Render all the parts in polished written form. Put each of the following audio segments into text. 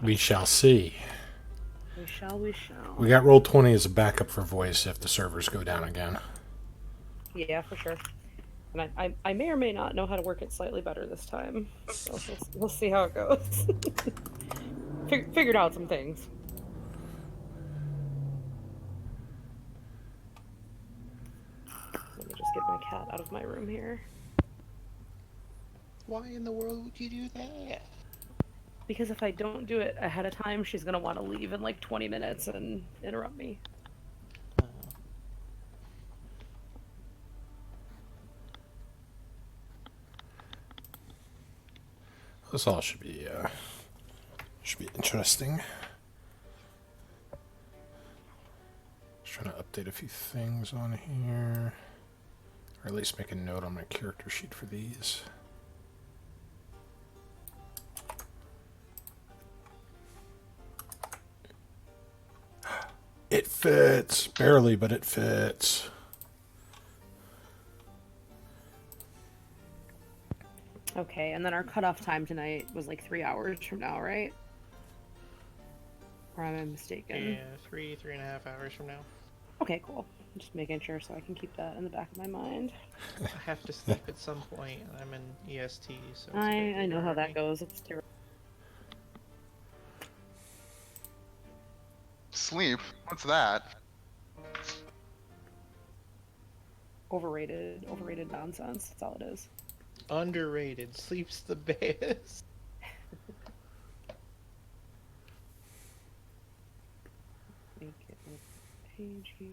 We shall see. We shall, we shall. We got Roll20 as a backup for voice if the servers go down again. Yeah, for sure. And I may or may not know how to work it slightly better this time. So we'll see how it goes. Figured out some things. Let me just get my cat out of my room here. Why in the world would you do that? Because if I don't do it ahead of time, she's going to want to leave in like 20 minutes and interrupt me. This all should be interesting. Just trying to update a few things on here, or at least make a note on my character sheet for these. It fits barely, but it fits. Okay, and then our cutoff time tonight was like 3 hours from now, right? Or am I mistaken? Yeah, 3.5 hours from now. Okay, cool. Just making sure so I can keep that in the back of my mind. I have to sleep at some point. I'm in EST, so I know how that goes. It's terrible. Sleep? What's that? Overrated nonsense. That's all it is. Underrated. Sleep's the best. Make it a page here.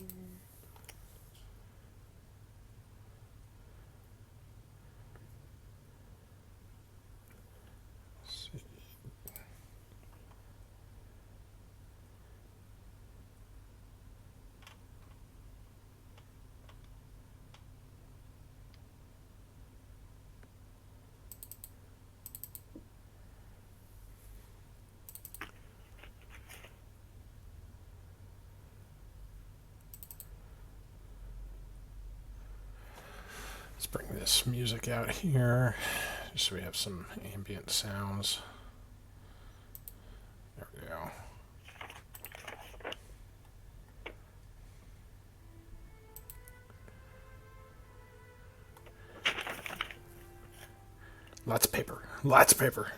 Let's bring this music out here, just so we have some ambient sounds. There we go. Lots of paper. Lots of paper.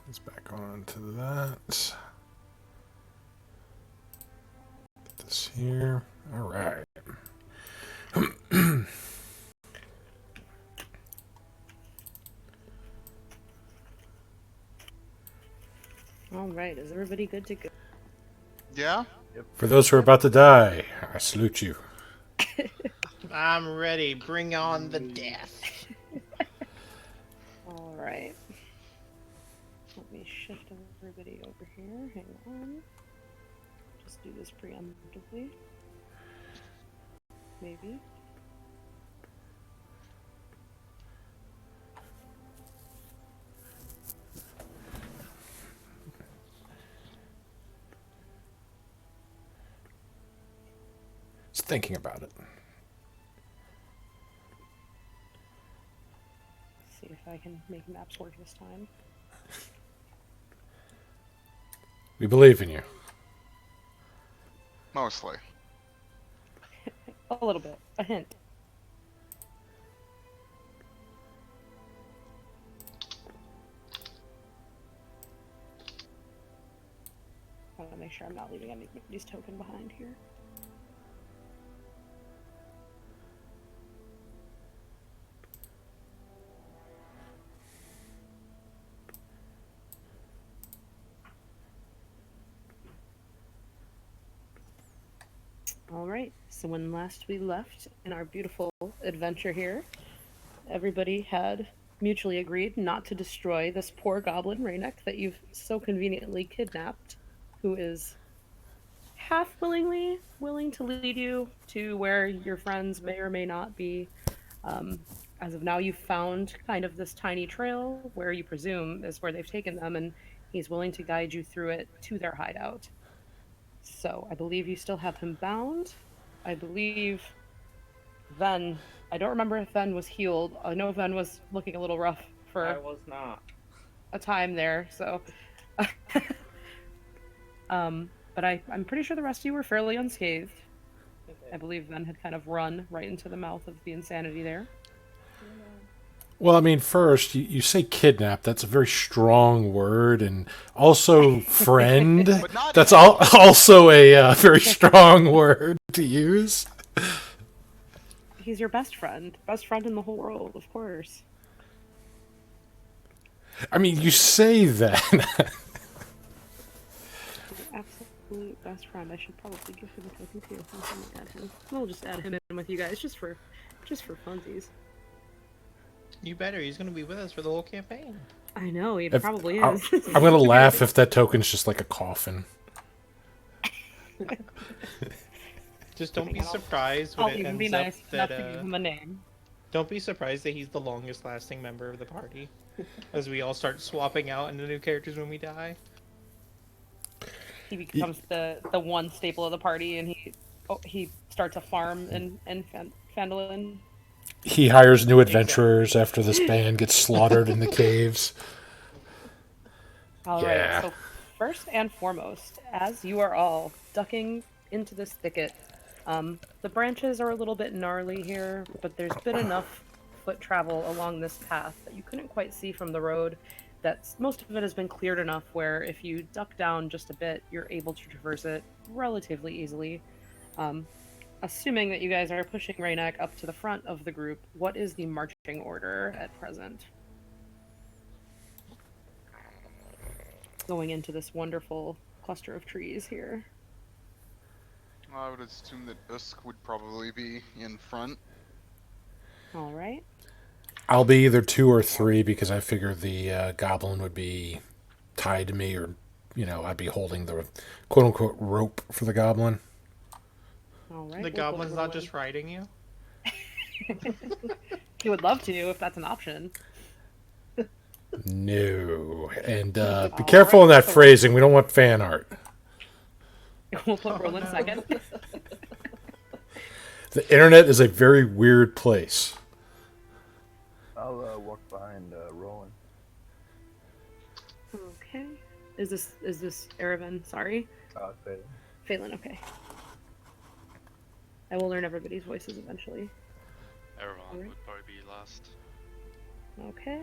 Let's back on to that. Get this here. All right. All right, is everybody good to go? Yeah? For those who are about to die, I salute you. I'm ready. Bring on the death. All right. Let me shift everybody over here. Hang on. Just do this preemptively. Maybe. Just thinking about it. See if I can make maps work this time. We believe in you. Mostly. A little bit. A hint. I want to make sure I'm not leaving anybody's token behind here. All right, so when last we left in our beautiful adventure here, everybody had mutually agreed not to destroy this poor goblin Rayneck that you've so conveniently kidnapped, who is half willingly willing to lead you to where your friends may or may not be. As of now, you've found kind of this tiny trail where you presume is where they've taken them, and He's willing to guide you through it to their hideout. So I believe you still have him bound. I believe Ven. I don't remember if Ven was healed. I know Ven was looking a little rough I for was not. a time there. So, but I'm pretty sure the rest of you were fairly unscathed. I Okay. believe Ven had kind of run right into the mouth of the insanity there. Well, I mean, first, you say kidnap. That's a very strong word. And also friend. But not That's him. also a very strong word to use. He's your best friend in the whole world, of course. I mean, you say that. Your absolute best friend. I should probably give him a token too. Let me add him. We'll just add him in with you guys, just for funsies. You better. He's going to be with us for the whole campaign. I know he If- probably I'm is. going to laugh if that token's just like a coffin. Just don't be I'll- surprised I'll when it even be ends nice up enough that. to give him a name. Don't be surprised that he's the longest lasting member of the party, as we all start swapping out into new characters when we die. He becomes the one staple of the party, and he starts a farm in Fandolin. He hires new adventurers after this band gets slaughtered in the caves. All Yeah. right. So first and foremost, as you are all ducking into this thicket, the branches are a little bit gnarly here, but there's been enough foot travel along this path that you couldn't quite see from the road. That most of it has been cleared enough where if you duck down just a bit, you're able to traverse it relatively easily. Assuming that you guys are pushing Raynak up to the front of the group, what is the marching order at present? Going into this wonderful cluster of trees here. I would assume that Usk would probably be in front. All right. I'll be either 2 or 3 because I figure the goblin would be tied to me, or, I'd be holding the quote unquote rope for the goblin. All right. The we'll goblin's put not Rowan- just riding you. He would love to if that's an option. No. And be All careful right, in that so- phrasing. We don't want fan art. We'll put Roland no. second. The internet is a very weird place. I'll walk behind Roland. Okay. Is this Erevan? Sorry. Phelan. Phelan, okay. I will learn everybody's voices eventually. Everyone Alright. would probably be last. Okay.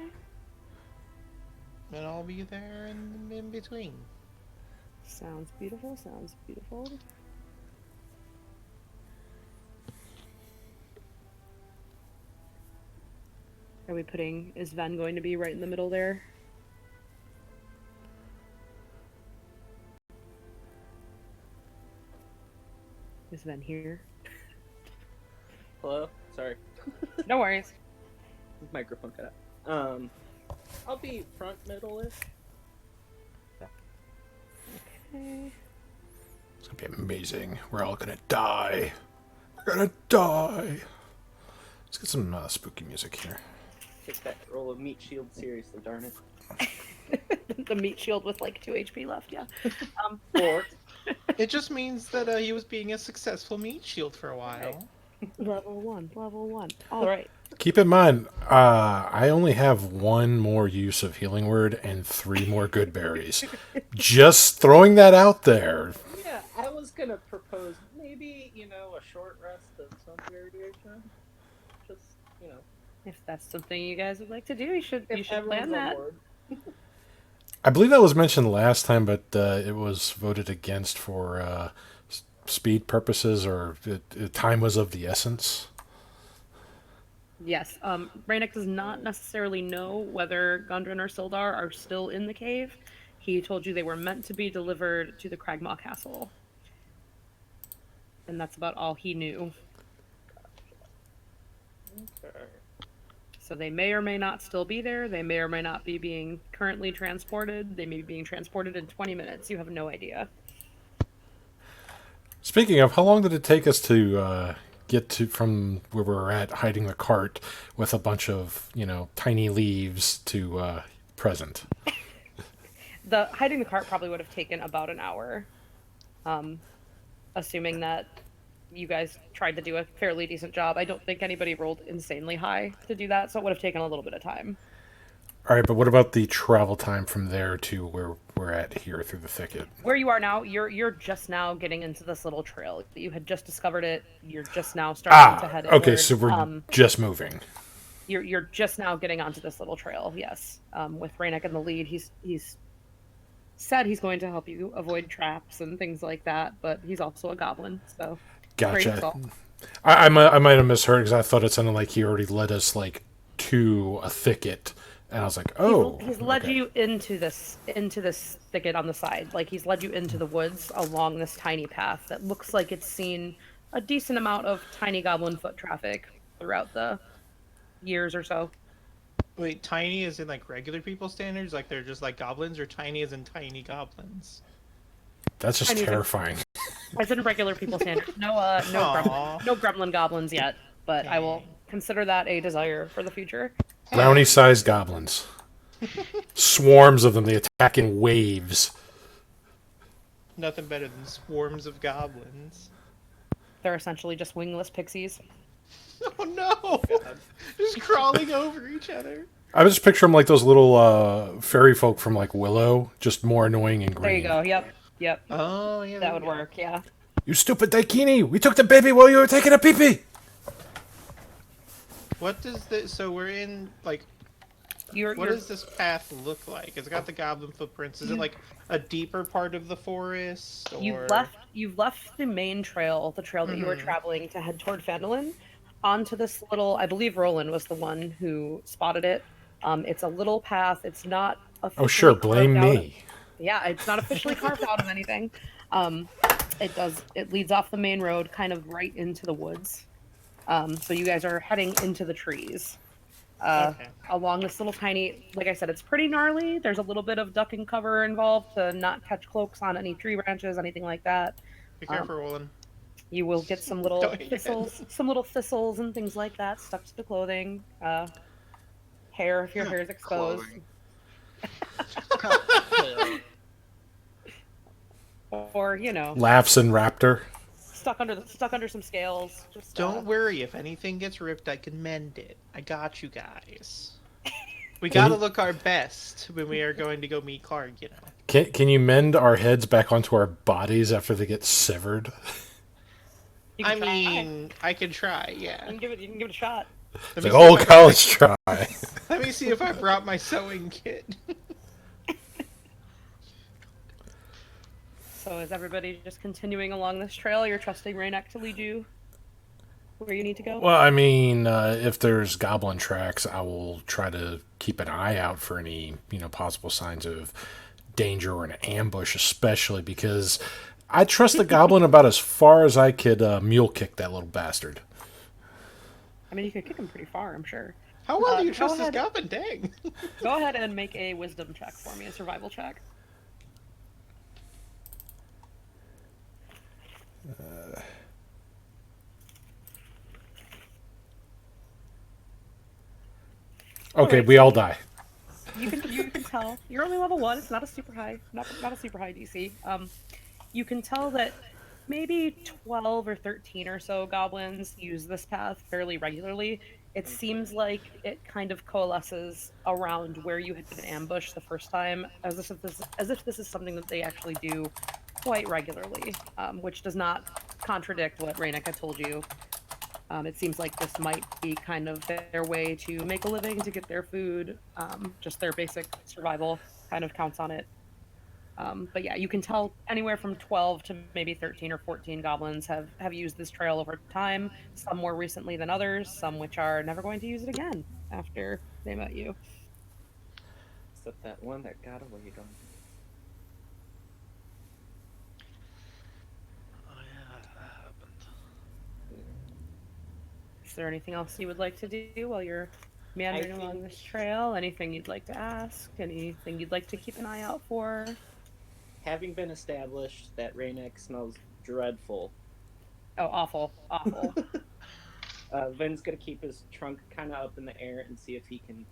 And I'll be there in between. Sounds beautiful, sounds beautiful. Is Ven going to be right in the middle there? Is Ven here? Hello? Sorry. No worries. Microphone cut out. I'll be front middle-ish. Okay. It's going to be amazing. We're all going to die. We're going to die. Let's get some spooky music here. Take that roll of meat shield seriously, darn it. The meat shield with like 2 HP left, yeah. Or It just means that he was being a successful meat shield for a while. Level 1, level 1. Alright. Keep in mind, I only have 1 more use of healing word and 3 more good berries. Just throwing that out there. yeah, I was gonna propose maybe, a short rest of some variation. Just, If that's something you guys would like to do, you should if plan everyone's on that. board. I believe that was mentioned last time, but it was voted against for speed purposes, or time was of the essence. Yes. Raynek does not necessarily know whether Gundren or Sildar are still in the cave. He told you they were meant to be delivered to the Cragmaw Castle. And that's about all he knew. Okay. So they may or may not still be there. They may or may not be being currently transported. They may be being transported in 20 minutes. You have no idea. Speaking of, how long did it take us to get to from where we were at, hiding the cart with a bunch of tiny leaves, to present? the hiding the cart probably would have taken about an hour, um, assuming that you guys tried to do a fairly decent job. I don't think anybody rolled insanely high to do that, so it would have taken a little bit of time. All right, but what about the travel time from there to where we're at here through the thicket? Where you are now, you're just now getting into this little trail. You had just discovered it. You're just now starting to head Okay, inward. so we're just moving. You're just now getting onto this little trail. Yes, with Rainek in the lead. He's said he's going to help you avoid traps and things like that, but he's also a goblin, so Gotcha. I might have misheard because I thought it sounded like he already led us like to a thicket, and I was like, oh, He's led okay. you into this thicket on the side. Like he's led you into the woods along this tiny path that looks like it's seen a decent amount of tiny goblin foot traffic throughout the years or so. Wait, tiny is in like regular people standards, like they're just like goblins, or tiny is in tiny goblins? That's just Tiny is a- terrifying. As in regular people standards. Aw. No gremlin goblins yet, but I will Dang. consider that a desire for the future. Brownie-sized goblins. Swarms of them. They attack in waves. Nothing better than swarms of goblins. They're essentially just wingless pixies. Oh no! Just crawling over each other. I just picture them like those little fairy folk from like Willow, just more annoying and green. There you go. Yep. Oh yeah, That would work. Yeah. You stupid Daikini! We took the baby while you were taking a pee-pee! What does this? So we're in like. What does this path look like? It's got the goblin footprints. Is it like a deeper part of the forest? Or... You've left the main trail, the trail that you were traveling to head toward Phandalin, onto this little. I believe Roland was the one who spotted it. It's a little path. It's not officially Oh sure, blame carved out. me. Yeah, it's not officially carved out of anything. It leads off the main road, kind of right into the woods. So you guys are heading into the trees. Okay. Along this little tiny, like I said, it's pretty gnarly. There's a little bit of duck and cover involved to not catch cloaks on any tree branches, anything like that. Be careful, Roland. You will get some little Don't hit your thistles and things like that stuck to the clothing. Hair if your hair is exposed. Clothing. Or, you know, Laughs and raptor. stuck under some scales. Just Don't worry, if anything gets ripped, I can mend it. I got you guys. We gotta look our best when we are going to go meet Clark, you know. Can you mend our heads back onto our bodies after they get severed? you can I try. mean, I can try, yeah. You can give it a shot. Let It's me like see old if I- college try. Let me see if I brought my sewing kit. So is everybody just continuing along this trail? You're trusting Rainek to lead you where you need to go? Well, I mean, if there's goblin tracks, I will try to keep an eye out for any, possible signs of danger or an ambush, especially because I trust the goblin about as far as I could mule kick that little bastard. I mean, you could kick him pretty far, I'm sure. How well do you go trust this ahead. goblin? Dang. Go ahead and make a wisdom check for me, a survival check. Okay, Alright, we so all die. You can tell you're only level 1. It's not a super high, not a super high DC. You can tell that maybe 12 or 13 or so goblins use this path fairly regularly. It seems like it kind of coalesces around where you had been ambushed the first time, as if this is something that they actually do quite regularly, which does not contradict what Rainek had told you. It seems like this might be kind of their way to make a living, to get their food, just their basic survival kind of counts on it. But yeah, you can tell anywhere from 12 to maybe 13 or 14 goblins have used this trail over time, some more recently than others, some which are never going to use it again after they met you. Except that one that got away from Oh yeah, that happened. Is there anything else you would like to do while you're meandering along this trail? Anything you'd like to ask? Anything you'd like to keep an eye out for? Having been established that Rainek smells dreadful, Oh, awful. Vin's gonna keep his trunk kind of up in the air and see if he can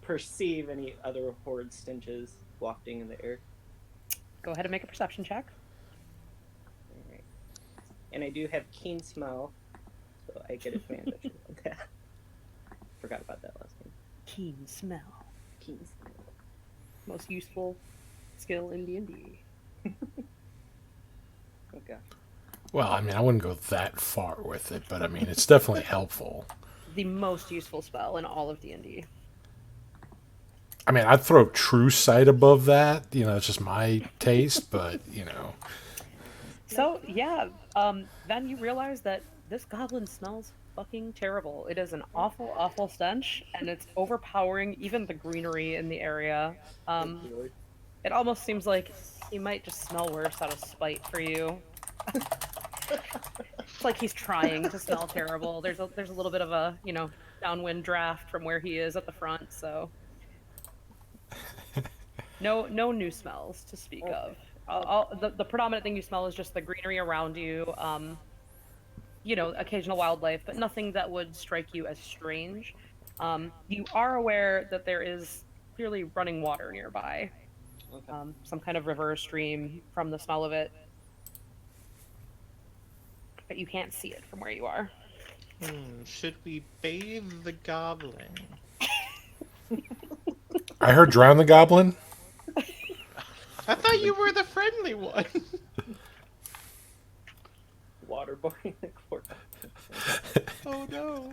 perceive any other horrid stenches wafting in the air. Go ahead and make a perception check. All right. And I do have keen smell, so I get advantage on that. Forgot about that last one. Keen smell. Keen smell. Most useful skill in D&D. Oh gosh. Well, I mean, I wouldn't go that far with it, but I mean, it's definitely helpful. The most useful spell in all of D&D. I mean, I'd throw True Sight above that. You know, it's just my taste, but, you know. So, yeah, then you realize that this goblin smells fucking terrible. It is an awful, awful stench, and it's overpowering even the greenery in the area. Really? It almost seems like he might just smell worse out of spite for you. It's like he's trying to smell terrible. There's a little bit of a, downwind draft from where he is at the front, so no new smells to speak of. The predominant thing you smell is just the greenery around you, occasional wildlife, but nothing that would strike you as strange. You are aware that there is clearly running water nearby. Okay. Some kind of river or stream from the smell of it. But you can't see it from where you are. Should we bathe the goblin? I heard Drown the Goblin. I thought you were the friendly one. Waterboarding the court. Oh no.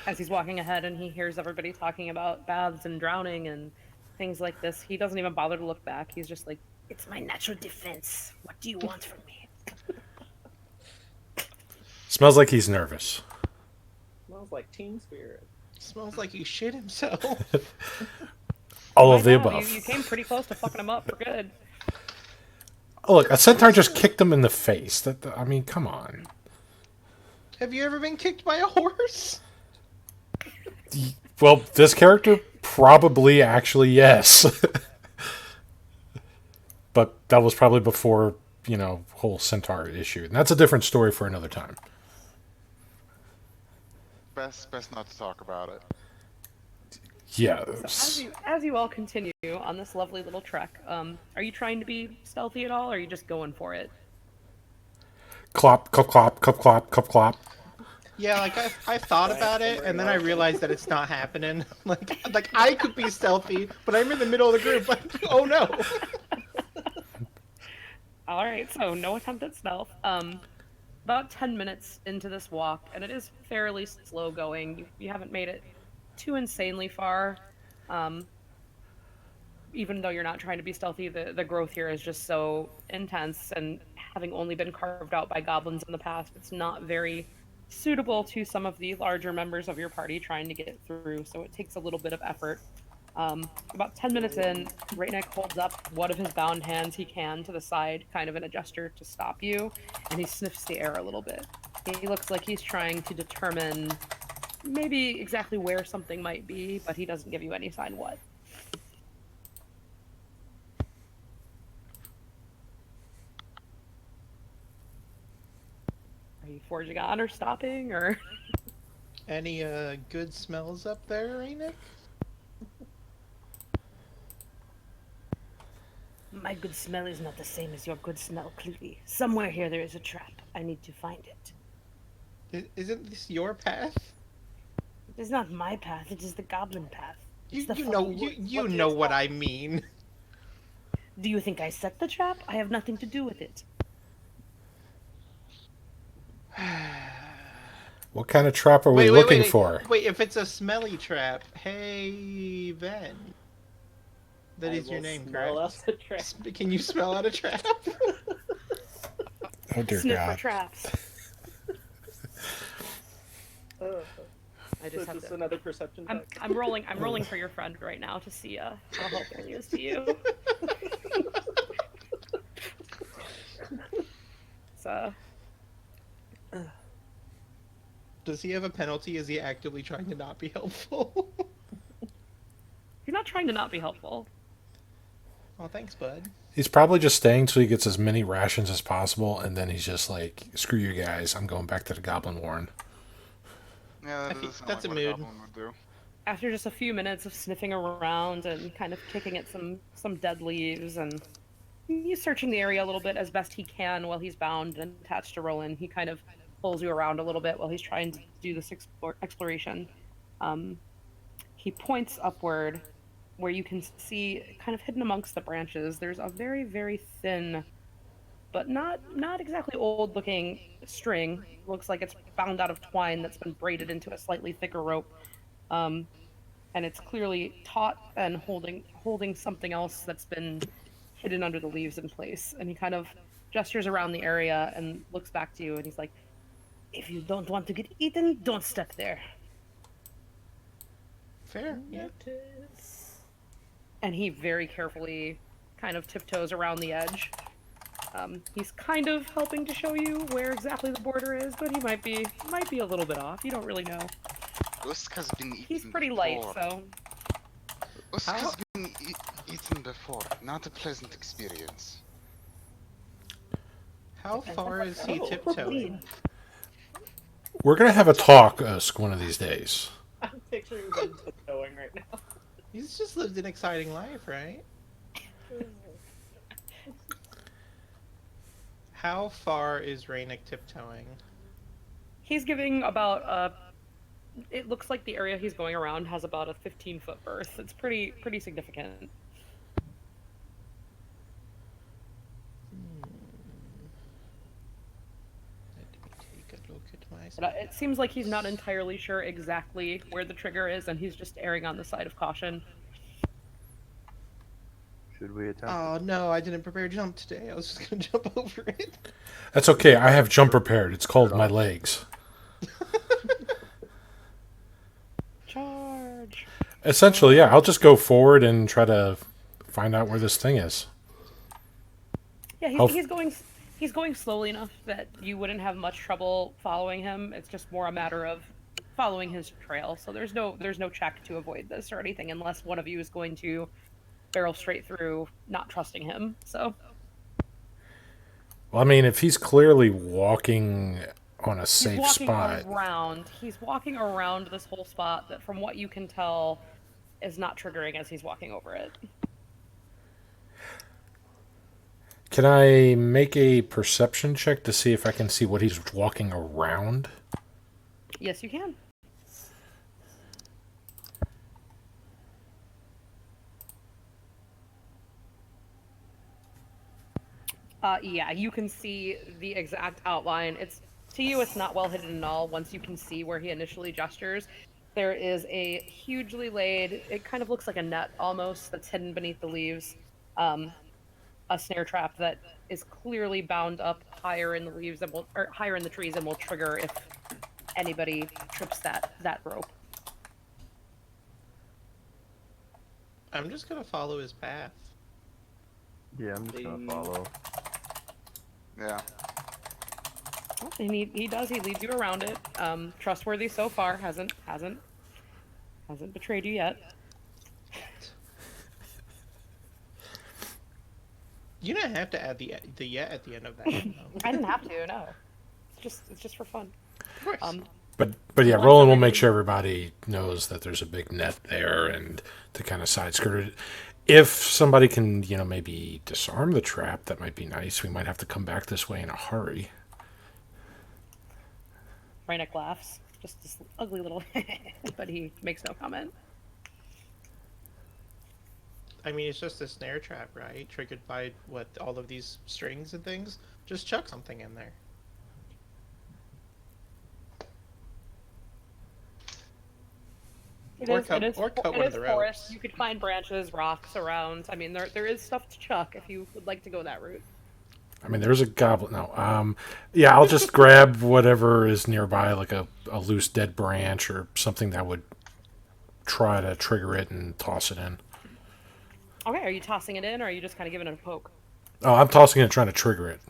As he's walking ahead and he hears everybody talking about baths and drowning and things like this, he doesn't even bother to look back. He's just like, it's my natural defense. What do you want from me? Smells like he's nervous. Smells like team spirit. Smells like he shit himself. All of the know, above. You came pretty close to fucking him up for good. Oh, look, a centaur just kicked him in the face. I mean, come on. Have you ever been kicked by a horse? Well, this character, probably, actually, yes. But that was probably before, whole centaur issue. And that's a different story for another time. Best not to talk about it. Yeah. So as you all continue on this lovely little trek, are you trying to be stealthy at all, or are you just going for it? Clop, clop, clop, clop, clop, clop, clop. Yeah, like I thought about it, and then I realized that it's not happening. Like I could be stealthy, but I'm in the middle of the group. Like, oh no. All right, so no attempt at stealth. About 10 minutes into this walk, and it is fairly slow going. You haven't made it too insanely far. Even though you're not trying to be stealthy, the growth here is just so intense, and having only been carved out by goblins in the past, it's not very suitable to some of the larger members of your party trying to get through, so it takes a little bit of effort. About 10 minutes in, Raynick holds up one of his bound hands he can to the side, kind of in a gesture to stop you, and he sniffs the air a little bit. He looks like he's trying to determine maybe exactly where something might be, but he doesn't give you any sign what. Are you forging on or stopping, or? Any good smells up there, Raynick? My good smell is not the same as your good smell, clearly. Somewhere here there is a trap. I need to find it. Isn't this your path? It is not my path, it is the goblin path. You It's the know fucking woods. you What know is what that? I mean. Do you think I set the trap? I have nothing to do with it. What kind of trap are we looking for? Wait, if it's a smelly trap, hey Ben. That is your name, smell correct? out the trap. Can you smell out a trap? Oh, dear Sniff for God. traps. I So just is have this to. another perception check? I'm rolling for your friend right now to see how helpful he is to you. So Does he have a penalty? Is he actively trying to not be helpful? he's not trying to not be helpful. Oh, thanks, bud. He's probably just staying so he gets as many rations as possible, and then he's just like, screw you guys, I'm going back to the Goblin Warren. Yeah, that I think does sound that's like a what mood. goblin would do. after just a few minutes of sniffing around and kind of kicking at some dead leaves, and he's searching the area a little bit as best he can while he's bound and attached to Roland. He kind of pulls you around a little bit while he's trying to do this exploration. He points upward, where you can see, kind of hidden amongst the branches, there's a very, very thin, but not exactly old looking string. Looks like it's bound out of twine that's been braided into a slightly thicker rope. Um, and it's clearly taut and holding something else that's been hidden under the leaves in place. And he kind of gestures around the area and looks back to you, and he's like, "If you don't want to get eaten, don't step there." Fair. Yeah. And he very carefully kind of tiptoes around the edge. He's kind of helping to show you where exactly the border is, but he might be a little bit off. You don't really know. Usk has been eaten. He's pretty light, before. so. Usk has been eaten before. Not a pleasant experience. How far is he tiptoeing? We're gonna have a talk, Usk, one of these days. I'm picturing them tiptoeing right now. He's just lived an exciting life, right? How far is Raynick tiptoeing? He's giving about it looks like the area he's going around has about a 15-foot berth. It's pretty significant. Let me take a look at my... But it seems like he's not entirely sure exactly where the trigger is, and he's just erring on the side of caution. Should we attempt? Oh no, I didn't prepare jump today. I was just gonna jump over it. That's okay. I have jump prepared. It's called my legs. Charge. Essentially, yeah. I'll just go forward and try to find out where this thing is. Yeah, he's going slowly enough that you wouldn't have much trouble following him. It's just more a matter of following his trail. So there's no check to avoid this or anything, unless one of you is going to barrel straight through, not trusting him. So. Well, I mean, if he's clearly walking on a safe spot. He's walking around this whole spot that, from what you can tell, is not triggering as he's walking over it. Can I make a perception check to see if I can see what he's walking around? Yes, you can. Yeah, you can see the exact outline. To you, it's not well hidden at all. Once you can see where he initially gestures, there is a hugely laid, it kind of looks like a net almost, that's hidden beneath the leaves. A snare trap that is clearly bound up higher in the leaves or higher in the trees, and will trigger if anybody trips that rope. I'm just gonna follow his path. Yeah, I'm just gonna follow. Yeah. And he leads you around it. Trustworthy so far, hasn't betrayed you yet. You don't have to add the yet at the end of that. No. I didn't have to, no. It's just for fun. Of course. But yeah, Roland will make sure everybody knows that there's a big net there and to kind of side skirt it. If somebody can, maybe disarm the trap, that might be nice. We might have to come back this way in a hurry. Raynick laughs, just this ugly little but he makes no comment. I mean, it's just a snare trap, right? Triggered by all of these strings and things. Just chuck something in there. Or cut one of the ropes. Forest. You could find branches, rocks around. I mean, there is stuff to chuck if you would like to go that route. I mean, there's a goblin. No. Yeah, I'll just grab whatever is nearby, like a loose dead branch or something that would try to trigger it and toss it in. Okay, are you tossing it in, or are you just kind of giving it a poke? Oh, I'm tossing it and trying to trigger it.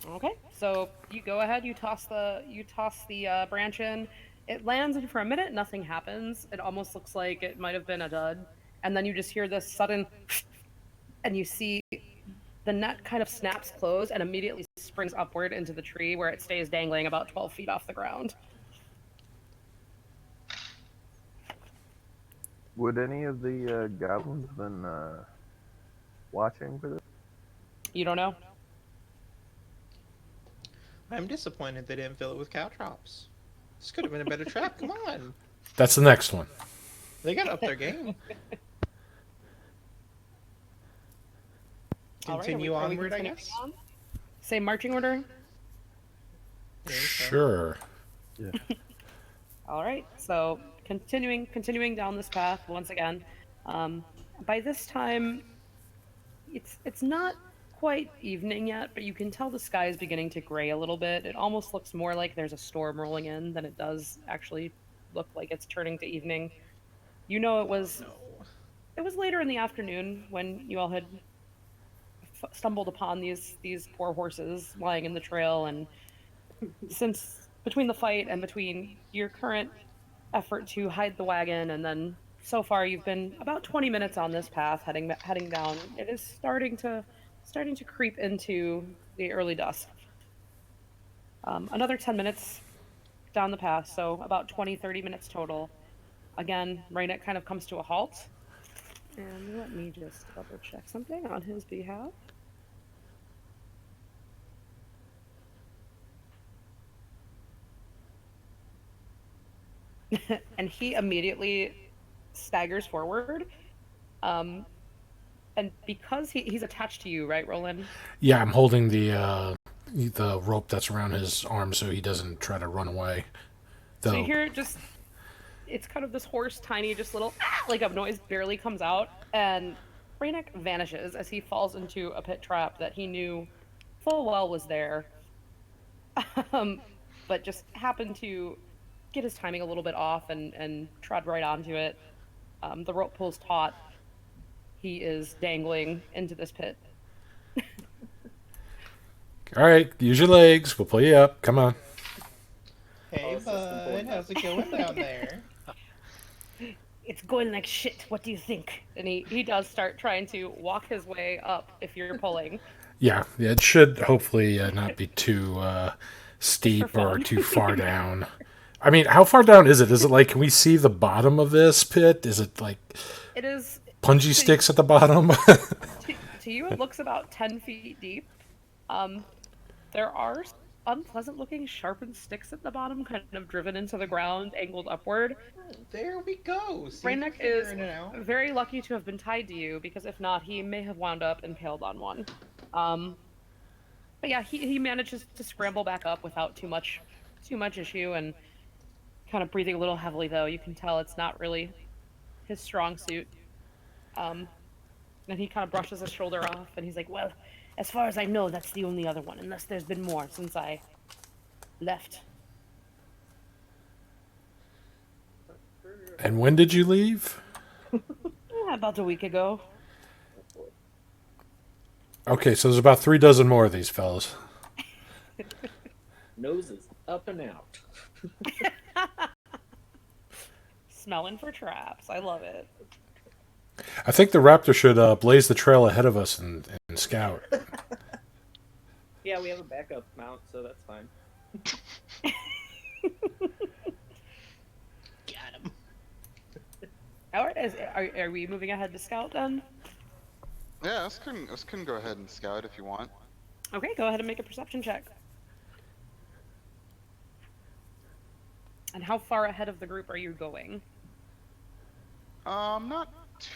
Okay, so you go ahead, you toss the branch in. It lands, and for a minute, nothing happens. It almost looks like it might have been a dud. And then you just hear this sudden, and you see the net kind of snaps closed and immediately springs upward into the tree, where it stays dangling about 12 feet off the ground. Would any of the goblins been watching for this? You don't know? I'm disappointed they didn't fill it with caltrops. This could have been a better trap. Come on. That's the next one. They got to up their game. Continue Are we onward, I continuing guess. on? Same marching order? Sure. Yeah. All right, so continuing down this path once again. By this time, it's not quite evening yet, but you can tell the sky is beginning to gray a little bit. It almost looks more like there's a storm rolling in than it does actually look like it's turning to evening. You know, it was later in the afternoon when you all had stumbled upon these poor horses lying in the trail, and since between the fight and between your current effort to hide the wagon, and then so far you've been about 20 minutes on this path heading down. It is starting to creep into the early dusk. Another 10 minutes down the path, so about 20-30 minutes total. Again, Raynet kind of comes to a halt. And let me just double check something on his behalf. And he immediately staggers forward. And because he's attached to you, right, Roland? Yeah, I'm holding the rope that's around his arm so he doesn't try to run away. So you hear it's kind of this hoarse, tiny, just little like a noise barely comes out, and Raynek vanishes as he falls into a pit trap that he knew full well was there, but just happened to get his timing a little bit off and trod right onto it. The rope pulls taut. He is dangling into this pit. All right, use your legs. We'll pull you up. Come on. Hey, bud, how's it going down there? It's going like shit. What do you think? And he does start trying to walk his way up if you're pulling. Yeah, it should hopefully not be too steep or too far down. I mean, how far down is it? Is it like, can we see the bottom of this pit? Is it like it is punji sticks at the bottom? To you, it looks about 10 feet deep. There are unpleasant looking sharpened sticks at the bottom, kind of driven into the ground, angled upward. There we go. Raynek is very lucky to have been tied to you, because if not, he may have wound up impaled on one. But yeah, he manages to scramble back up without too much issue, and kind of breathing a little heavily, though. You can tell it's not really his strong suit. And he kind of brushes his shoulder off, and he's like, well, as far as I know, that's the only other one, unless there's been more since I left. And when did you leave? About a week ago. Okay, so there's about 3 dozen more of these fellas. Noses up and out. Smelling for traps. I love it. I think the raptor should blaze the trail ahead of us and scout. Yeah, we have a backup mount, so that's fine. Got him. All right, are we moving ahead to scout then? Yeah, us can go ahead and scout if you want. Okay, go ahead and make a perception check. And how far ahead of the group are you going? Not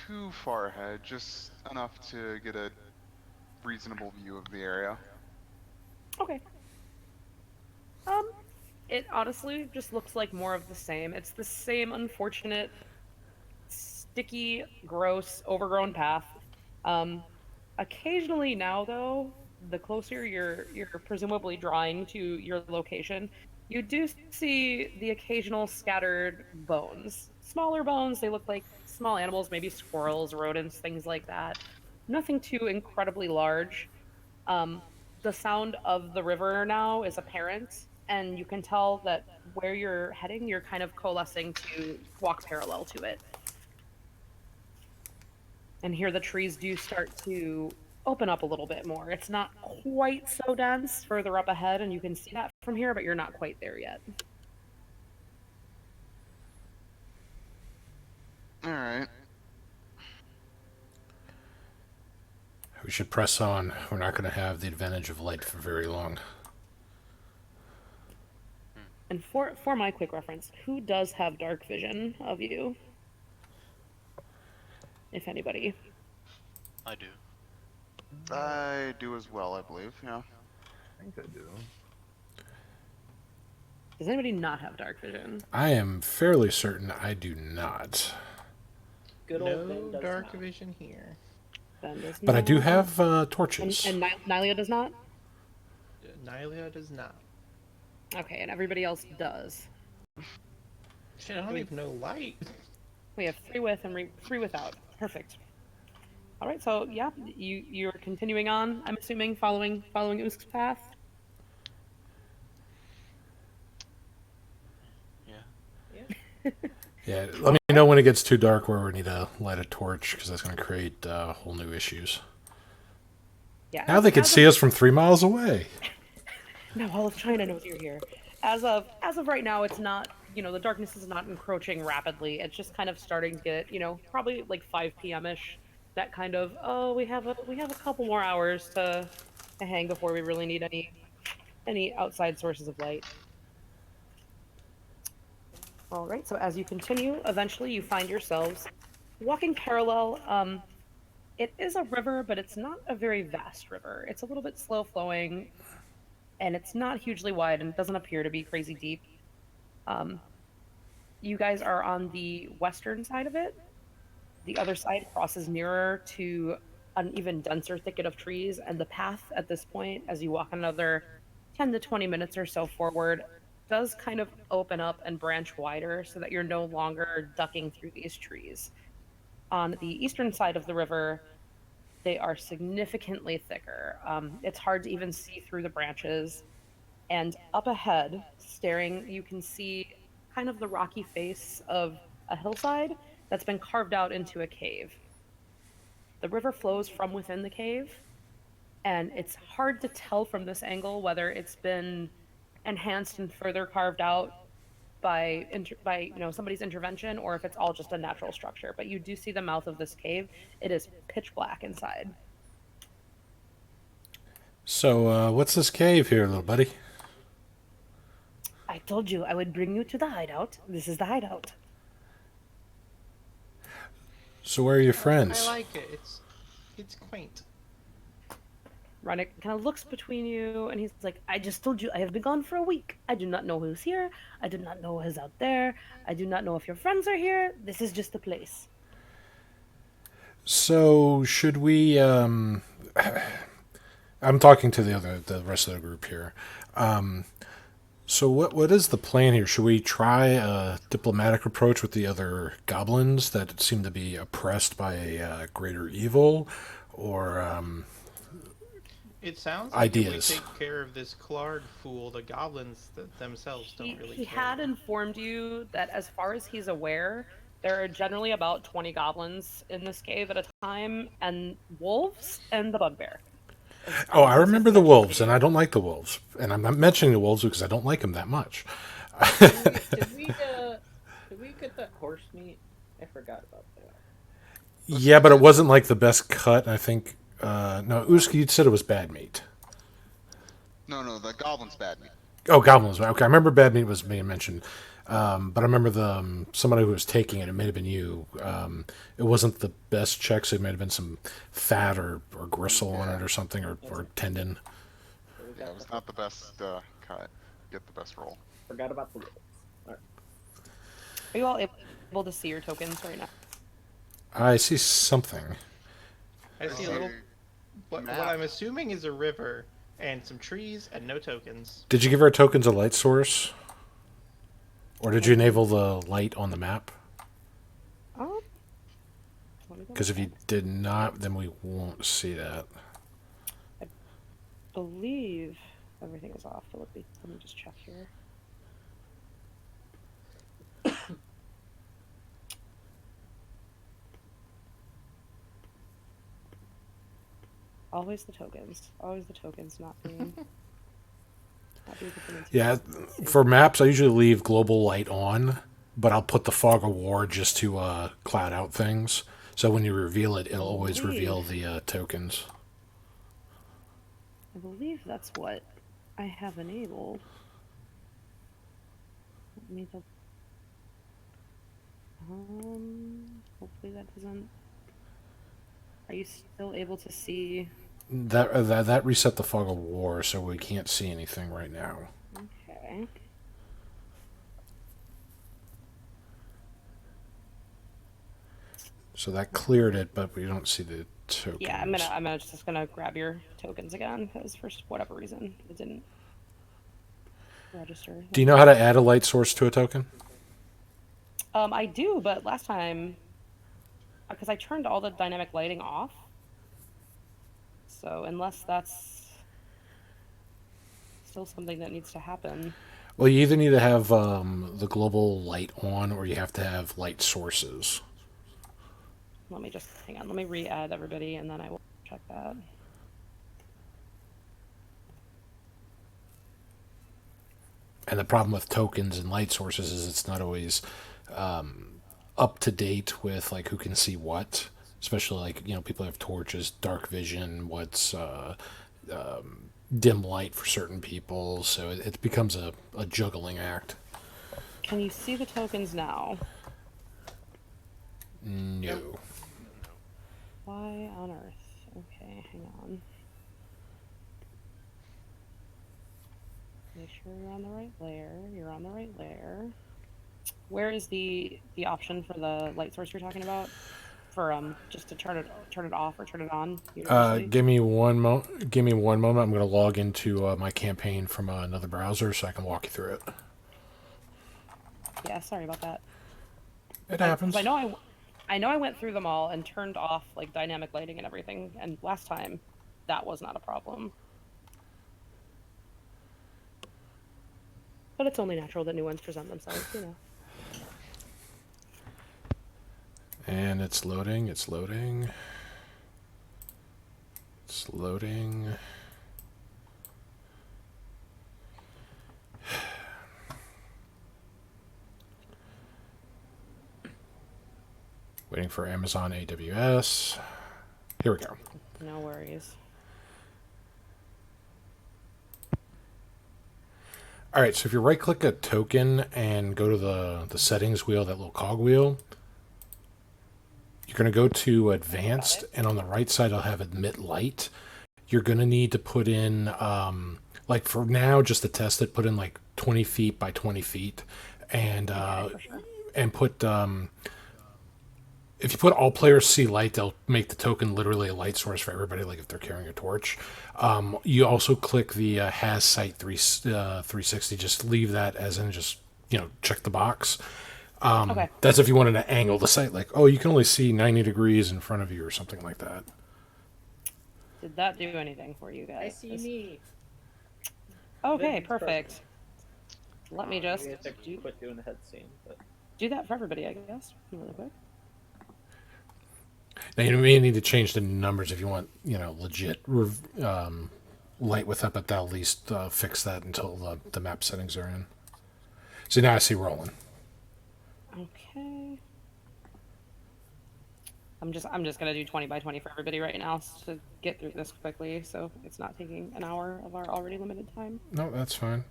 too far ahead, just enough to get a reasonable view of the area. Okay. It honestly just looks like more of the same. It's the same unfortunate, sticky, gross, overgrown path. Occasionally now, though, the closer you're presumably drawing to your location, you do see the occasional scattered bones. Smaller bones, they look like small animals, maybe squirrels, rodents, things like that. Nothing too incredibly large. The sound of the river now is apparent, and you can tell that where you're heading, you're kind of coalescing to walk parallel to it. And here the trees do start to open up a little bit more. It's not quite so dense further up ahead, and you can see that from here, but you're not quite there yet. Alright. We should press on. We're not going to have the advantage of light for very long. And for my quick reference, who does have dark vision of you? If anybody. I do. I do as well, I believe, yeah. I think I do. Does anybody not have dark vision? I am fairly certain I do not. Good old Ben No does dark not. vision here. Ben does But I do not. have torches. And Nylia does not? Nylia does not. Okay, and everybody else does. Shit, I don't even know light. We have free with and free without. Perfect. All right, so yeah, you're continuing on. I'm assuming following Usk's path. Yeah. Yeah, let me know when it gets too dark where we need to light a torch, because that's going to create whole new issues. Yeah. Now they can see us from 3 miles away. Now all of China knows you're here. As of right now, it's not. The darkness is not encroaching rapidly. It's just kind of starting to get. Probably like 5 p.m. ish. That kind of. Oh, we have a couple more hours to hang before we really need any outside sources of light. All right. So as you continue, eventually you find yourselves walking parallel. It is a river, but it's not a very vast river. It's a little bit slow flowing, and it's not hugely wide, and it doesn't appear to be crazy deep. You guys are on the western side of it. The other side crosses nearer to an even denser thicket of trees, and the path at this point, as you walk another 10 to 20 minutes or so forward, does kind of open up and branch wider so that you're no longer ducking through these trees. On the eastern side of the river, they are significantly thicker. It's hard to even see through the branches. And up ahead, staring, you can see kind of the rocky face of a hillside that's been carved out into a cave. The river flows from within the cave, and it's hard to tell from this angle whether it's been enhanced and further carved out by somebody's intervention, or if it's all just a natural structure. But you do see the mouth of this cave. It is pitch black inside. So, what's this cave here, little buddy? I told you I would bring you to the hideout. This is the hideout. So, where are your friends? I like it. It's quaint. Rennick kind of looks between you, and he's like, I just told you I have been gone for a week. I do not know who's here. I do not know who's out there. I do not know if your friends are here. This is just a place. So, should we... I'm talking to the rest of the group here. So what is the plan here? Should we try a diplomatic approach with the other goblins that seem to be oppressed by a greater evil, or It sounds like ideas? If we take care of this Clarg fool, the goblins themselves don't really He care. had informed you that as far as he's aware, there are generally about 20 goblins in this cave at a time, and wolves and the bugbear. Oh, I remember the wolves, and I don't like the wolves. And I'm not mentioning the wolves because I don't like them that much. Did we get that horse meat? I forgot about that. Yeah, but it wasn't like the best cut. I think no, Uski, you said it was bad meat. No, the goblin's bad meat. Oh, goblins. Okay, I remember bad meat was being mentioned, but I remember somebody who was taking it. It may have been you. It wasn't the best check, so it may have been some fat or gristle on it or something, or tendon. Yeah, it was not the best cut. Get the best roll. Forgot about the wolves. All right. Are you all able to see your tokens right now? I see something. I see a little. What I'm assuming is a river and some trees and no tokens. Did you give our tokens a light source? Or did you enable the light on the map? Oh. Because if you did not, then we won't see that. I believe everything is off. But let me just check here. Always the tokens. Always the tokens not being. Yeah, for maps, I usually leave global light on but I'll put the fog of war just to cloud out things. So when you reveal it, it'll always reveal the tokens. I believe that's what I have enabled. Let me hopefully that doesn't. Are you still able to see? That reset the fog of war, so we can't see anything right now. Okay. So that cleared it, but we don't see the tokens. Yeah, I'm just gonna grab your tokens again because for whatever reason it didn't register. Do you know how to add a light source to a token? I do, but last time, because I turned all the dynamic lighting off. So unless that's still something that needs to happen. Well, you either need to have the global light on, or you have to have light sources. Let me just hang on. Let me re-add everybody, and then I will check that. And the problem with tokens and light sources is it's not always up to date with like who can see what. Especially like people have torches, dark vision, what's dim light for certain people. So it becomes a juggling act. Can you see the tokens now? No. Why on earth? Okay, hang on. Make sure you're on the right layer. You're on the right layer. Where is the option for the light source you're talking about? For just to turn it off or turn it on? Give me one moment. I'm going to log into my campaign from another browser so I can walk you through it. Yeah, sorry about that. It happens. I know I went through them all and turned off like dynamic lighting and everything, and last time that was not a problem. But it's only natural that new ones present themselves, And it's loading, it's loading. It's loading. Waiting for Amazon AWS. Here we go. No worries. All right, so if you right-click a token and go to the settings wheel, that little cog wheel, you're going to go to Advanced, and on the right side, I'll have Emit Light. You're going to need to put in, like for now, just to test it, put in like 20 feet by 20 feet, and put, if you put all players see light, they'll make the token literally a light source for everybody, like if they're carrying a torch. You also click the has sight 360, just leave that as in, just, check the box. Okay. That's if you wanted to angle the sight, like, you can only see 90 degrees in front of you or something like that. Did that do anything for you guys? I see me. Okay, perfect. Let me just quit doing the head scene, but do that for everybody, I guess, really quick. Now, you may need to change the numbers if you want, legit light with that, but that'll at least fix that until the map settings are in. So now I see rolling. Okay. I'm just gonna do 20 by 20 for everybody right now to get through this quickly, so it's not taking an hour of our already limited time. No, that's fine.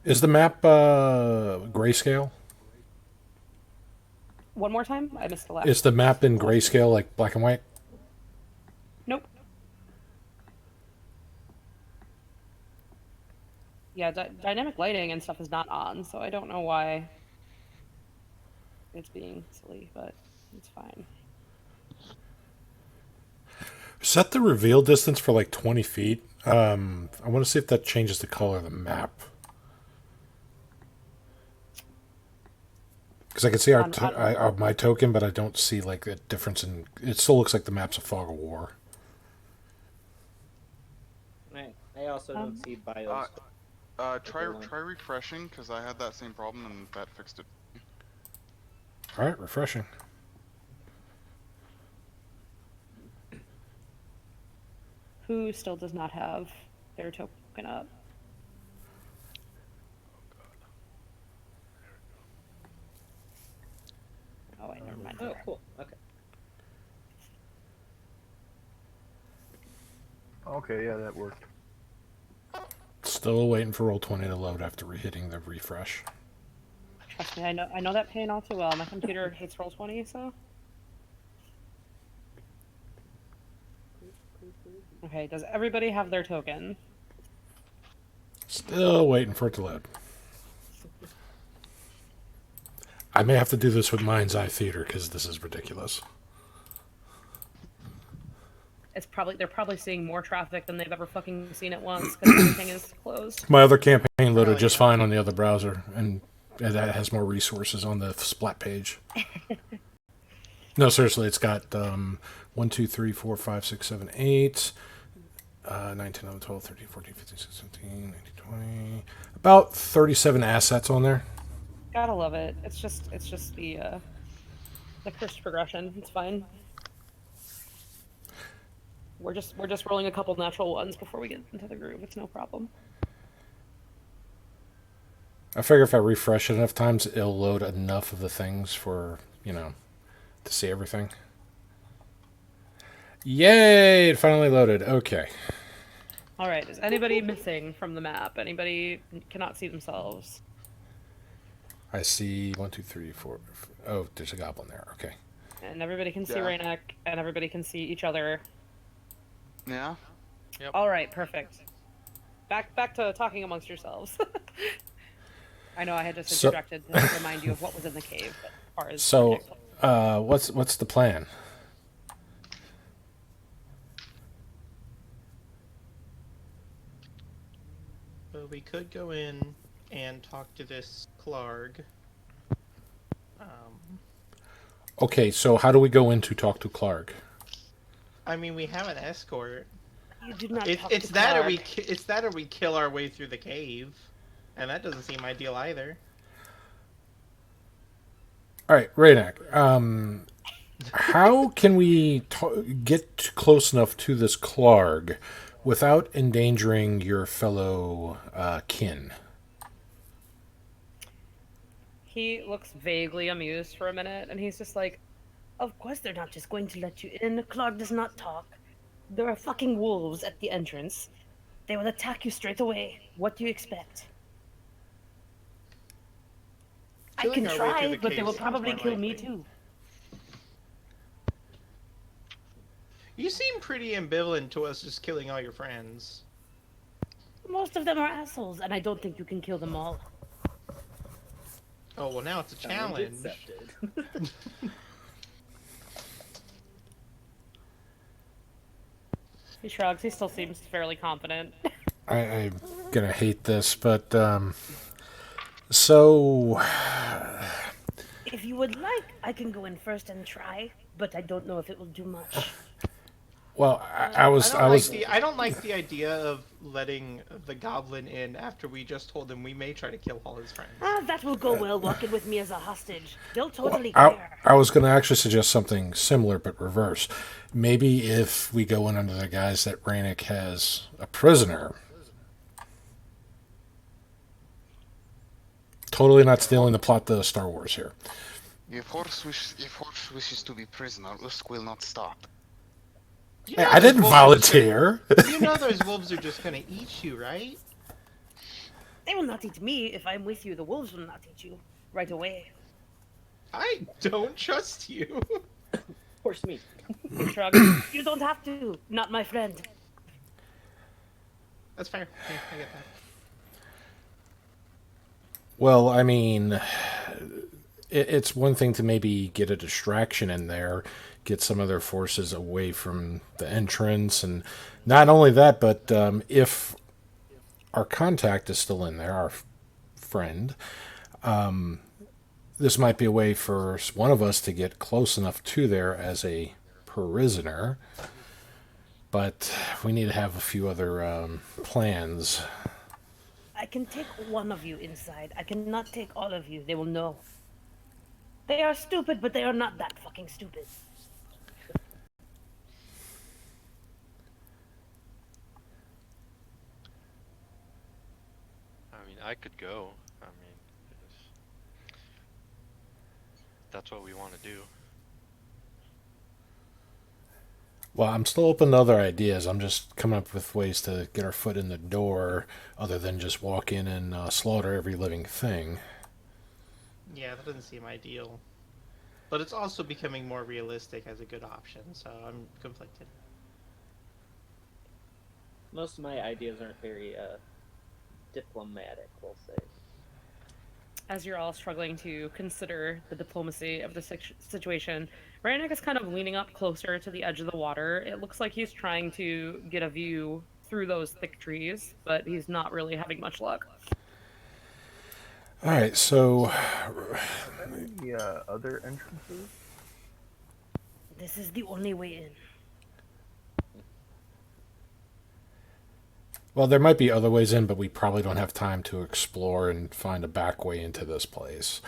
Is the map grayscale? One more time? I missed the last. Is the map in grayscale, like black and white? Nope. Yeah, dynamic lighting and stuff is not on, so I don't know why it's being silly, but it's fine. Set the reveal distance for like 20 feet. I want to see if that changes the color of the map. Because I can see my token, but I don't see like a difference in. It still looks like the map's a fog of war. I also don't see bios. Try refreshing, because I had that same problem and that fixed it. All right, refreshing. Who still does not have their token up? fine. Oh, cool. Okay. Okay, yeah, that worked. Still waiting for Roll20 to load after hitting the refresh. Trust me, I know that pain all too well. My computer hates Roll20, so. Okay, does everybody have their token? Still waiting for it to load. I may have to do this with Mind's Eye Theater because this is ridiculous. They're probably seeing more traffic than they've ever fucking seen at once because everything is closed. My other campaign loaded Probably just not. fine on the other browser, and that has more resources on the Splat page. No, seriously, it's got 1, 2, 3, 4, 5, 6, 7, 8, 9, 10, 11, 12, 13, 14, 15, 16, 17, 19, 20. About 37 assets on there. Gotta love it. It's just the cursed progression. It's fine. We're just rolling a couple natural ones before we get into the groove. It's no problem. I figure if I refresh it enough times, it'll load enough of the things for, to see everything. Yay! It finally loaded. Okay. All right. Is anybody missing from the map? Anybody cannot see themselves? I see 1, 2, 3, 4. Oh, there's a goblin there. Okay. And everybody can see Yeah. Raynek, and everybody can see each other. Yeah? All right, perfect. Back to talking amongst yourselves. I know I had just interjected to remind you of what was in the cave. But as far as So, what's the plan? So we could go in and talk to this Clarg. Okay, so how do we go in to talk to Clark? I mean, we have an escort. you do not talk It's to that or Clark. it's that or we kill our way through the cave, and that doesn't seem ideal either. All right, Raynak. How can we get close enough to this Clark without endangering your fellow kin? He looks vaguely amused for a minute, and he's just like, "Of course they're not just going to let you in. Clark does not talk. There are fucking wolves at the entrance. They will attack you straight away. What do you expect?" I Killing can our way through try, the but they cave will seems probably more kill me likely. too. You seem pretty ambivalent to us just killing all your friends. Most of them are assholes, and I don't think you can kill them all. Oh well, now it's a Challenge challenge. accepted. He shrugs. He still seems fairly confident. I'm gonna hate this, but so If you would like, I can go in first and try, but I don't know if it will do much. well, I was I don't like the idea of letting the goblin in after we just told him we may try to kill all his friends. That will go well walking with me as a hostage. They'll totally I, care. I was going to actually suggest something similar but reverse. Maybe if we go in under the guise that Raynek has a prisoner. Totally not stealing the plot to Star Wars here. If horse wishes to be prisoner, Usk will not stop. You Hey, know I those didn't wolves are volunteer. You know those wolves are just gonna eat you, right? They will not eat me. If I'm with you, the wolves will not eat you right away. I don't trust you. Horse meat. He shrugs. You don't have to. Not my friend. That's fair. Yeah, I get that. Well, I mean, it's one thing to maybe get a distraction in there, get some of their forces away from the entrance, and not only that, but if our contact is still in there, our friend, this might be a way for one of us to get close enough to there as a prisoner. But we need to have a few other plans. I can take one of you inside. I cannot take all of you. They will know. They are stupid, but they are not that fucking stupid. I mean, I could go. I mean, that's what we want to do. Well, I'm still open to other ideas. I'm just coming up with ways to get our foot in the door other than just walk in and slaughter every living thing. Yeah, that doesn't seem ideal. But it's also becoming more realistic as a good option, so I'm conflicted. Most of my ideas aren't very diplomatic, we'll say. As you're all struggling to consider the diplomacy of the situation, Ranik is kind of leaning up closer to the edge of the water. It looks like he's trying to get a view through those thick trees, but he's not really having much luck. All right, so Any other entrances? This is the only way in. well, there might be other ways in, but we probably don't have time to explore and find a back way into this place.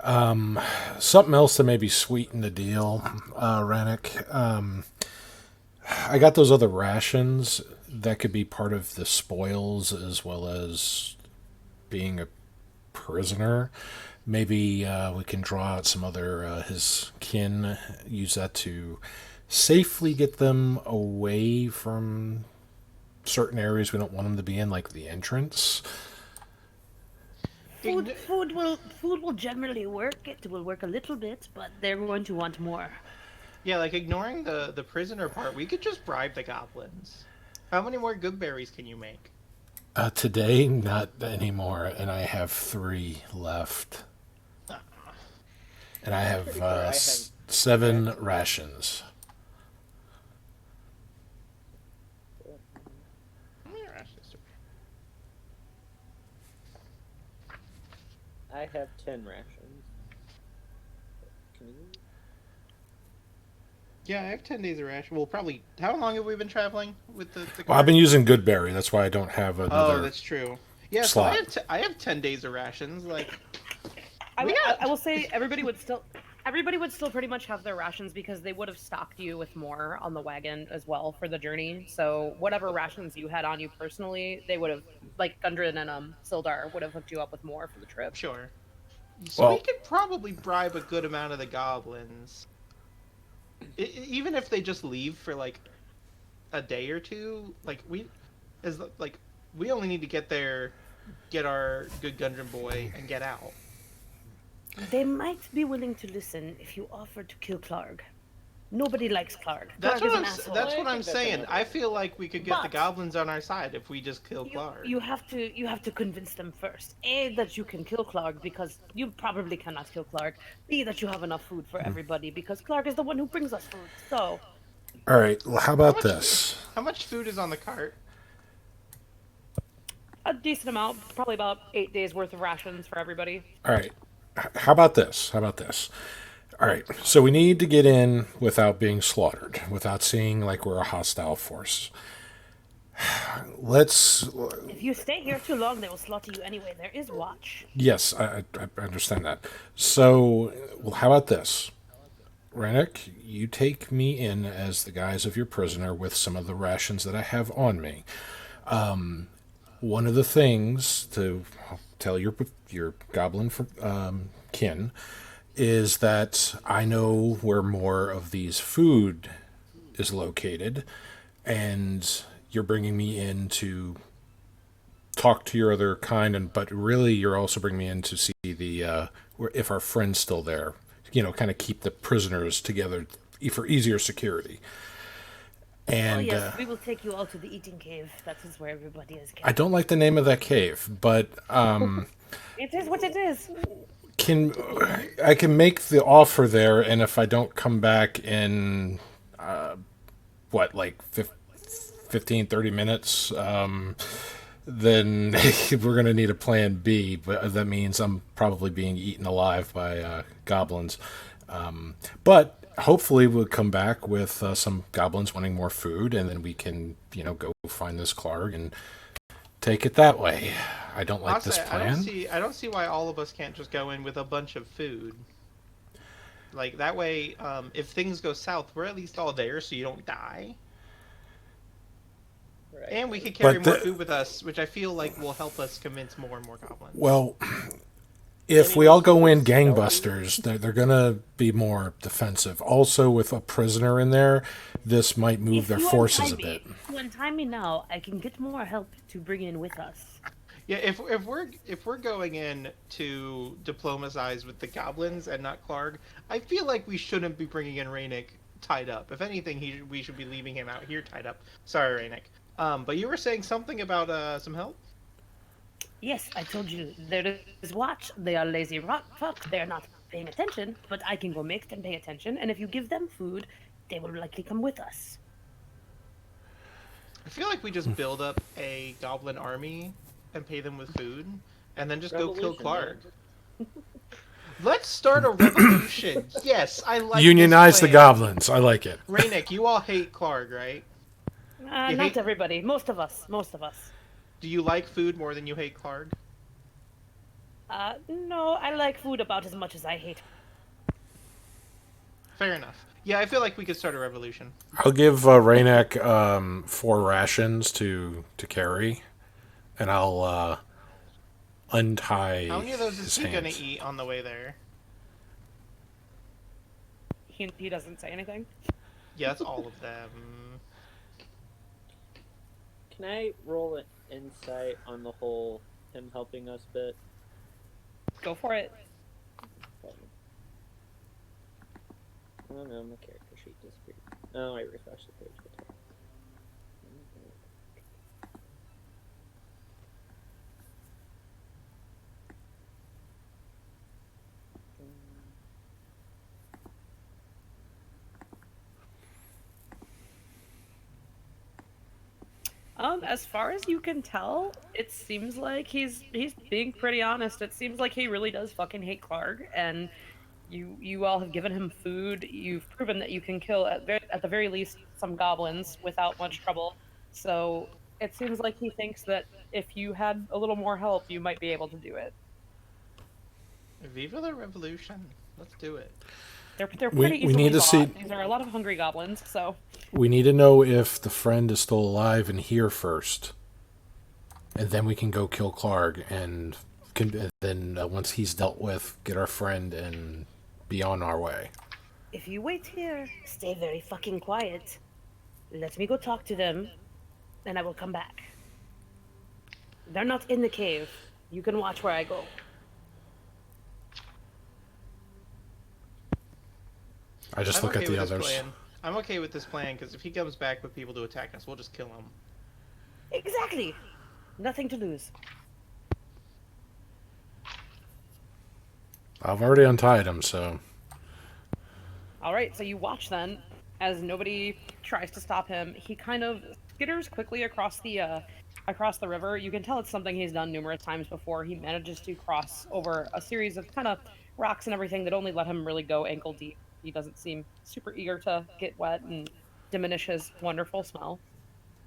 Something else to maybe sweeten the deal, Rannick. I got those other rations that could be part of the spoils as well as being a prisoner. Maybe we can draw out some other his kin, use that to safely get them away from certain areas we don't want them to be in, like the entrance. Food will generally work. It will work a little bit, but they're going to want more. Yeah, like ignoring the prisoner part, we could just bribe the goblins. How many more good berries can you make? Today, not anymore, and I have 3 left. And I have, Pretty sure I have 7 rations. How many rations do I have 10 rations. Can you? Yeah, I have 10 days of ration. Well, probably. How long have we been traveling with the Well, I've cart? been using Goodberry, that's why I don't have Oh, another that's true. Yeah, so slot. I have 10 days of rations. Like, I will say everybody would still pretty much have their rations because they would have stocked you with more on the wagon as well for the journey. So whatever rations you had on you personally, they would have, like Gundren and Sildar would have hooked you up with more for the trip. sure. So we Well, could probably bribe a good amount of the goblins. Even if they just leave for like a day or two, we only need to get there, get our good Gundren boy, and get out. They might be willing to listen if you offer to kill Clark. Nobody likes Clark. That's Clark what is an asshole. that's I what I'm think that's saying. another I feel like we could get the But- goblins on our side if we just kill Clark. You have to convince them first. A, that you can kill Clark because you probably cannot kill Clark. B, that you have enough food for everybody because Clark is the one who brings us food. So all right, well, how about much- this? How much food is on the cart? a decent amount, probably about 8 days worth of rations for everybody. All right, how about this? How about this? All right, so we need to get in without being slaughtered, without seeing like we're a hostile force. Let's. If you stay here too long, they will slaughter you anyway. There is watch. Yes, I understand that. So, well, how about this? Rennick, you take me in as the guise of your prisoner with some of the rations that I have on me. One of the things to tell your goblin kin is that I know where more of these food is located, and you're bringing me in to talk to your other kind, but really you're also bringing me in to see the if our friend's still there. Kind of keep the prisoners together for easier security. And Oh yes, we will take you all to the eating cave. That is where everybody is I kept. don't like the name of that cave, but It is what it is. I can make the offer there, and if I don't come back in like 15, 30 minutes, then we're going to need a plan B, but that means I'm probably being eaten alive by goblins. But hopefully we'll come back with some goblins wanting more food, and then we can, go find this Clark and take it that way. I don't like Honestly, this plan. I don't see why all of us can't just go in with a bunch of food. Like that way, if things go south, we're at least all there, so you don't die. Right. And we could carry But more the- food with us, which I feel like will help us convince more and more goblins. Well, if we all go in gangbusters, they're gonna be more defensive. Also, with a prisoner in there, this might move their forces a bit. If you untie me now, I can get more help to bring in with us. Yeah, if we're going in to diplomatize with the goblins and not Clark, I feel like we shouldn't be bringing in Raynick tied up. If anything, we should be leaving him out here tied up. Sorry, Raynick. But you were saying something about some help? Yes, I told you, there is watch. They are lazy fuck. They are not paying attention, but I can go make them pay attention, and if you give them food, they will likely come with us. I feel like we just build up a goblin army and pay them with food, and then just go kill Clark. Let's start a revolution. Yes, I like Unionize this the plan. goblins. I like it. Raynick, you all hate Clark, right? Not everybody. Most of us. Do you like food more than you hate Clark? No, I like food about as much as I hate. Fair enough. Yeah, I feel like we could start a revolution. I'll give Raynek 4 rations to carry, and I'll untie. How many of those is he gonna hands. eat on the way there? He doesn't say anything. Yeah, that's all of them. Can I roll an insight on the whole him helping us bit? Go for it. Oh no, my character sheet disappeared. Oh, I refreshed the page. As far as you can tell, it seems like he's being pretty honest. It seems like he really does fucking hate Clark, and you all have given him food. You've proven that you can kill at the very least some goblins without much trouble. So it seems like he thinks that if you had a little more help, you might be able to do it. Viva the revolution! Let's do it. They're pretty easily need to bought. see. These are a lot of hungry goblins, so We need to know if the friend is still alive and here first, and then we can go kill Clark, and then once he's dealt with, get our friend and be on our way. if you wait here, stay very fucking quiet. Let me go talk to them, and I will come back. They're not in the cave. You can watch where I go. I just look at the others. I'm okay with this plan because if he comes back with people to attack us, we'll just kill him. Exactly. Nothing to lose. I've already untied him, so All right, so you watch then as nobody tries to stop him. He kind of skitters quickly across the river. You can tell it's something he's done numerous times before. He manages to cross over a series of kind of rocks and everything that only let him really go ankle deep. He doesn't seem super eager to get wet and diminish his wonderful smell.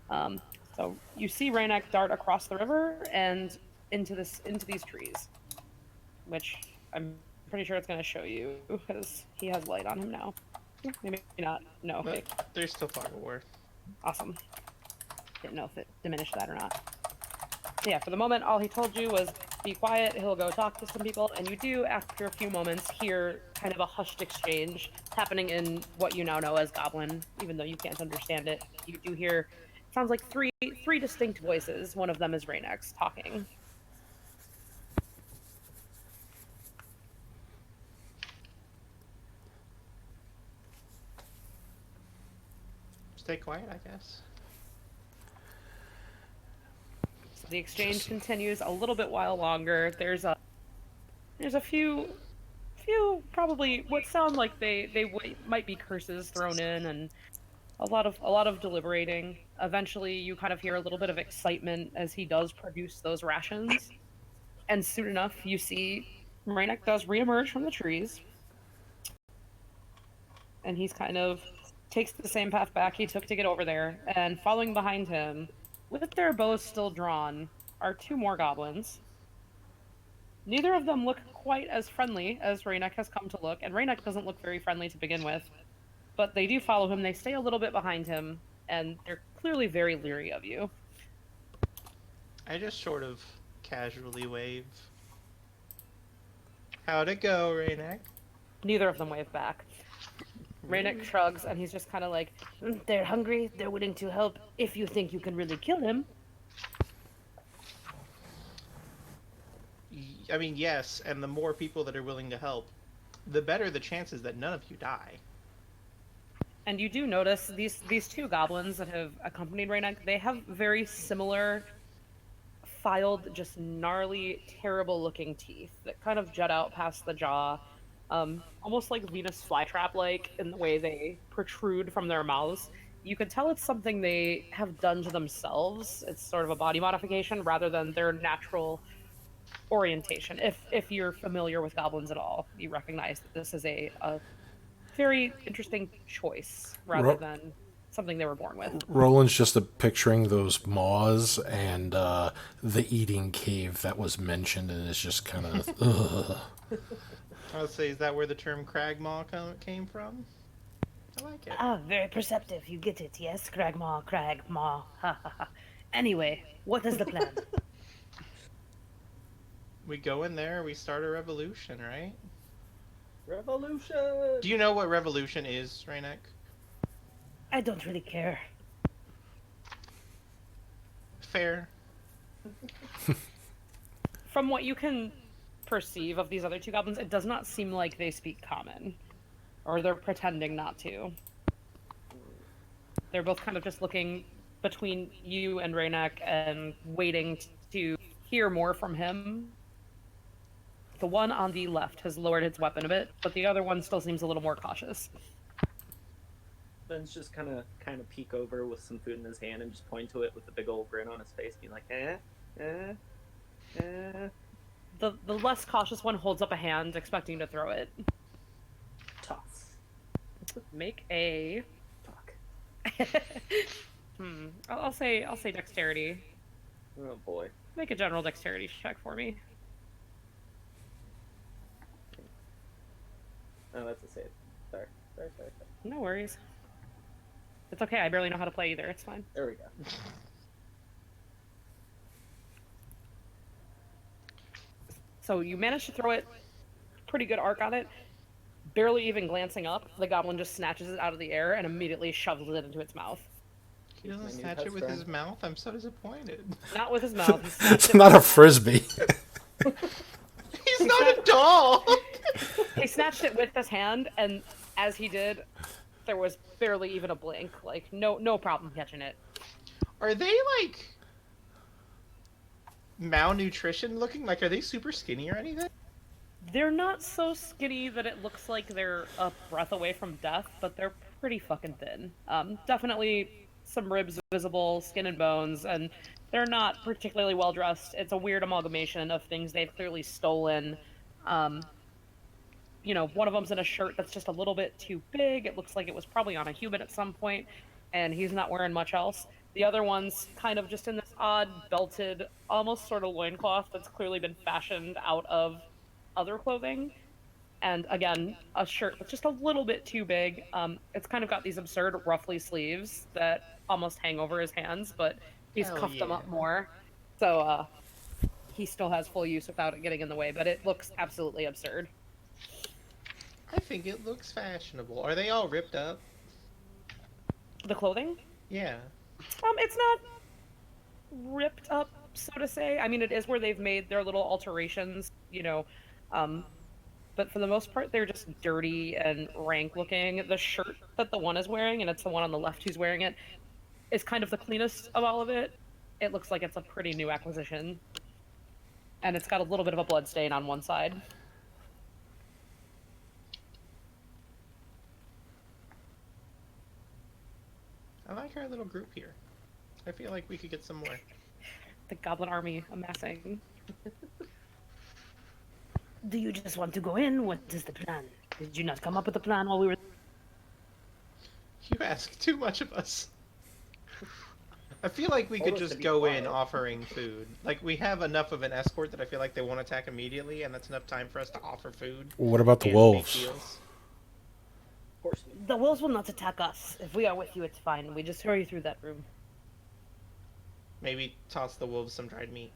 So you see Raynac dart across the river and into these trees, which I'm pretty sure it's going to show you because he has light on him now. Maybe not. No. Okay. But there's still fog of war. Awesome. Didn't know if it diminished that or not. So yeah, for the moment, all he told you was be quiet, he'll go talk to some people, and you do, after a few moments, hear kind of a hushed exchange happening in what you now know as Goblin, even though you can't understand it. You do hear, sounds like three distinct voices. One of them is Raynax talking. Stay quiet, I guess. The exchange continues a little bit while longer. There's a few probably what sound like they might be curses thrown in, and a lot of deliberating. Eventually, you kind of hear a little bit of excitement as he does produce those rations, and soon enough, you see Raynac does reemerge from the trees, and he's kind of takes the same path back he took to get over there, and following behind him, with their bows still drawn, are 2 more goblins. Neither of them look quite as friendly as Raynac has come to look, and Raynac doesn't look very friendly to begin with, but they do follow him. They stay a little bit behind him, and they're clearly very leery of you. I just sort of casually wave. How'd it go, Raynek? Neither of them wave back. Raynek shrugs, and he's just kind of like, they're hungry, they're willing to help. If you think you can really kill him. I mean, yes, and the more people that are willing to help, the better the chances that none of you die. And you do notice these two goblins that have accompanied Raynek, they have very similar filed, just gnarly, terrible-looking teeth that kind of jut out past the jaw, almost like Venus flytrap-like in the way they protrude from their mouths. You can tell it's something they have done to themselves. It's sort of a body modification rather than their natural orientation. If you're familiar with goblins at all, you recognize that this is a very interesting choice rather than something they were born with. Roland's just picturing those maws and the eating cave that was mentioned, and it's just kind of. I would say, is that where the term cragmaw came from? I like it. Ah, very perceptive. You get it, yes? Cragmaw, cragmaw. Ha ha ha. Anyway, what is the plan? We go in there, we start a revolution, right? Revolution! Do you know what revolution is, Raynek? I don't really care. Fair. From what you can perceive of these other two goblins, it does not seem like they speak common. Or they're pretending not to. They're both kind of just looking between you and Raynek and waiting to hear more from him. The one on the left has lowered its weapon a bit, but the other one still seems a little more cautious. Ben's just kind of peek over with some food in his hand and just point to it with a big old grin on his face, being like, The less cautious one holds up a hand, expecting to throw it. toss. Make a Fuck. I'll say dexterity. Oh boy. Make a general dexterity check for me. Oh, that's a save. Sorry. No worries. It's okay. I barely know how to play either. It's fine. There we go. So you manage to throw it. Pretty good arc on it. Barely even glancing up, the goblin just snatches it out of the air and immediately shoves it into its mouth. He doesn't My new snatch best it with his friend. mouth? I'm so disappointed. Not with his mouth. He snatched It's it not a with- frisbee. He's not a doll! He snatched it with his hand, and as he did, there was barely even a blink. Like, no problem catching it. Are they, like, malnutrition looking? Like, are they super skinny or anything? They're not so skinny that it looks like they're a breath away from death, but they're pretty fucking thin. Definitely some ribs visible, skin and bones, and they're not particularly well dressed. It's a weird amalgamation of things they've clearly stolen. One of them's in a shirt that's just a little bit too big. It looks like it was probably on a human at some point, and he's not wearing much else. The other one's kind of just in this odd, belted, almost sort of loincloth that's clearly been fashioned out of other clothing. And again, a shirt that's just a little bit too big. It's kind of got these absurd ruffly sleeves that almost hang over his hands, but he's Hell cuffed them yeah. up more. So he still has full use without it getting in the way, but it looks absolutely absurd. I think it looks fashionable. Are they all ripped up? The clothing? Yeah. It's not ripped up, so to say. I mean, it is where they've made their little alterations, but for the most part, they're just dirty and rank looking. The shirt that the one is wearing, and it's the one on the left who's wearing it, is kind of the cleanest of all of it. It looks like it's a pretty new acquisition. And it's got a little bit of a blood stain on one side. I like our little group here. I feel like we could get some more. The goblin army amassing. Do you just want to go in? What is the plan? Did you not come up with a plan while we were... You ask too much of us. I feel like we could Told us to just be go in quiet. offering food. Like, we have enough of an escort that I feel like they won't attack immediately, and that's enough time for us to offer food. What about the and make wolves? deals. Of course. The wolves will not attack us. If we are with you, it's fine. We just hurry through that room. Maybe toss the wolves some dried meat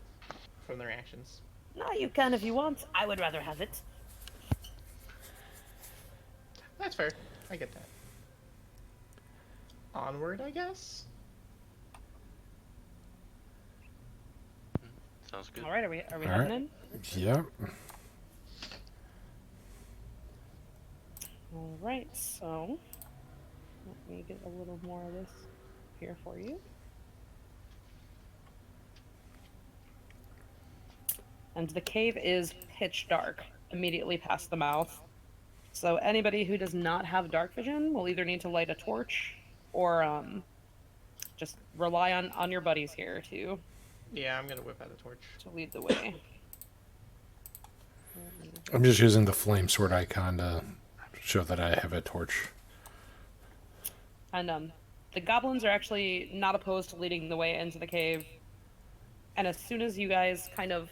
from their actions. No, you can if you want. I would rather have it. That's fair. I get that. Onward, I guess. Sounds good. All right, are we All heading right. in? Yep. All right, so let me get a little more of this here for you. And the cave is pitch dark immediately past the mouth. So anybody who does not have dark vision will either need to light a torch or just rely on your buddies here Yeah, I'm gonna whip out a torch. to lead the way. I'm just using the flame sword icon to show that I have a torch. And the goblins are actually not opposed to leading the way into the cave. And as soon as you guys kind of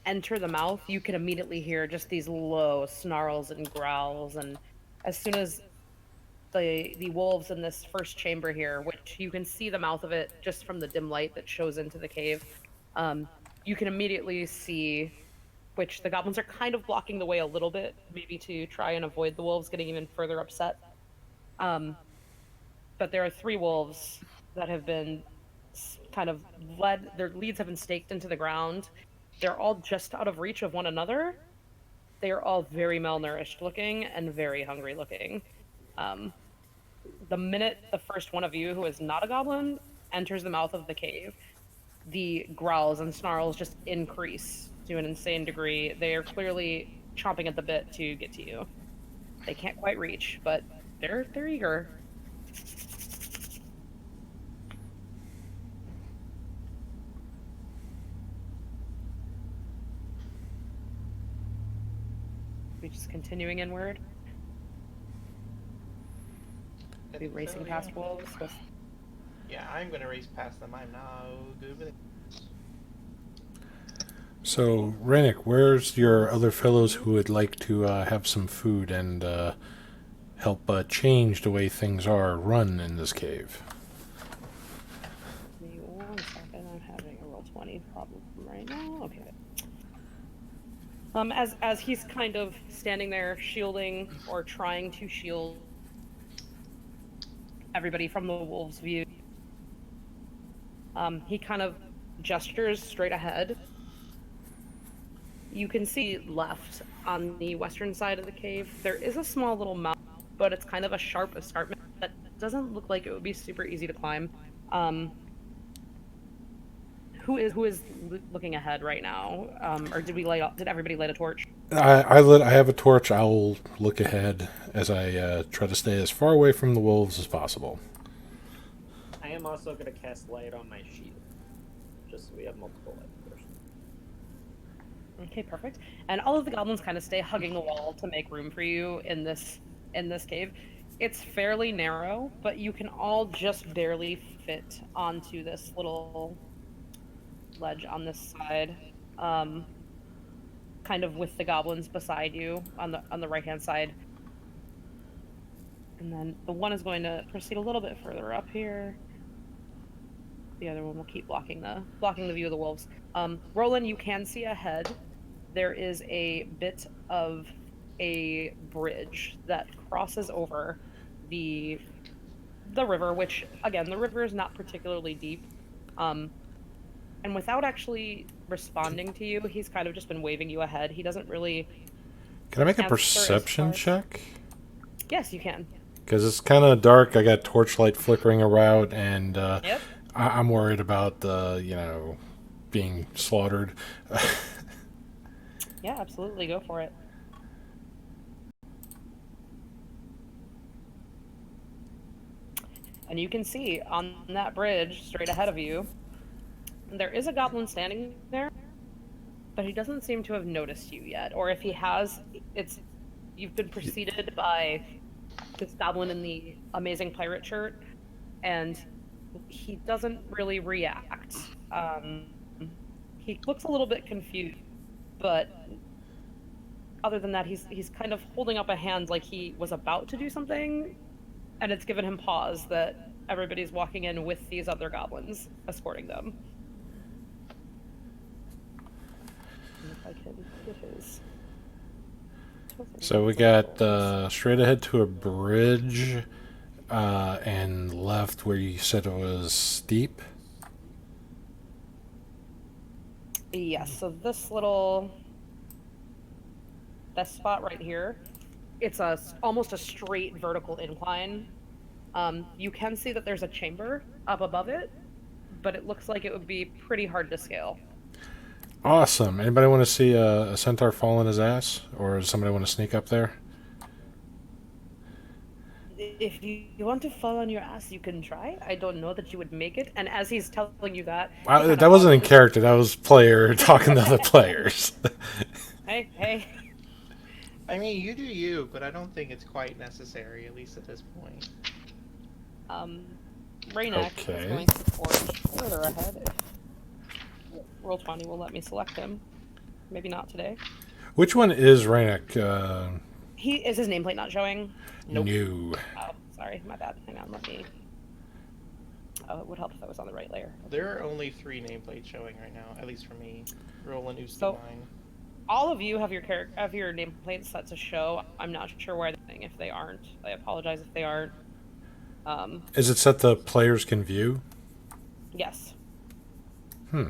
enter the mouth, you can immediately hear just these low snarls and growls. And as soon as the wolves in this first chamber here, which you can see the mouth of it just from the dim light that shows into the cave, you can immediately see, which the goblins are kind of blocking the way a little bit, maybe to try and avoid the wolves getting even further upset. But there are 3 wolves that have been kind of led, their leads have been staked into the ground. They're all just out of reach of one another. They are all very malnourished looking and very hungry looking. The minute the first one of you, who is not a goblin, enters the mouth of the cave, the growls and snarls just increase to an insane degree. They are clearly chomping at the bit to get to you. They can't quite reach, but they're eager. We just continuing inward. I Be think racing so, past yeah. wolves with Yeah, I'm gonna race past them. I'm not good with it. So, Rennick, where's your other fellows who would like to have some food and help change the way things are run in this cave? Give me 1 second. I'm having a roll 20 problem right now. Okay. As he's kind of standing there shielding or trying to shield everybody from the wolves' view, he kind of gestures straight ahead. You can see left on the western side of the cave, there is a small little mouth, but it's kind of a sharp escarpment that doesn't look like it would be super easy to climb. Who is looking ahead right now? Or did everybody light a torch? I have a torch. I'll look ahead as I try to stay as far away from the wolves as possible. I am also going to cast light on my shield, just so we have multiple light sources. Okay, perfect. And all of the goblins kind of stay hugging the wall to make room for you in this cave. It's fairly narrow, but you can all just barely fit onto this little ledge on this side, kind of with the goblins beside you on the right hand side. And then the one is going to proceed a little bit further up here. The other one will keep blocking the view of the wolves. Roland, you can see ahead. There is a bit of a bridge that crosses over the river, which again, the river is not particularly deep. And without actually responding to you, he's kind of just been waving you ahead. He doesn't really. Can I make a answer as perception far as- check? Yes, you can. Because it's kind of dark. I got torchlight flickering around, and Yep. I'm worried about being slaughtered. Yeah, absolutely. Go for it. And you can see on that bridge straight ahead of you, there is a goblin standing there, but he doesn't seem to have noticed you yet. Or if he has, you've been preceded by this goblin in the amazing pirate shirt, and he doesn't really react. He looks a little bit confused, but other than that, he's kind of holding up a hand like he was about to do something, and it's given him pause that everybody's walking in with these other goblins escorting them. And if I can get his So we got straight ahead to a bridge, and left where you said it was steep. Yes, so this spot right here, it's almost a straight vertical incline. You can see that there's a chamber up above it, but it looks like it would be pretty hard to scale. Awesome. Anybody want to see a centaur fall on his ass, or does somebody want to sneak up there? If you want to fall on your ass, you can try. I don't know that you would make it. And as he's telling you that, he kinda That wasn't in pauses. character. That was player talking to other players. Hey. I mean, you do you, but I don't think it's quite necessary, at least at this point. Raynek Okay. is going to forge further ahead. If Roll20 will let me select him. Maybe not today. Which one is Raynek? Is his nameplate not showing? Nope. New. Oh, sorry, my bad. Hang on, let me. Oh, it would help if I was on the right layer. There are only 3 nameplates showing right now, at least for me. Roll and Usta So- mine. All of you have your nameplates set to show. I'm not sure why they're saying if they aren't. I apologize if they aren't. Is it set the players can view? Yes. Hmm.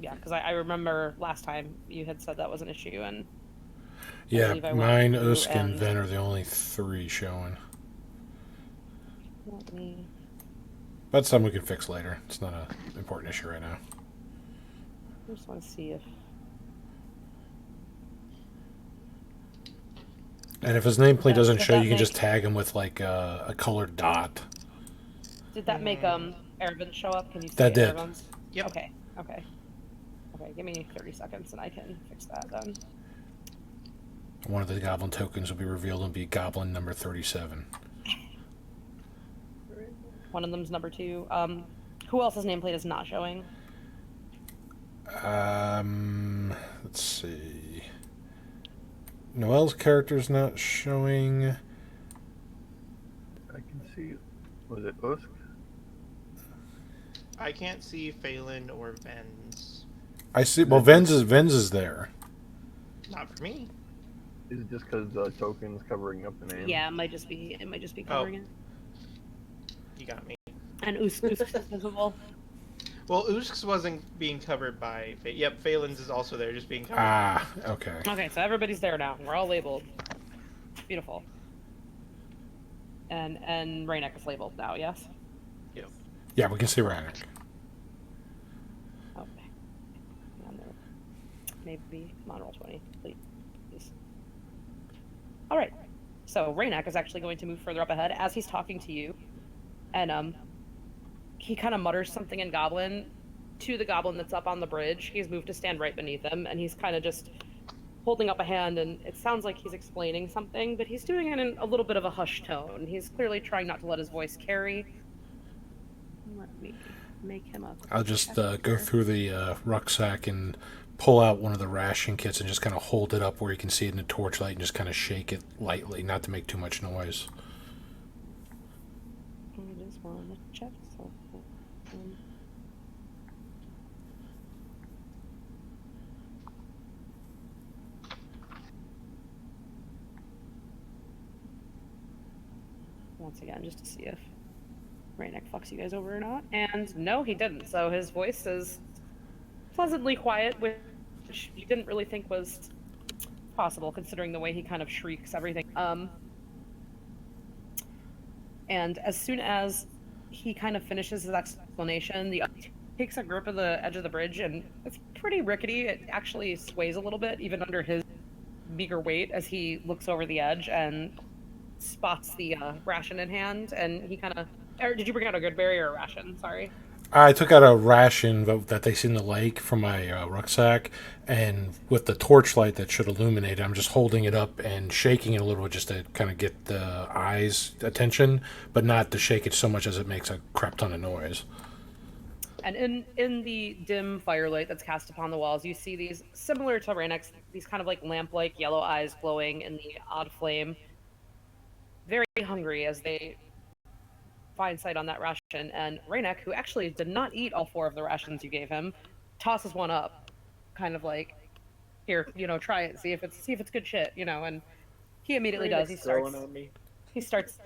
Yeah, because I remember last time you had said that was an issue, and Yeah, believe I went mine, through Usk, and and- Ven are the only 3 showing. let me. That's something we can fix later. It's not an important issue right now. I just want to see if. And if his nameplate doesn't Does show, that you can just make- tag him with like a colored dot. Did that make Erebin show up? Can you see That did. Erebin's? Yep. Okay. Okay, give me 30 seconds and I can fix that then. One of the goblin tokens will be revealed and be goblin number 37. One of them's number 2. Who else's nameplate is not showing? Let's see. Noel's character's not showing. I can see. Was it Usk? I can't see Phelan or Ven's. I see. Well, Ven's is there. Not for me. Is it just because tokens covering up the name? Yeah, it might just be covering it. You got me. And Usk is visible. Well, Usk's wasn't being covered by... Yep, Phelan's is also there, just being covered. Ah, okay. Okay, so everybody's there now. We're all labeled. Beautiful. And Raynek is labeled now, yes? Yep. Yeah, we can see Rannick. Okay. On there. Maybe come on, Roll20, please. All right. So Raynek is actually going to move further up ahead as he's talking to you, and he kind of mutters something in Goblin to the Goblin that's up on the bridge. He's moved to stand right beneath him, and he's kind of just holding up a hand, and it sounds like he's explaining something, but he's doing it in a little bit of a hushed tone. He's clearly trying not to let his voice carry. Let me make him up. I'll just go through the rucksack and pull out one of the ration kits and just kind of hold it up where you can see it in the torchlight and just kind of shake it lightly, not to make too much noise. I just want to check something. Once again, just to see if Raynek fucks you guys over or not. And no, he didn't. So his voice is pleasantly quiet, which you didn't really think was possible, considering the way he kind of shrieks everything. And as soon as he kind of finishes his explanation, the other takes a grip of the edge of the bridge, and it's pretty rickety. It actually sways a little bit, even under his meager weight, as he looks over the edge and spots the ration in hand. And he kind of... Or did you bring out a good berry or a ration? Sorry. I took out a ration that they see in the lake from my rucksack, and with the torchlight that should illuminate it, I'm just holding it up and shaking it a little just to kind of get the eyes' attention, but not to shake it so much as it makes a crap ton of noise. And in the dim firelight that's cast upon the walls, you see these, similar to Raynek's, these kind of like lamp-like yellow eyes glowing in the odd flame. Very hungry as they find sight on that ration, and Raynek, who actually did not eat all 4 of the rations you gave him, tosses one up, kind of like, here, try it, see if it's good shit, and he immediately does. Raynick's growing on me. He starts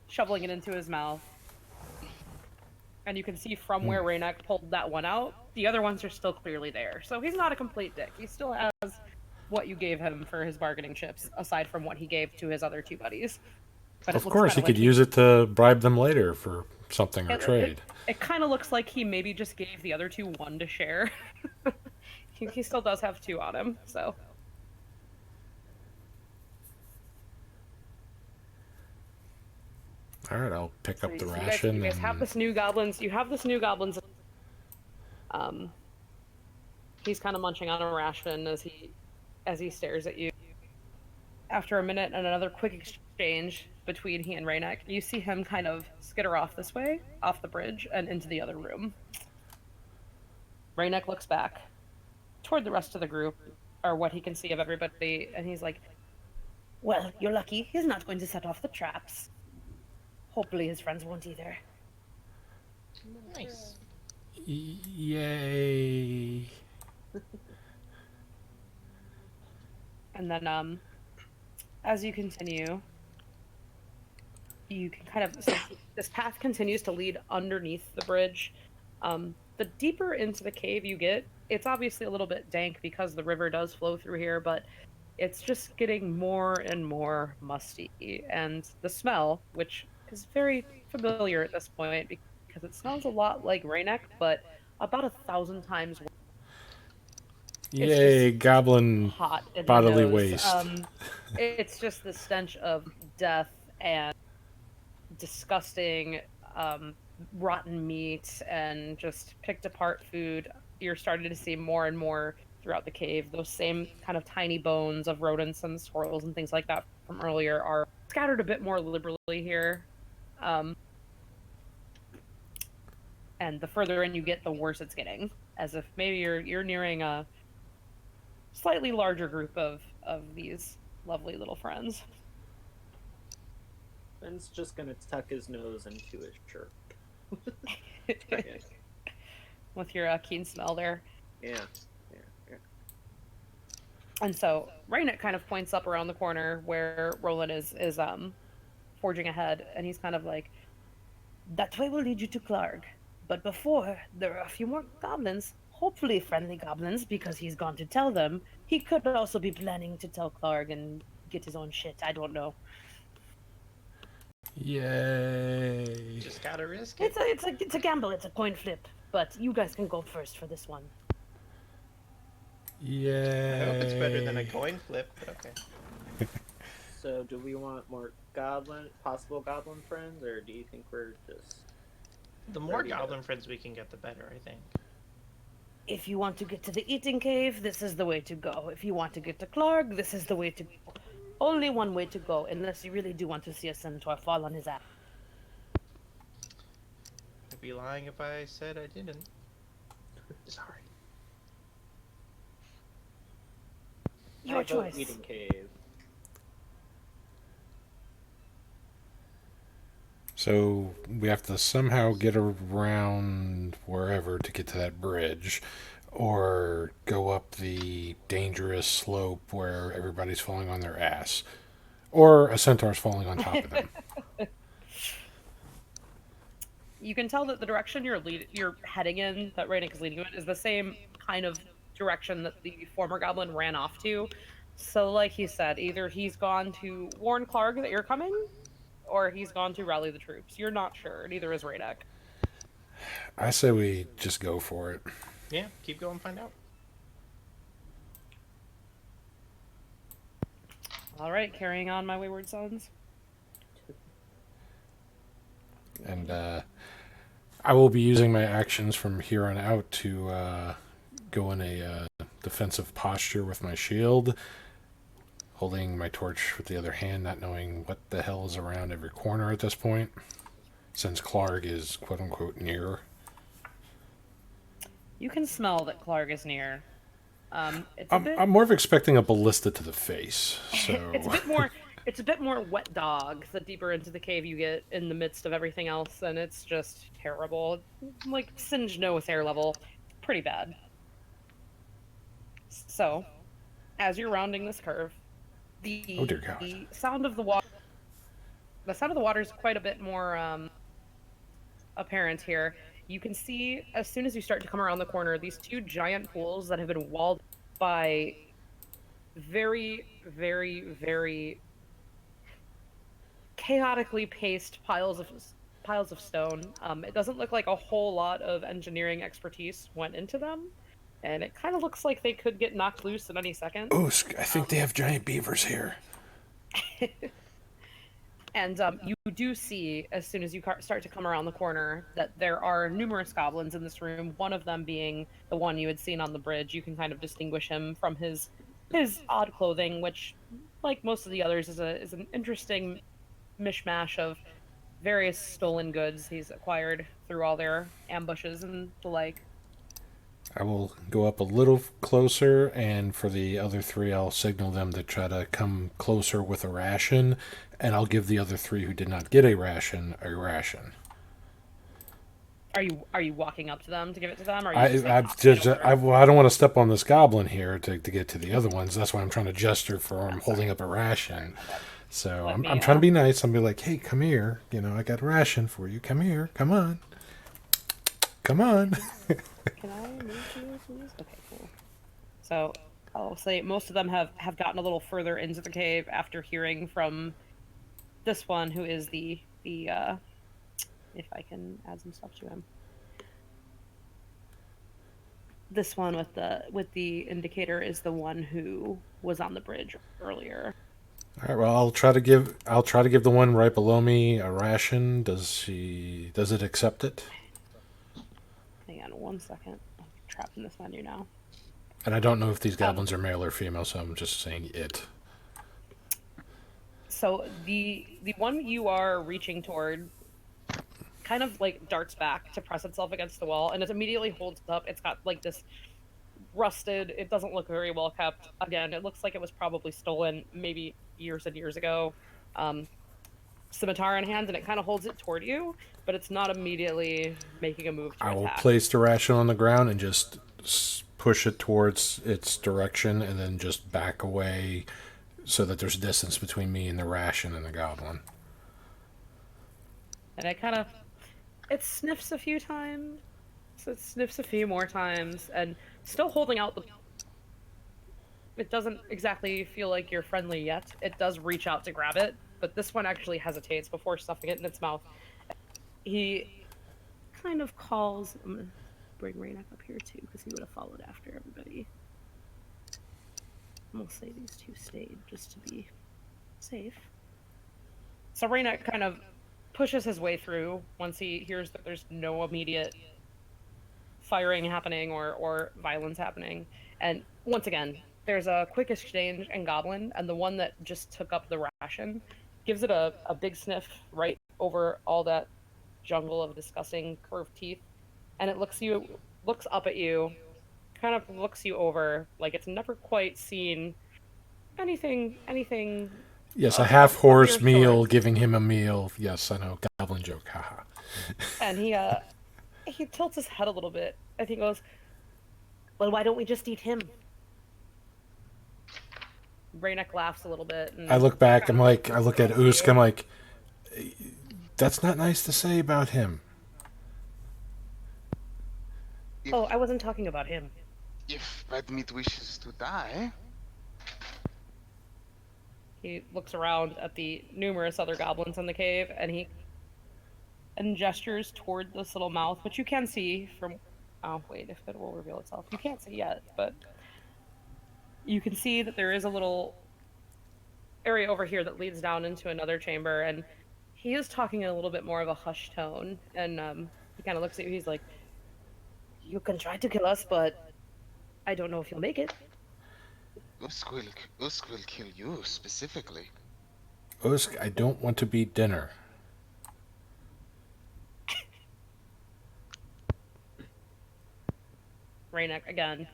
shoveling it into his mouth. And you can see from where Raynek pulled that one out, the other ones are still clearly there. So he's not a complete dick. He still has what you gave him for his bargaining chips, aside from what he gave to his other two buddies. But Of course, he could use it to bribe them later for something or trade. It kind of looks like he maybe just gave the other two one to share. He still does have two on him, so. All right, I'll pick up the So ration. You guys have this new goblins. You have this new goblins. He's kind of munching on a ration as he stares at you. After a minute and another quick exchange between he and Raynek, you see him kind of skitter off this way, off the bridge, and into the other room. Raynek looks back toward the rest of the group, or what he can see of everybody, and he's like, "Well, you're lucky. He's not going to set off the traps. Hopefully his friends won't either." Nice. Yay. And then, as you continue, you can kind of... So this path continues to lead underneath the bridge. The deeper into the cave you get, it's obviously a little bit dank because the river does flow through here, but it's just getting more and more musty. And the smell, which is very familiar at this point because it smells a lot like Raynek, but about 1,000 times worse. Yay, goblin Hot in the bodily nose. waste. It's just the stench of death and disgusting rotten meat and just picked apart food. You're starting to see more and more throughout the cave. Those same kind of tiny bones of rodents and squirrels and things like that from earlier are scattered a bit more liberally here. And the further in you get, the worse it's getting. As if maybe you're nearing a slightly larger group of these lovely little friends. Ben's just gonna tuck his nose into his shirt. With your keen smell there. Yeah. And so Raynet kind of points up around the corner where Roland is forging ahead, and he's kind of like, "That way will lead you to Clark. But before, there are a few more goblins, hopefully friendly goblins, because he's gone to tell them. He could also be planning to tell Clark and get his own shit. I don't know." Yay. Just gotta risk it. It's a gamble. It's a coin flip. But you guys can go first for this one. Yay. I hope it's better than a coin flip, but okay. So, do we want more possible goblin friends, or do you think we're just... The more goblin friends we can get, the better, I think. If you want to get to the eating cave, this is the way to go. If you want to get to Clark, this is the way to go. Only one way to go, unless you really do want to see a centaur fall on his ass. I'd be lying if I said I didn't. Sorry. Your choice. Eating cave. So we have to somehow get around wherever to get to that bridge, or go up the dangerous slope where everybody's falling on their ass, or a centaur's falling on top of them. You can tell that the direction you're heading in, that Raynick is leading you in, is the same kind of direction that the former goblin ran off to. So, like he said, either he's gone to warn Clark that you're coming, or he's gone to rally the troops. You're not sure. Neither is Raynick. I say we just go for it. Yeah, keep going, find out. All right, carrying on, my wayward sons. And I will be using my actions from here on out to go in a defensive posture with my shield, holding my torch with the other hand, not knowing what the hell is around every corner at this point, since Clark is quote-unquote near. You can smell that Clark is near. I'm more of expecting a ballista to the face, so... It's a bit more wet dog the deeper into the cave you get in the midst of everything else, and it's just terrible. Like, singed nose hair level. Pretty bad. So, as you're rounding this curve, Oh dear God. the sound of the water is quite a bit more apparent here. You can see as soon as you start to come around the corner, these two giant pools that have been walled by very, very, very chaotically paced piles of stone. It doesn't look like a whole lot of engineering expertise went into them, and it kind of looks like they could get knocked loose at any second. Oosk, I think they have giant beavers here. And you do see, as soon as you start to come around the corner, that there are numerous goblins in this room. One of them being the one you had seen on the bridge. You can kind of distinguish him from his odd clothing, which, like most of the others, is an interesting mishmash of various stolen goods he's acquired through all their ambushes and the like. I will go up a little closer, and for the other three, I'll signal them to try to come closer with a ration, and I'll give the other three who did not get a ration a ration. Are you walking up to them to give it to them? Or are you I just, like, I hopping just over? I don't want to step on this goblin here to get to the other ones. That's why I'm trying to gesture for him holding up a ration. So Let I'm me, trying to be nice. I'm be like, hey, come here. You know, I got a ration for you. Come here. Come on. Come on. Can I move you, please? Okay, cool. So I'll say most of them have gotten a little further into the cave after hearing from this one, who is the if I can add some stuff to him. This one with the indicator is the one who was on the bridge earlier. All right. Well, I'll try to give the one right below me a ration. Does it accept it? Hang on one second. I'm trapped in this menu now. And I don't know if these goblins are male or female, so I'm just saying it. So the one you are reaching toward kind of like darts back to press itself against the wall, and it immediately holds up. It's got like this rusted, it doesn't look very well kept. Again, it looks like it was probably stolen maybe years and years ago. Scimitar in hand, and it kind of holds it toward you, but it's not immediately making a move to I will attack. place the ration on the ground and just push it towards its direction, and then just back away so that there's distance between me and the ration and the goblin. And it sniffs a few times, so it sniffs a few more times, and still holding out it doesn't exactly feel like you're friendly yet. It does reach out to grab it, but this one actually hesitates before stuffing it in its mouth. He kind of calls. I'm gonna bring Raynek up here too, because he would have followed after everybody. And we'll say these two stayed just to be safe. So Raynek kind of pushes his way through once he hears that there's no immediate firing happening or violence happening. And once again, there's a quick exchange in Goblin, and the one that just took up the ration gives it a big sniff right over all that jungle of disgusting curved teeth, and it looks up at you, kind of looks you over like it's never quite seen anything. Yes, a half-horse your meal sort. giving him a meal. Yes, I know. Goblin joke. Haha. And he tilts his head a little bit. I think he goes, "Well, why don't we just eat him?" Raynek laughs a little bit. And I look back. I'm like, I look at Usk. I'm like, that's not nice to say about him. If, "Oh, I wasn't talking about him." if Red Meat wishes to die, He looks around at the numerous other goblins in the cave, and he gestures toward this little mouth, which you can see from. Oh wait, if it will reveal itself, you can't see yet, but you can see that there is a little area over here that leads down into another chamber, and he is talking in a little bit more of a hushed tone, and he kind of looks at you. He's like, "You can try to kill us, but I don't know if you'll make it." Usk will kill you specifically. Usk, I don't want to be dinner. Raynek again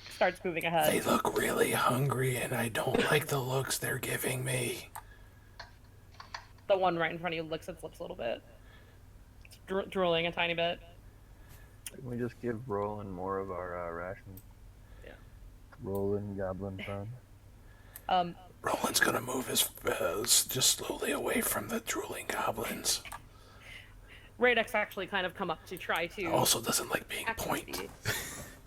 starts moving ahead. They look really hungry, and I don't like the looks they're giving me. The one right in front of you licks its lips a little bit. It's drooling a tiny bit. Can we just give Roland more of our rations? Yeah. Rolling goblin friend. Roland's gonna move his just slowly away from the drooling goblins. Radek's actually kind of come up to try to Also doesn't like being act as point.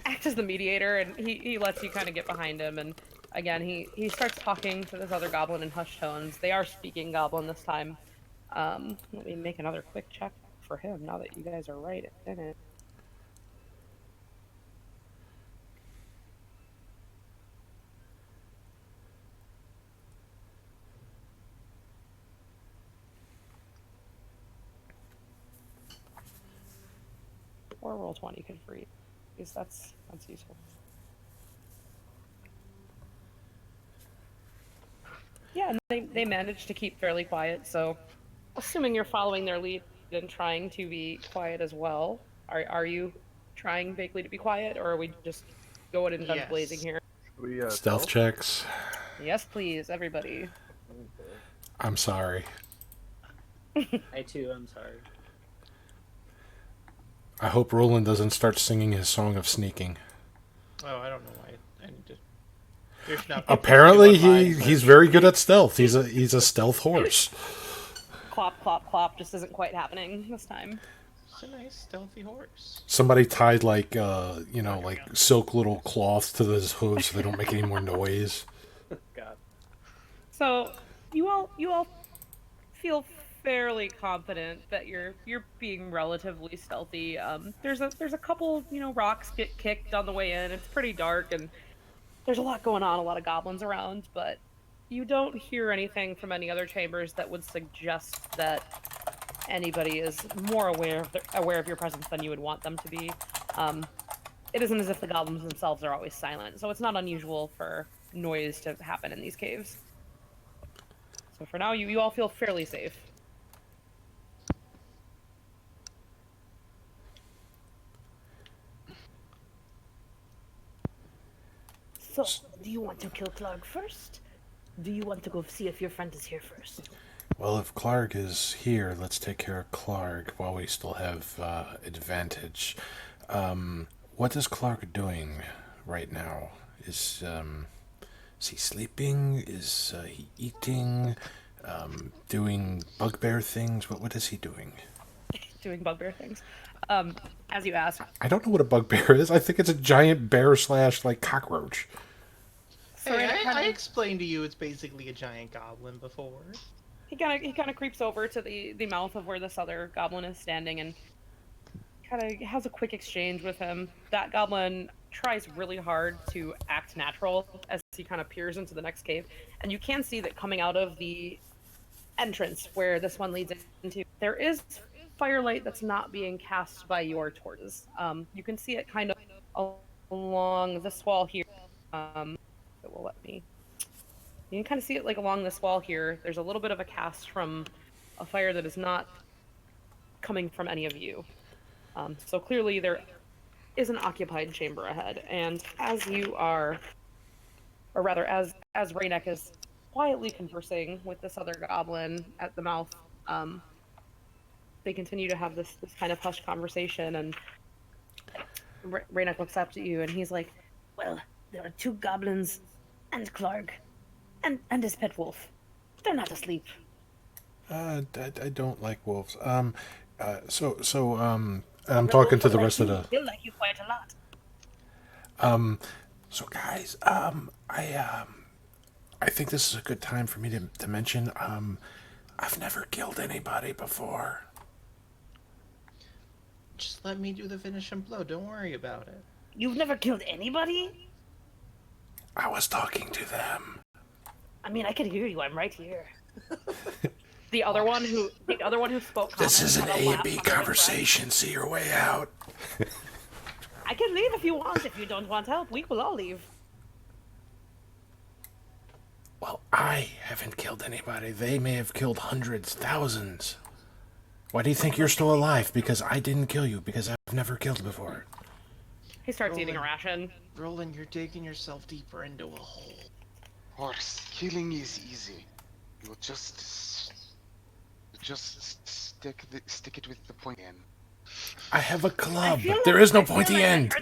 act as the mediator, and he lets you kind of get behind him, and again he starts talking to this other goblin in hushed tones. They are speaking goblin this time. Let me make another quick check for him now that you guys are right in it. Or roll 20 can freeze. That's useful. Yeah, and they managed to keep fairly quiet, so assuming you're following their lead and trying to be quiet as well, are you trying vaguely to be quiet, or are we just going in guns blazing here? We Stealth checks. Yes, please, everybody. I'm sorry. I too, I'm sorry. I hope Roland doesn't start singing his song of sneaking. Oh, I don't know why. I need to. There's not. Apparently, he's very good at stealth. He's a stealth horse. Clop, clop, clop just isn't quite happening this time. It's a nice stealthy horse. Somebody tied like silk little cloth to his hooves so they don't make any more noise. God. So you all feel fairly confident that you're being relatively stealthy. There's a couple rocks get kicked on the way in. It's pretty dark and there's a lot going on, a lot of goblins around, but you don't hear anything from any other chambers that would suggest that anybody is more aware of your presence than you would want them to be. It isn't as if the goblins themselves are always silent, so it's not unusual for noise to happen in these caves. So for now, you all feel fairly safe. So, do you want to kill Clark first? Do you want to go see if your friend is here first? Well, if Clark is here, let's take care of Clark while we still have advantage. What is Clark doing right now? Is he sleeping? Is he eating? Doing bugbear things? What is he doing? Doing bugbear things. As you asked. I don't know what a bugbear is. I think it's a giant bear / like cockroach. Hey, I explained to you it's basically a giant goblin before. He kind of creeps over to the mouth of where this other goblin is standing and kind of has a quick exchange with him. That goblin tries really hard to act natural as he kind of peers into the next cave, and you can see that coming out of the entrance where this one leads into, there is firelight that's not being cast by your torches. You can see it kind of along this wall here. It will let me. You can kind of see it like along this wall here. There's a little bit of a cast from a fire that is not coming from any of you. So clearly there is an occupied chamber ahead. And as you are, or rather as Raynek is quietly conversing with this other goblin at the mouth, they continue to have this kind of hushed conversation, and Raynek looks up at you and he's like, well, there are 2 goblins and Clark and his pet wolf. They're not asleep. I don't like wolves. I'm talking to the rest of the. They like you quite a lot. So guys, I think this is a good time for me to mention. I've never killed anybody before. Just let me do the finishing blow. Don't worry about it. You've never killed anybody? I was talking to them. I mean, I can hear you. I'm right here. the other one who spoke. This is an comments A on and B the conversation. See your way out. I can leave if you want. If you don't want help, we will all leave. Well, I haven't killed anybody. They may have killed hundreds, thousands. Why do you think you're still alive? Because I didn't kill you, because I've never killed before. He starts eating a ration. Roland, you're digging yourself deeper into a hole. Horse, killing is easy. You just stick it with the point in. I have a club. There is no pointy end.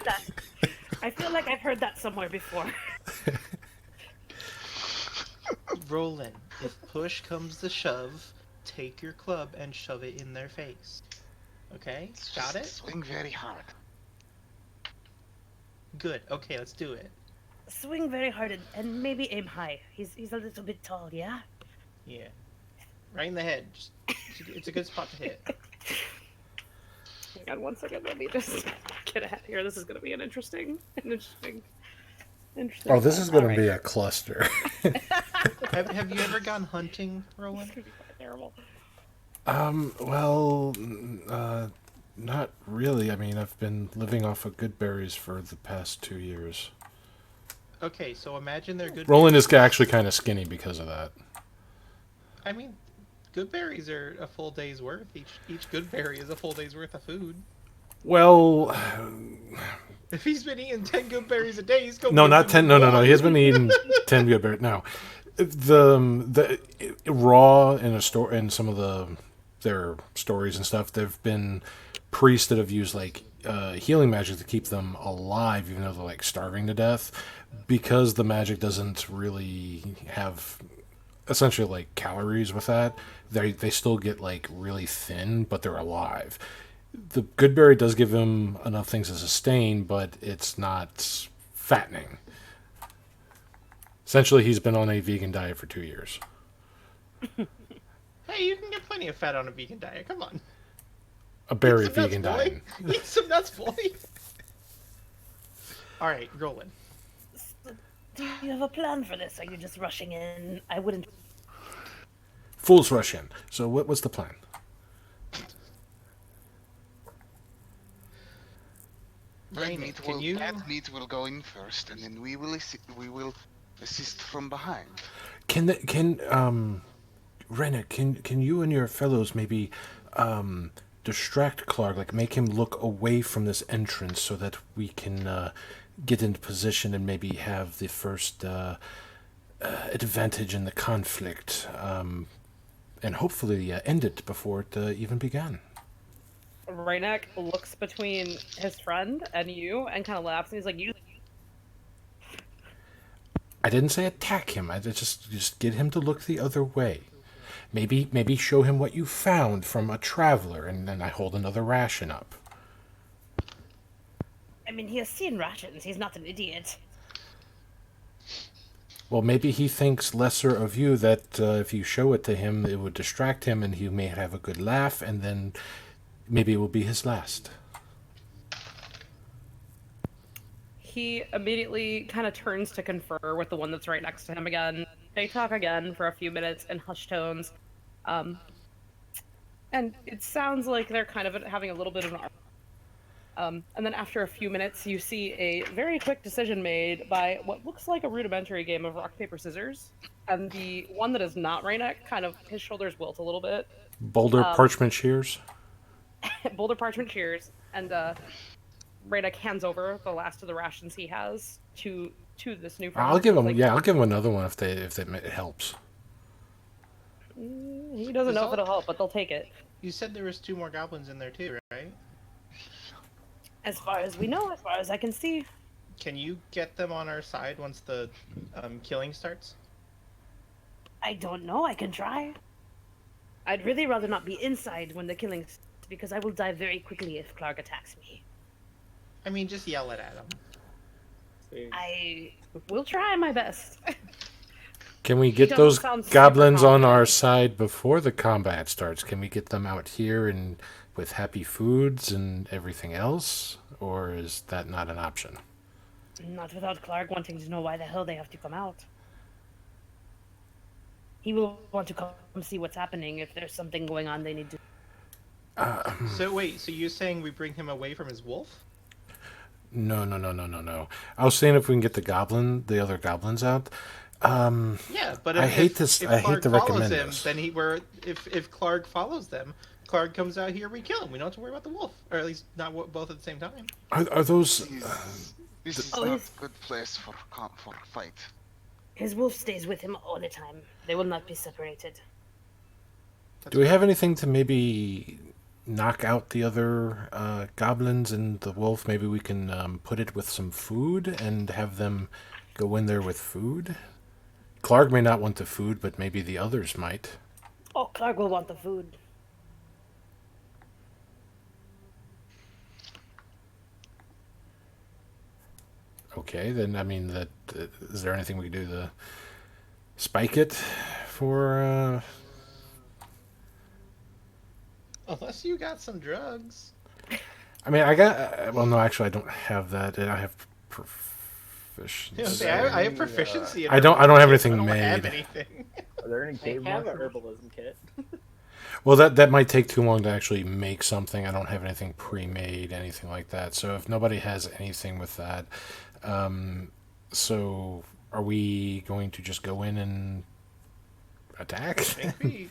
I feel like I've heard that somewhere before. Roland, if push comes to shove, take your club and shove it in their face. Okay? Got it? Swing very hard. Good. Okay, let's do it. Swing very hard and maybe aim high. He's a little bit tall, yeah? Yeah. Right in the head. Just, it's a good spot to hit. Hang on 1 second. Let me just get ahead here. This is going to be an interesting. Oh, this is going All to be right. a cluster. Have you ever gone hunting, Roland? It's gonna be quite terrible. Well, not really. I mean, I've been living off of good berries for the past 2 years. Okay, so imagine they're good. Roland is actually kind of skinny because of that. I mean, good berries are a full day's worth. Each good berry is a full day's worth of food. Well, If he's been eating 10 good berries a day, he's going. no, not 10. No. He has been eating 10 good berries. No, the raw in a store in some of their stories and stuff. There've been priests that have used like healing magic to keep them alive, even though they're like starving to death, because the magic doesn't really have essentially like calories with that. They still get like really thin, but they're alive. The good berry does give him enough things to sustain, but it's not fattening. Essentially, he's been on a vegan diet for 2 years. Hey, you can get plenty of fat on a vegan diet. Come on. A berry Eat some vegan nuts, diet. boy. Eat some nuts, boy. All right, Roland. Do you have a plan for this? Are you just rushing in? I wouldn't. Fools rush in. So what's the plan? Rainick, can you? Cat meat will go in first, and then we will assist from behind. Rennet, can you and your fellows maybe distract Clark, like make him look away from this entrance so that we can get into position and maybe have the first advantage in the conflict, and hopefully end it before it even began. Raynek looks between his friend and you and kind of laughs, and he's like, "You." I didn't say attack him. I just get him to look the other way. Maybe show him what you found from a traveler, and then I hold another ration up. I mean, he has seen rations. He's not an idiot. Well, maybe he thinks lesser of you, that if you show it to him, it would distract him, and he may have a good laugh, and then maybe it will be his last. He immediately kind of turns to confer with the one that's right next to him again. They talk again for a few minutes in hushed tones. And it sounds like they're kind of having a little bit of an and then after a few minutes, you see a very quick decision made by what looks like a rudimentary game of rock, paper, scissors. And the one that is not Raynek, kind of, his shoulders wilt a little bit. Boulder parchment shears. Boulder parchment shears, and Raynek hands over the last of the rations he has to this new friend. I'll give him. Like, Yeah, I'll give him another one if it helps. He doesn't know if it'll help, but they'll take it. You said there was 2 more goblins in there too, right? As far as we know, as far as I can see. Can you get them on our side once the killing starts? I don't know. I can try. I'd really rather not be inside when the killing starts, because I will die very quickly if Clark attacks me. I mean, just yell it at him. I will try my best. Can we get doesn't those sound super goblins on confident. our side before the combat starts? Can we get them out here and with happy foods and everything else? Or is that not an option? Not without Clark wanting to know why the hell they have to come out. He will want to come see what's happening if there's something going on they need to. So wait, so you're saying we bring him away from his wolf? No. I was saying if we can get the other goblins out. Yeah, but I hate if I hate Clark to follows recommend him, this. then if Clark follows them, Clark comes out here, we kill him. We don't have to worry about the wolf, or at least not both at the same time. Are those? This is Oh, not yes. a good place for fight. His wolf stays with him all the time. They will not be separated. Do we have anything to maybe knock out the other goblins and the wolf, maybe we can put it with some food and have them go in there with food. Clark may not want the food, but maybe the others might. Oh, Clark will want the food. Okay, then I mean, is there anything we can do to spike it for? Unless you got some drugs. I mean, I got. Well, no, actually, I don't have that. I have proficiency. I have proficiency. In I don't have anything I don't made. have anything. Are there any I cave have a monsters? herbalism kit. Well, that might take too long to actually make something. I don't have anything pre-made, anything like that. So if nobody has anything with that, so are we going to just go in and attack? I think we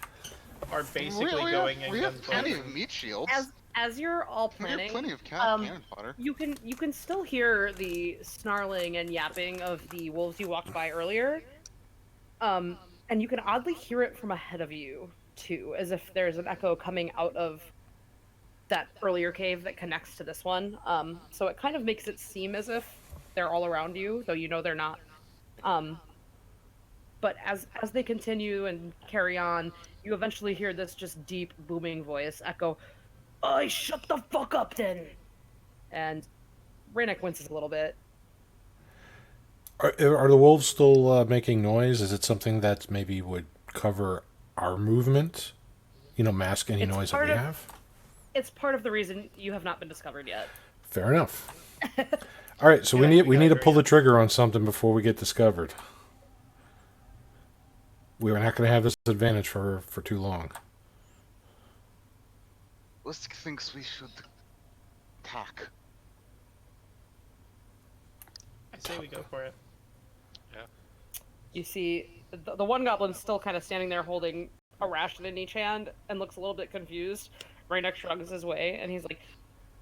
are basically going in we have guns plenty blazing. of meat shields. As you're all We have planning, plenty of cannon fodder. you can still hear the snarling and yapping of the wolves you walked by earlier. And you can oddly hear it from ahead of you too, as if there's an echo coming out of that earlier cave that connects to this one. So it kind of makes it seem as if they're all around you, though you know they're not. But as they continue and carry on, you eventually hear this just deep booming voice echo, "I shut the fuck up then." And Raynick winces a little bit. Are the wolves still making noise? Is it something that maybe would cover our movement? Mask any It's noise that part we of- have? It's part of the reason you have not been discovered yet. Fair enough. All right, so we need to pull the trigger on something before we get discovered. We're not going to have this advantage for too long. Usk thinks we should attack. I say we go for it. You see the one goblin's still kind of standing there holding a ration in each hand and looks a little bit confused. Raynick shrugs his way and he's like,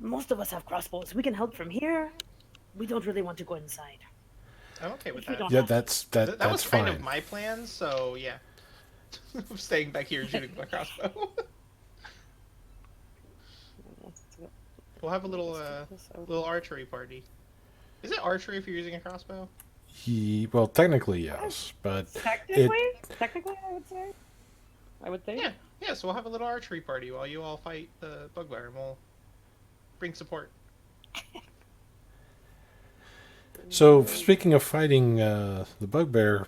Most of us have crossbows. We can help from here. We don't really want to go inside. I'm okay with We that. don't- Yeah, that's That that's was fine. kind of my plan, so yeah. I'm staying back here shooting my crossbow. We'll have a little archery party. Is it archery if you're using a crossbow? Well, technically yes, but technically, I would say. Yeah. So we'll have a little archery party while you all fight the bugbear, and we'll bring support. So speaking of fighting the bugbear,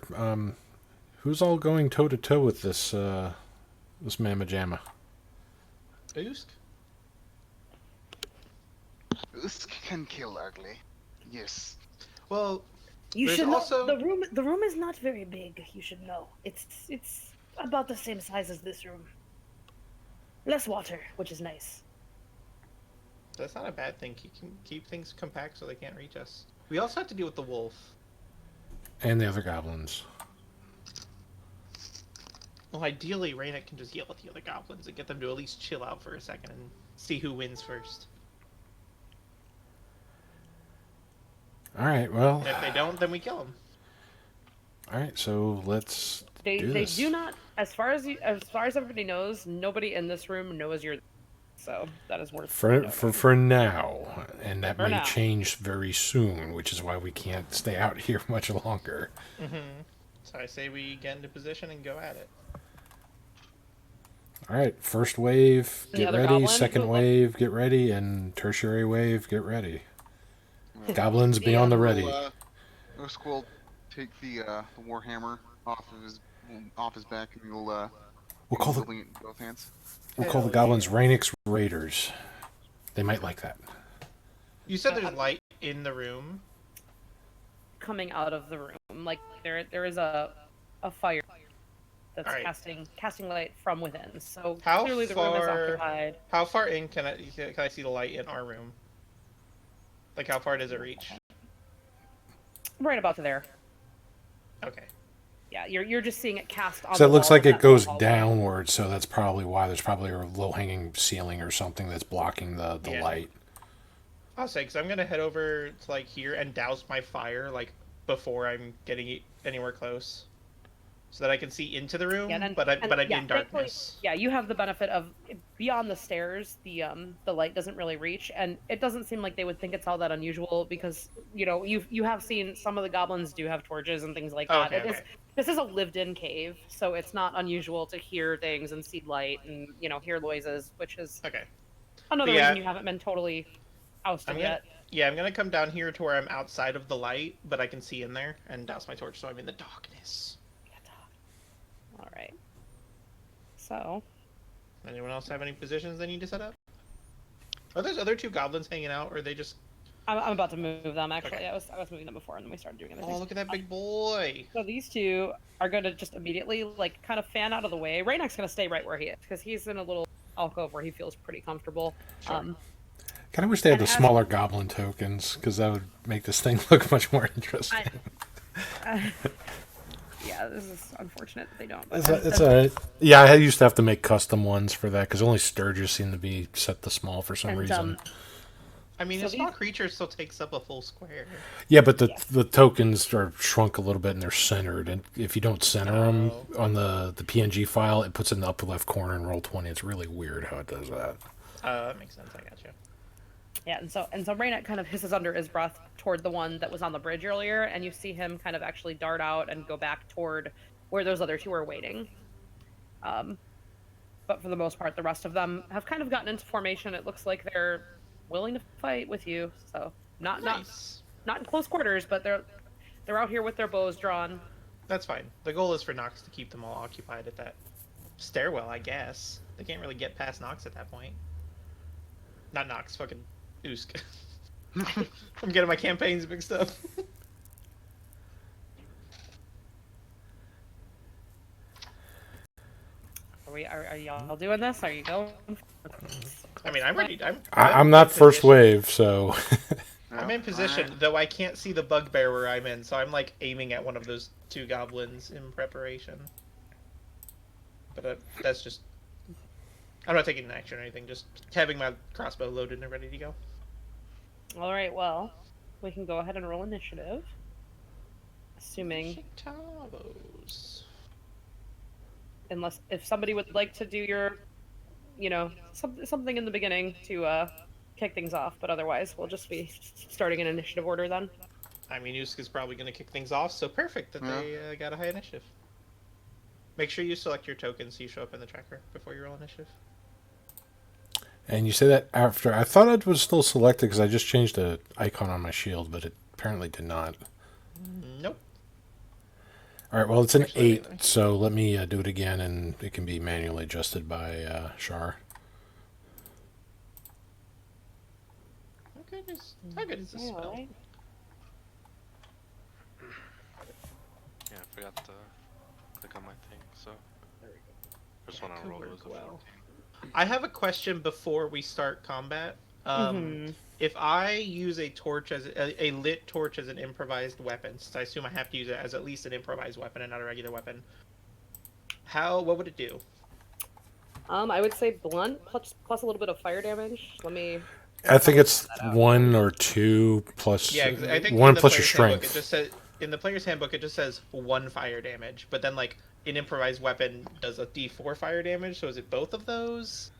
who's all going toe to toe with this mamma jamma? Boost. Usk can kill ugly. Yes. Well, You There's should know also- the room is not very big. You should know. It's about the same size as this room. Less water, which is nice. that's not a bad thing. You can keep things compact so they can't reach us. We also have to deal with the wolf. And the other goblins. Well, ideally, Raynick can just yell at the other goblins and get them to at least chill out for a second and see who wins first. All right, well, And if they don't, then we kill them. all right, so let's They do this. do not, as far as everybody knows, nobody in this room knows you're. So that is worth noting. For now, and that For may now. change very soon, which is why we can't stay out here much longer. So I say we get into position and go at it. All right, first wave, The get other ready. goblin? Second wave, get ready, and tertiary wave, get ready. Goblins, be on the ready. Usk will take the warhammer off his back, and he'll We'll call holding it in both hands. the goblins Raynick's Raiders. They might like that. You said there's light in the room. Coming out of the room, like there is a fire that's Alright. casting light from within. So How clearly the room is far- occupied. How far in can I see the light in our room? Like how far does it reach? Right about to there. Okay. Yeah, you're just seeing it cast on. So the it looks wall like of it that goes hallway. downward, so that's probably why there's probably a low-hanging ceiling or something that's blocking the Yeah. light. I'll say, because I'm gonna head over to like here and douse my fire like before I'm getting anywhere close. so that I can see into the room, Yeah, but I'd be in thankfully, darkness. yeah, you have the benefit of beyond the stairs, the light doesn't really reach, and it doesn't seem like they would think it's all that unusual because you have seen some of the goblins do have torches and things like that. Okay, okay. This is a lived-in cave, so it's not unusual to hear things and see light and hear noises, which is Okay. another But yeah, reason you haven't been totally ousted yet. Yeah, I'm gonna come down here to where I'm outside of the light, but I can see in there and douse my torch, so I'm in the darkness. All right. So, Anyone else have any positions they need to set up? Are those other two goblins hanging out, or are they just... I'm about to move them. Actually, Okay. I was moving them before, and then we started doing other Oh, things. look at that big boy! So these two are going to just immediately kind of fan out of the way. Raynek's going to stay right where he is because he's in a little alcove where he feels pretty comfortable. Sure. Kind of wish they had And the as- smaller goblin tokens because that would make this thing look much more interesting. Yeah, this is unfortunate that they don't. But It's alright. Yeah, I used to have to make custom ones for that because only Sturges seem to be set to small for some reason. I mean, So a small creature still takes up a full square. Yeah, but the tokens are shrunk a little bit and they're centered. And if you don't center them on the PNG file, it puts it in the upper left corner and roll 20. It's really weird how it does that. That makes sense. I gotcha. Yeah, and so Raynek kind of hisses under his breath toward the one that was on the bridge earlier, and you see him kind of actually dart out and go back toward where those other two are waiting. But for the most part, the rest of them have kind of gotten into formation. It looks like they're willing to fight with you. So not in close quarters, but they're out here with their bows drawn. That's fine. The goal is for Nox to keep them all occupied at that stairwell, I guess. They can't really get past Nox at that point. Not Nox, fucking Usk. I'm getting my campaigns mixed up. Are y'all doing this? Are you going? I mean, I'm ready. I'm not first wave, so. I'm in position, though I can't see the bugbear where I'm in, so I'm like aiming at one of those two goblins in preparation. But that's just... I'm not taking an action or anything, just having my crossbow loaded and ready to go. Alright, well, we can go ahead and roll initiative. Assuming... Unless, if somebody would like to do your, something in the beginning to kick things off, but otherwise we'll just be starting in initiative order then. I mean, Usk is probably going to kick things off, so perfect that they got a high initiative. Make sure you select your tokens so you show up in the tracker before you roll initiative. And you say that after. I thought it was still selected because I just changed the icon on my shield, but it apparently did not. Nope. All right, well, it's an 8, so let me do it again, and it can be manually adjusted by Shar. How good is this spell? Right. Yeah, I forgot to click on my thing, so. There we go. First one I rolled was a 14. I have a question before we start combat. If I use a torch as a lit torch as an improvised weapon, since I assume I have to use it as at least an improvised weapon and not a regular weapon, what would it do? I would say blunt plus a little bit of fire damage. I think it's 1 or 2 plus. Yeah, I think 1 plus your strength. Handbook, it just says, in the player's handbook, it just says 1 fire damage, but then like an improvised weapon does a D4 fire damage. So is it both of those?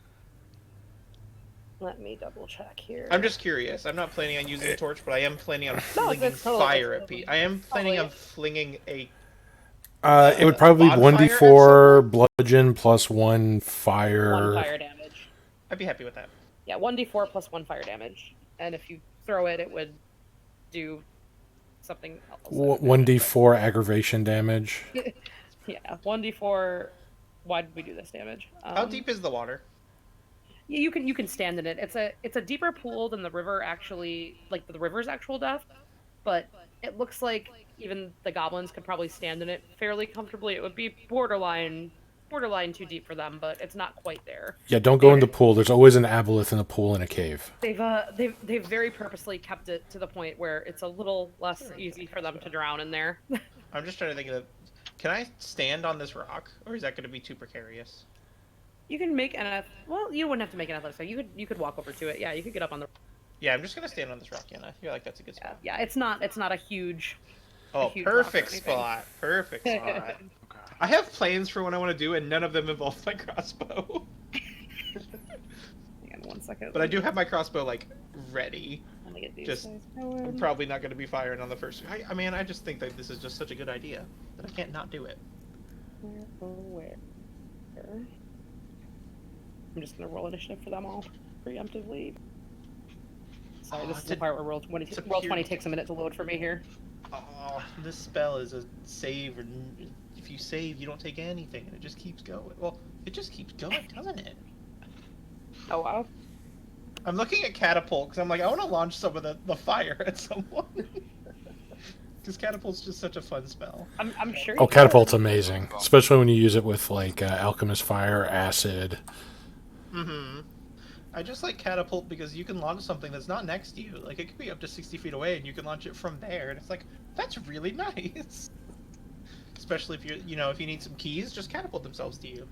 Let me double check here. I'm just curious. I'm not planning on using a torch, but I am planning on flinging fire at people. I am planning on flinging a. It would probably be 1d4 bludgeon plus 1 fire. 1 fire damage. I'd be happy with that. Yeah, 1d4 plus 1 fire damage, and if you throw it, it would do something else. 1d4 aggravation damage. Yeah, 1d4. Why did we do this damage? How deep is the water? Yeah, you can stand in it. It's a deeper pool than the river actually, like the river's actual depth, but it looks like even the goblins could probably stand in it fairly comfortably. It would be borderline too deep for them, but it's not quite there. Yeah, don't go in the pool. There's always an aboleth in a pool in a cave. They've very purposely kept it to the point where it's a little less easy for them to drown in there. I'm just trying to think of. Can I stand on this rock, or is that going to be too precarious? You can make well, you wouldn't have to make an athletics. So you could walk over to it. Yeah, you could get up on the. Yeah, I'm just gonna stand on this rock, I feel like that's a good spot. Yeah, it's not a huge. Oh, perfect spot. Perfect spot. I have plans for what I want to do, and none of them involve my crossbow. Hang on 1 second. But I do have my crossbow, like, ready. Let me get these Just, guys I'm going. probably not going to be firing on the first. I mean, I just think that this is just such a good idea that I can't not do it. Where? I'm just gonna roll initiative for them all preemptively. Sorry, this is the part where roll 20 takes a minute to load for me here. Oh, this spell is a save, and if you save, you don't take anything, and it just keeps going. Well, it just keeps going, doesn't it? Oh wow. I'm looking at catapult because I'm like, I want to launch some of the fire at someone. Because catapult's just such a fun spell. I'm sure. Oh, catapult's amazing, especially when you use it with like alchemist fire, acid. Mm-hmm. I just like catapult because you can launch something that's not next to you. Like, it could be up to 60 feet away, and you can launch it from there, and it's like, that's really nice. Especially if if you need some keys, just catapult themselves to you.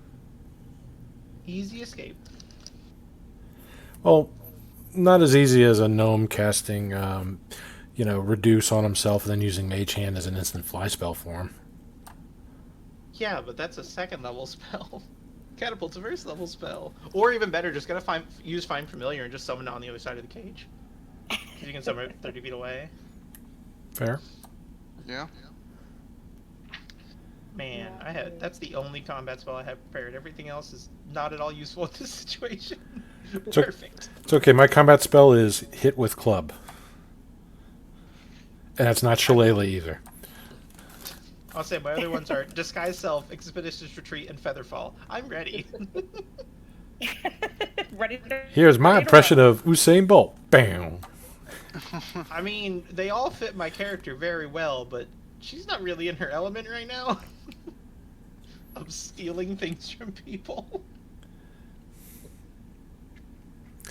Easy escape. Well, not as easy as a gnome casting, reduce on himself and then using Mage Hand as an instant fly spell for him. Yeah, but that's a second level spell. Catapult's a first level spell. Or even better, just gotta use Find Familiar and just summon it on the other side of the cage. Because you can summon it 30 feet away. Fair. Yeah. Man, that's the only combat spell I have prepared. Everything else is not at all useful in this situation. Perfect. It's okay. My combat spell is hit with club. And it's not Shillelagh either. I'll say my other ones are Disguise Self, Expeditious Retreat, and Featherfall. I'm ready. Ready to, Here's my impression of Usain Bolt. Bam. I mean, they all fit my character very well, but she's not really in her element right now. Of stealing things from people.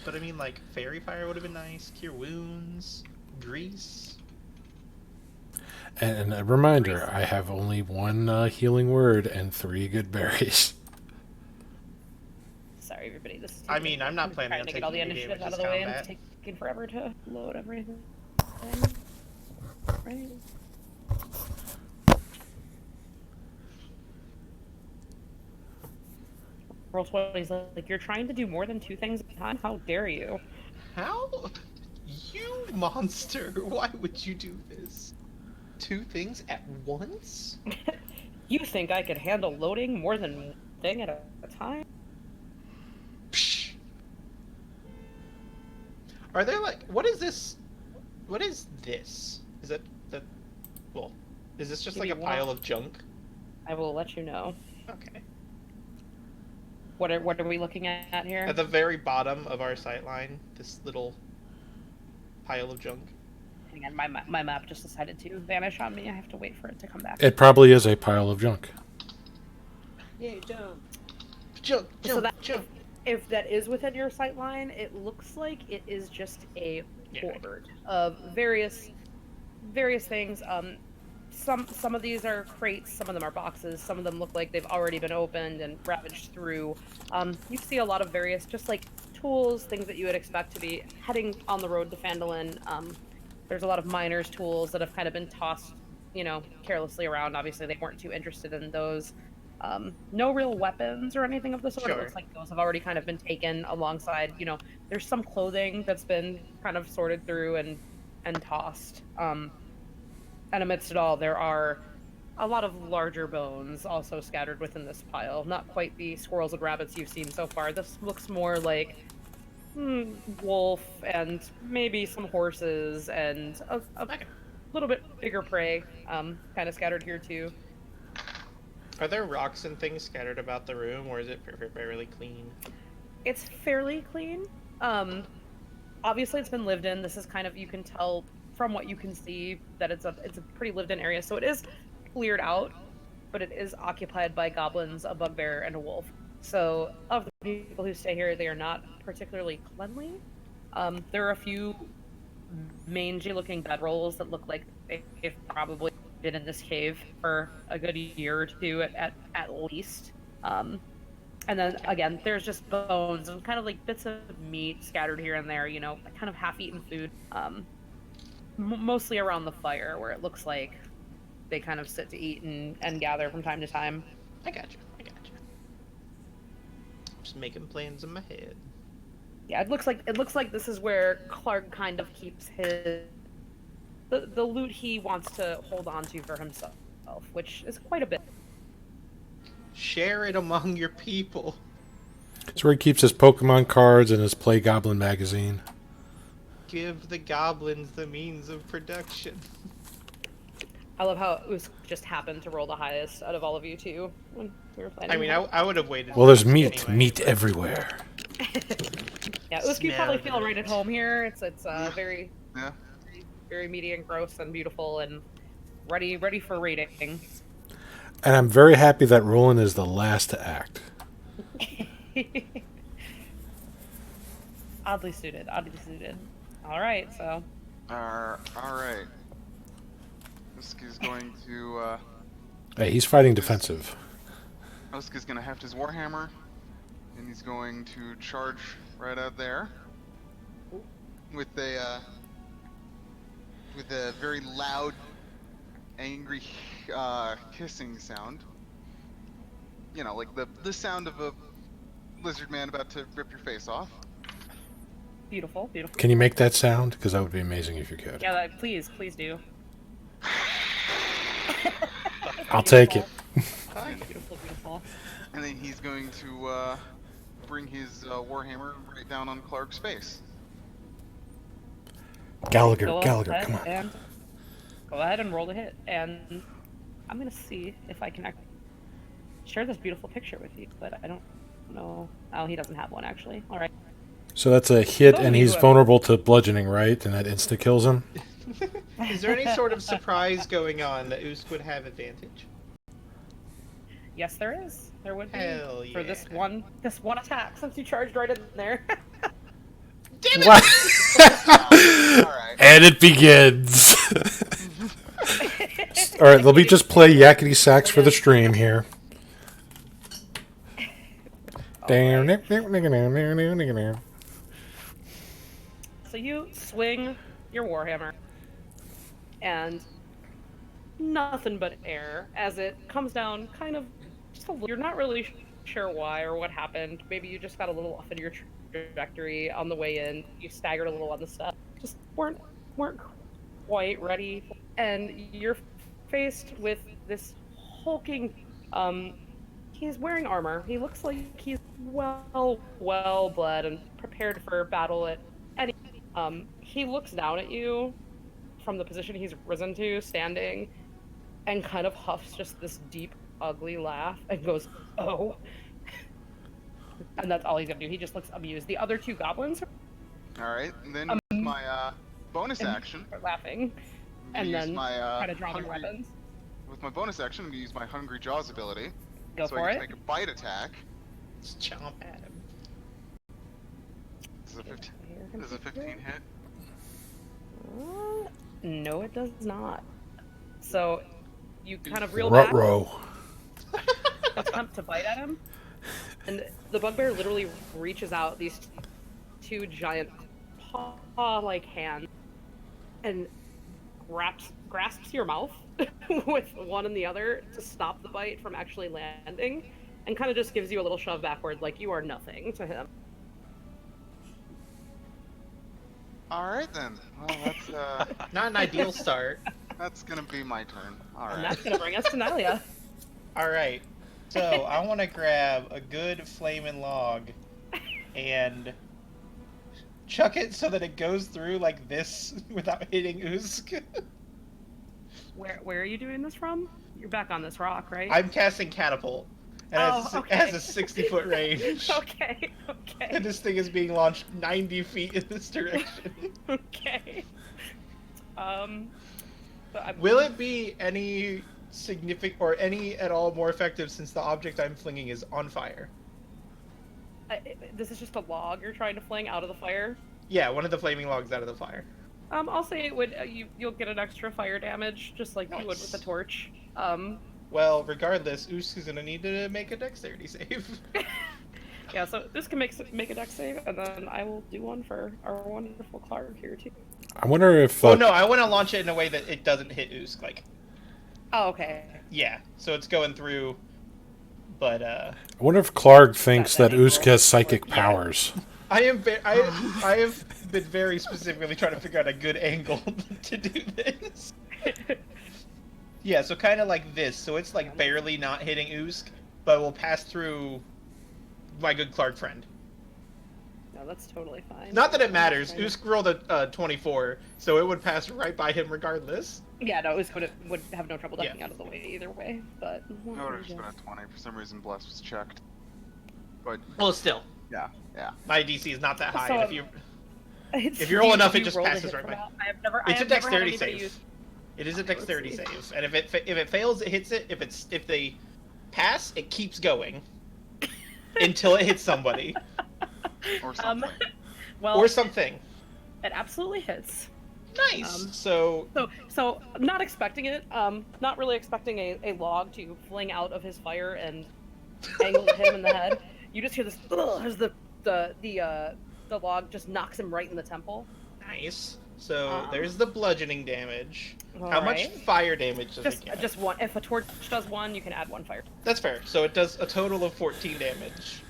But I mean, like, Fairy Fire would have been nice, Cure Wounds, Grease. And a reminder, I have only one healing word and 3 good berries. Sorry, everybody. This is I mean, I'm not planning trying on to get all the taking any initiative damage out of this the way, and combat. it's taking forever to load everything. Right. Roll 20's like, you're trying to do more than 2 things at a time? How dare you? How? You monster! Why would you do this? 2 things at once? You think I could handle loading more than 1 thing at a time? Psh. Are there like, what is this? What is this? Is that well, is this just Give like a me pile one. of junk? I will let you know. Okay. What are we looking at here? At the very bottom of our sight line, this little pile of junk. Hang on, my map just decided to vanish on me. I have to wait for it to come back. It probably is a pile of junk. Yay, jump. Junk, So junk, that junk. if that is within your sight line, it looks like it is just a Yeah. hoard of various things. Some of these are crates, some of them are boxes, some of them look like they've already been opened and ravaged through. You see a lot of various, just like tools, things that you would expect to be heading on the road to Phandalin. There's a lot of miners' tools that have kind of been tossed, carelessly around. Obviously, they weren't too interested in those. No real weapons or anything of the sort. Sure. It looks like those have already kind of been taken alongside. There's some clothing that's been kind of sorted through and tossed. And amidst it all, there are a lot of larger bones also scattered within this pile. Not quite the squirrels and rabbits you've seen so far. This looks more like wolf and maybe some horses and a little bit bigger prey kind of scattered here too. Are there rocks and things scattered about the room, or is it fairly clean? It's fairly clean. Obviously, it's been lived in. This is kind of, you can tell from what you can see that it's a pretty lived in area. So it is cleared out, but it is occupied by goblins, a bugbear, and a wolf. So of the people who stay here, they are not particularly cleanly. There are a few mangy-looking bedrolls that look like they've probably been in this cave for a good year or 2 at least. And then again, there's just bones and kind of like bits of meat scattered here and there, kind of half-eaten food. Mostly around the fire, where it looks like they kind of sit to eat and gather from time to time. I got you. Just making plans in my head. Yeah, it looks like this is where Clark kind of keeps his the loot he wants to hold on to for himself, which is quite a bit. Share it among your people. It's where he keeps his Pokemon cards and his Play Goblin magazine. Give the goblins the means of production. I love how Usk just happened to roll the highest out of all of you two when we were planning. I mean, I would have waited. Well, for there's Usk meat anyway, meat but- everywhere. Yeah, Usk, you probably Smell feel the right at home here. It's very Yeah. very meaty and gross and beautiful and ready for raiding. And I'm very happy that Roland is the last to act. Oddly suited. All right, so All right. Usk is going to. Hey, he's fighting defensive. Usk is going to heft his Warhammer, and he's going to charge right out there with a very loud, angry hissing sound. You know, like the sound of a lizard man about to rip your face off. beautiful. Can you make that sound? Because that would be amazing if you could. Yeah, please do. I'll take it. Beautiful. And then he's going to bring his Warhammer right down on Clark's face. Gallagher, Go come ahead on. and go ahead and roll the hit, and I'm gonna see if I can share this beautiful picture with you, but I don't know. Oh, he doesn't have one actually. All right. So that's a hit, Oh, and he's you, vulnerable to bludgeoning, right? And that insta kills him. Is there any sort of surprise going on that Usk would have advantage? Yes, there is. There would be Hell for this yeah. one attack since you charged right in there. What? Alright. And it begins. All right, let me just play yakety sax for the stream here. So you swing your warhammer, and nothing but air as it comes down. Kind of, just a little. You're not really sure why or what happened. Maybe you just got a little off in your trajectory on the way in. You staggered a little on the step. Just weren't quite ready, and you're faced with this hulking. He's wearing armor. He looks like he's well bled and prepared for battle at any. He looks down at you from the position he's risen to, standing, and kind of huffs just this deep, ugly laugh and goes, "Oh." And that's all he's gonna do. He just looks amused. The other two goblins Alright, and then with my bonus action, are laughing, I'm and gonna use then my, kind of draw their hungry- weapons. with my bonus action, I'm going to use my Hungry Jaws ability. Go so for I can it. make a bite attack. Just chomp at him. This is a 15 hit. No, it does not. So you kind of reel back, Ruh-roh. attempt to bite at him, and the bugbear literally reaches out these two giant paw-like hands and grasps your mouth with one and the other to stop the bite from actually landing, and kind of just gives you a little shove backward, like you are nothing to him. Alright then. Well, that's, Not an ideal start. that's going to be my turn. And Alright. that's gonna bring us to Nylia. All right. So I want to grab a good flaming log and chuck it so that it goes through like this without hitting Usk. Where are you doing this from? You're back on this rock, right? I'm casting catapult. And it has a 60-foot range. Okay. And this thing is being launched 90 feet in this direction. Okay. Will it be any significant or any at all more effective since the object I'm flinging is on fire? This is just a log you're trying to fling out of the fire. Yeah, one of the flaming logs out of the fire. I'll say it would. You'll get an extra fire damage, just like you would with the Nice. torch. Well, regardless, Usk is gonna need to make a dexterity save. Yeah. So this can make a dex save, and then I will do one for our wonderful Clark here too. I wonder if. Oh no, I want to launch it in a way that it doesn't hit Usk. Like, Oh, okay. yeah. So it's going through But I wonder if Clark thinks that April. Usk has psychic powers. I have been very specifically trying to figure out a good angle to do this. Yeah, so kind of like this. So it's like barely not hitting Usk, but will pass through my good Clark friend. No, that's totally fine. Not that it matters. Usk rolled a 24, so it would pass right by him regardless. Yeah, no, Usk would have no trouble ducking Yeah. out of the way either way. But I would have just been a 20. For some reason, Bless was checked. But Well, still, yeah. my DC is not that high. So, and if you roll enough, it just roll to passes hit right from by. that? I have never. It's I a have never had dexterity anybody save. use- It is a dexterity Let's see. save, and if it fails, it hits it. If they pass, it keeps going until it hits somebody Or something. Well, or something. it absolutely hits. Nice. Um, So So not expecting it. Not really expecting a log to fling out of his fire and angle him in the head. You just hear this as the log just knocks him right in the temple. nice. So Um, there's the bludgeoning damage. How much Alright. fire damage does Just it get? just one. If a torch does one, you can add one fire. That's fair. So it does a total of 14 damage.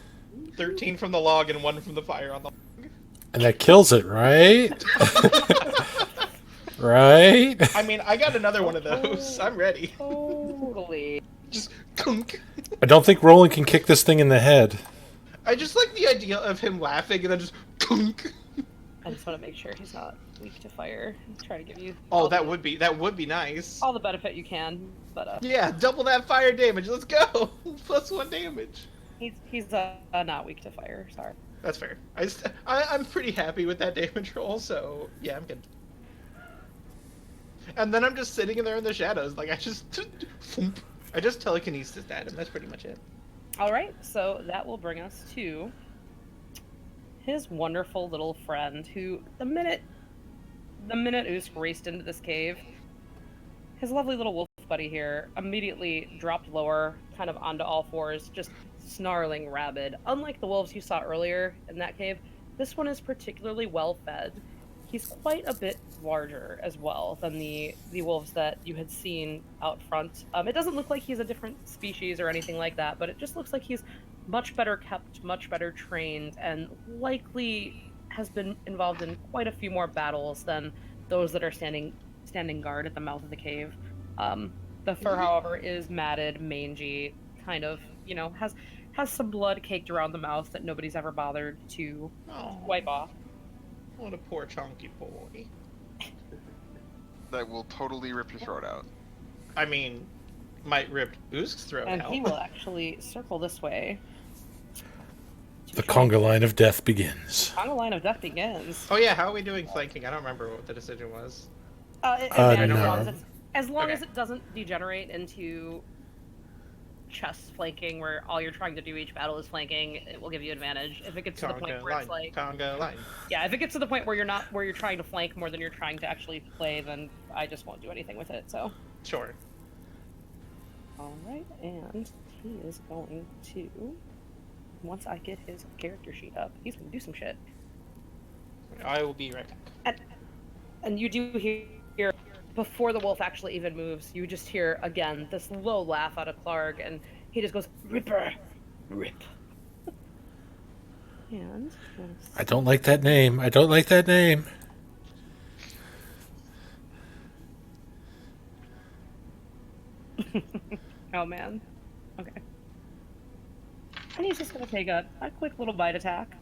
13 from the log and 1 from the fire on the log. And that kills it, right? Right? I mean, I got another one of those. I'm ready. Totally. Just kunk. I don't think Roland can kick this thing in the head. I just like the idea of him laughing and then just kunk. I just want to make sure he's not weak to fire. Try to give you. Oh, all that the- would be nice. all the benefit you can, but Yeah, double that fire damage. Let's go. +1 damage. he's not weak to fire. Sorry. That's fair. I'm pretty happy with that damage roll, so yeah, I'm good. And then I'm just sitting in there in the shadows, like I just telekinesis at him. That's pretty much it. All right, so that will bring us to his wonderful little friend, who the minute Usk raced into this cave, his lovely little wolf buddy here immediately dropped lower, kind of onto all fours, just snarling rabid. Unlike the wolves you saw earlier in that cave, this one is particularly well fed. He's quite a bit larger as well than the wolves that you had seen out front. It doesn't look like he's a different species or anything like that, but it just looks like he's much better kept, much better trained, and likely has been involved in quite a few more battles than those that are standing guard at the mouth of the cave. The fur, however, is matted, mangy, kind of, has some blood caked around the mouth that nobody's ever bothered to Oh, wipe off. what a poor chunky boy. That will totally rip your throat out. I mean, might rip Usk's throat And out. he will actually circle this way. The conga line of death begins. Conga line of death begins. Oh yeah, how are we doing flanking? I don't remember what the decision was. No. As long Okay. as it doesn't degenerate into chest flanking, where all you're trying to do each battle is flanking, it will give you advantage. If it gets to the point Conga where line. it's like, Conga line. yeah, if it gets to the point where you're trying to flank more than you're trying to actually play, then I just won't do anything with it. So, Sure. all right, and he is going to. Once I get his character sheet up, he's gonna do some shit. I will be right back. And you do hear, before the wolf actually even moves, you just hear again this low laugh out of Clark, and he just goes, "Ripper, rip." And I don't like that name. I don't like that name. oh man, okay. And he's just gonna take a quick little bite attack.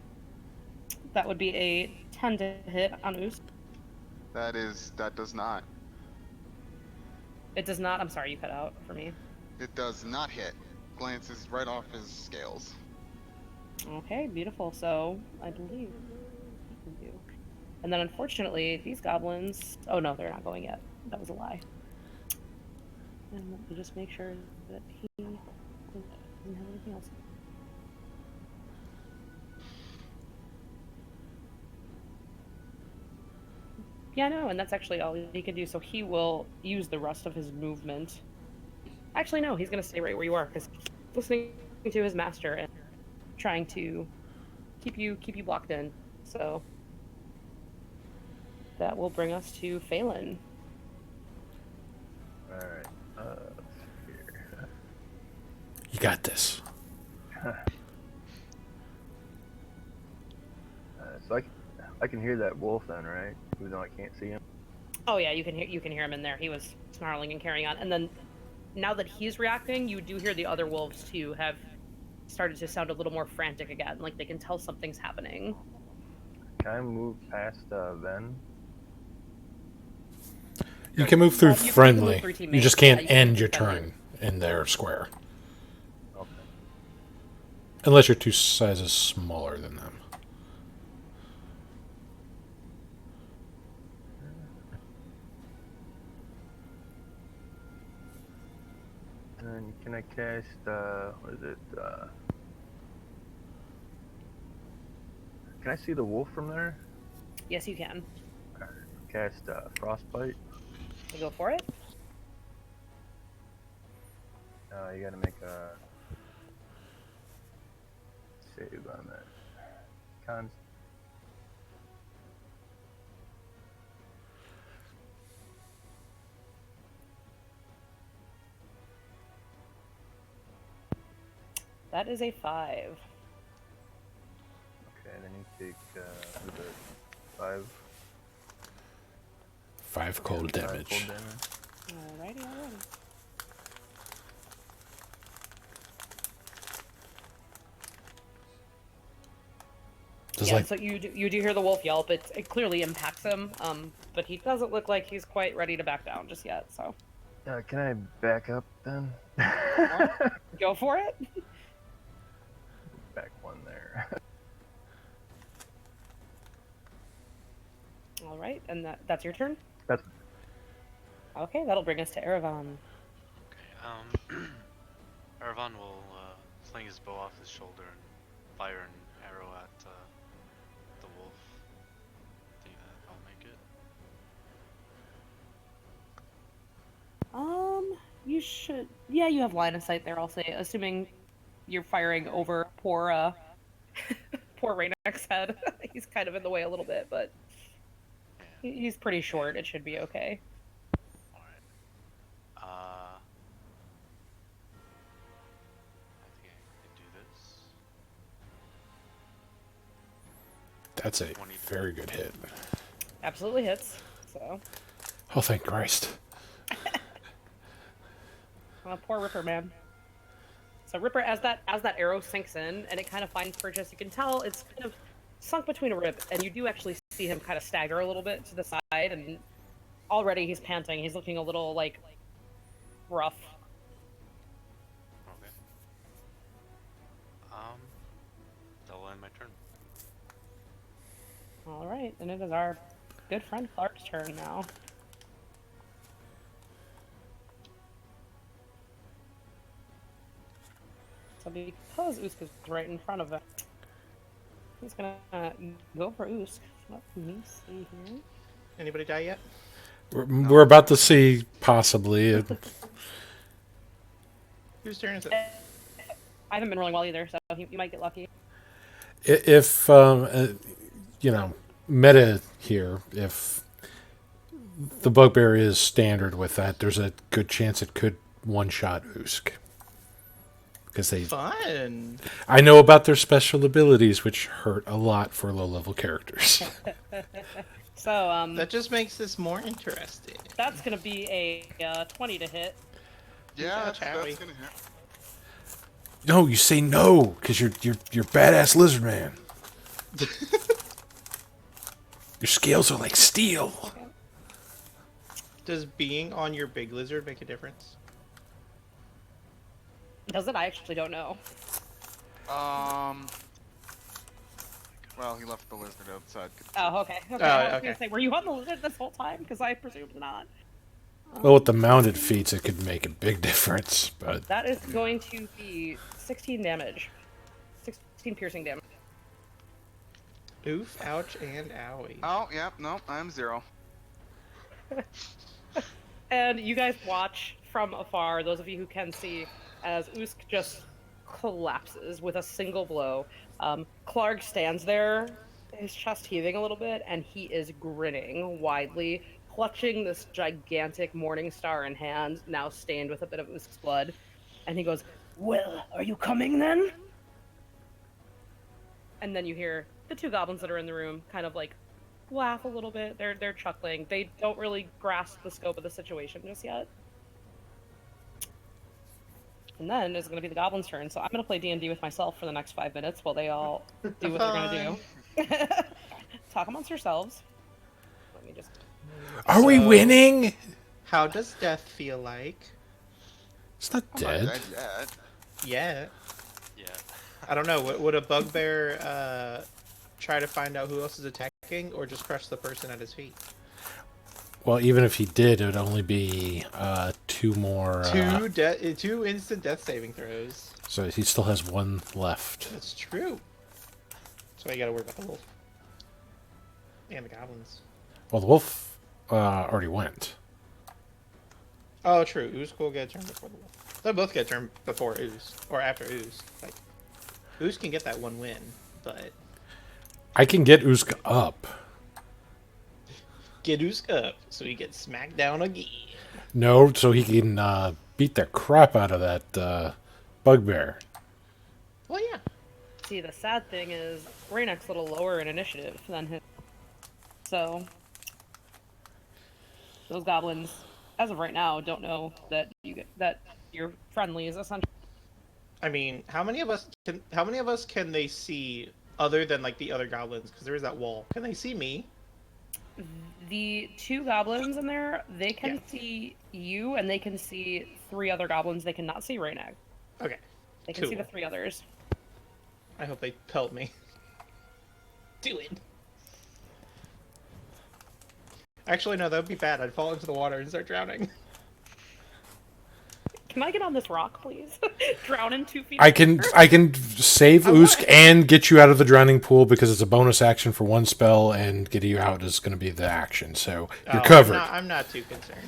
That would be a 10 to hit on Usk. That does not. It does not. I'm sorry, you cut out for me. It does not hit. Glances right off his scales. Okay, beautiful. So I believe he can do. And then unfortunately, these goblins. Oh no, they're not going yet. That was a lie. And let me just make sure that he doesn't have anything else. Yeah, no, and that's actually all he can do. So he will use the rest of his movement. Actually, no, he's gonna stay right where you are because listening to his master and trying to keep you blocked in. So that will bring us to Phelan. Alright, here. You got this. So I can hear that wolf then, right? Even though I can't see him. Oh yeah, you can hear him in there. He was snarling and carrying on. And then now that he's reacting, you do hear the other wolves too have started to sound a little more frantic again. Like they can tell something's happening. Can I move past Ven? You can move through You can move friendly. through You teammates, just yeah, can't you can end move your through friendly. turn in their square. Okay. Unless you're two sizes smaller than them. And can I cast, what is it? Can I see the wolf from there? Yes, you can. Cast Frostbite. You go for it. You gotta make a save on that. Cons. That is a 5. Okay, then you take what is it, 5 5 cold damage. cold damage. Alrighty. Does Yeah, like so you do hear the wolf yelp. It clearly impacts him, but he doesn't look like he's quite ready to back down just yet. So Can I back up then? go for it. Back one there. All right, and that's your turn. That's Okay, that'll bring us to Erevan. Okay, Arvan will fling his bow off his shoulder and fire an arrow at the wolf. Think that I'll make it. You should. Yeah, you have line of sight there. I'll say, assuming you're firing over poor poor Raynek's head. He's kind of in the way a little bit, but he's pretty short. It should be okay. Alright. I think I can do this. that's a very good hit. Absolutely hits. So, Oh, thank Christ. poor Ripper, man. So Ripper, as that arrow sinks in and it kind of finds purchase, you can tell it's kind of sunk between a rib, and you do actually see him kind of stagger a little bit to the side, and already he's panting. He's looking a little like rough. Okay. That'll end my turn. All right, and it is our good friend Clark's turn now. So because Usk is right in front of him, he's gonna go for Usk. Let me see here. Anybody die yet? We're about to see possibly. Whose turn is it? I haven't been rolling well either, so you might get lucky. If meta here, if the bugbear is standard with that, there's a good chance it could one-shot Usk. Because Fun. I know about their special abilities, which hurt a lot for low-level characters. So That just makes this more interesting. that's gonna be a 20 to hit. Yeah, that's Howie. gonna hit. No, you say no, because you're badass lizard man. Your scales are like steel. Does being on your big lizard make a difference? Does it? I actually don't know. Well, he left the lizard outside. Oh, okay. Okay. Oh, I was okay. gonna say, were you on the lizard this whole time? Because I presumed not. Well, with the mounted feats, it could make a big difference, but That is going to be 16 damage. 16 piercing damage. Oof, ouch, and owie. Oh, yeah, no, I'm 0. And you guys watch from afar, those of you who can see, as Usk just collapses with a single blow. Clark stands there, his chest heaving a little bit, and he is grinning widely, clutching this gigantic morning star in hand, now stained with a bit of Usk's blood. And he goes, "Well, are you coming then?" And then you hear the two goblins that are in the room kind of like laugh a little bit. They're chuckling. They don't really grasp the scope of the situation just yet. And then it's going to be the goblins' turn. So I'm going to play D&D with myself for the next 5 minutes while they all do what they're going to do. Talk amongst yourselves. Let me just. Are we So- winning? How does death feel like? It's not I'm not dead. dead yet. Yeah. Yeah. I don't know. Would a bugbear try to find out who else is attacking, or just crush the person at his feet? Well, even if he did, it would only be 2 more. Two instant death saving throws. So he still has 1 left. That's true. That's why you gotta worry about the wolf. And the goblins. Well, the wolf already went. Oh, true. Ooze will get a turn before the wolf. They'll both get a turn before Ooze. Or after Ooze. Like, Ooze can get that 1 win, but... I can get Usk up. Get Ooze up, so he gets smacked down again. No, so he can beat the crap out of that bugbear. Well, yeah. See, the sad thing is, Raynek's a little lower in initiative than him. So, those goblins, as of right now, don't know that you're friendlies, essentially. I mean, how many of us can they see other than like the other goblins? Because there is that wall. Can they see me? The 2 goblins in there, they can Yeah. see you, and they can see 3 other goblins. They cannot see Raynek. Okay. They can see Cool. the 3 others. I hope they pelt me. Do it. Actually, no, that would be bad. I'd fall into the water and start drowning. Can I get on this rock, please? Drown in 2 feet. I can save Usk and get you out of the drowning pool because it's a bonus action for 1 spell, and getting you out is going to be the action. So you're covered. I'm not too concerned.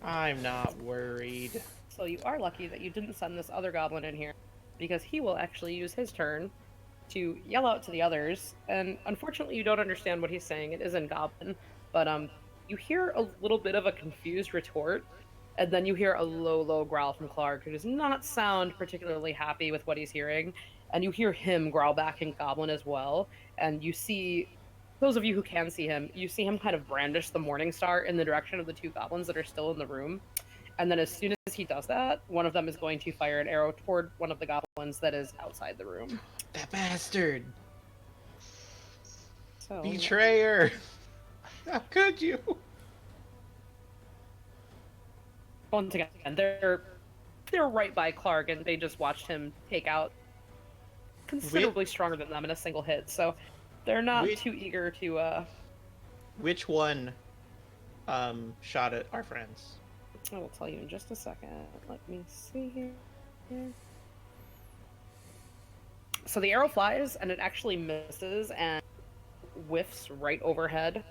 I'm not worried. So you are lucky that you didn't send this other goblin in here, because he will actually use his turn to yell out to the others. And unfortunately, you don't understand what he's saying. It is in Goblin, but you hear a little bit of a confused retort, and then you hear a low growl from Clark, who does not sound particularly happy with what he's hearing. And you hear him growl back in Goblin as well. And you see, those of you who can see him, you see him kind of brandish the Morning Star in the direction of the 2 goblins that are still in the room. And then as soon as he does that, one of them is going to fire an arrow toward one of the goblins that is outside the room. That bastard! So Betrayer! How could you? once again, they're right by Clark, and they just watched him take out considerably stronger than them in a single hit. So they're not too eager to. Which one shot at our friends? I will tell you in just a second. Let me see here. So the arrow flies, and it actually misses and whiffs right overhead.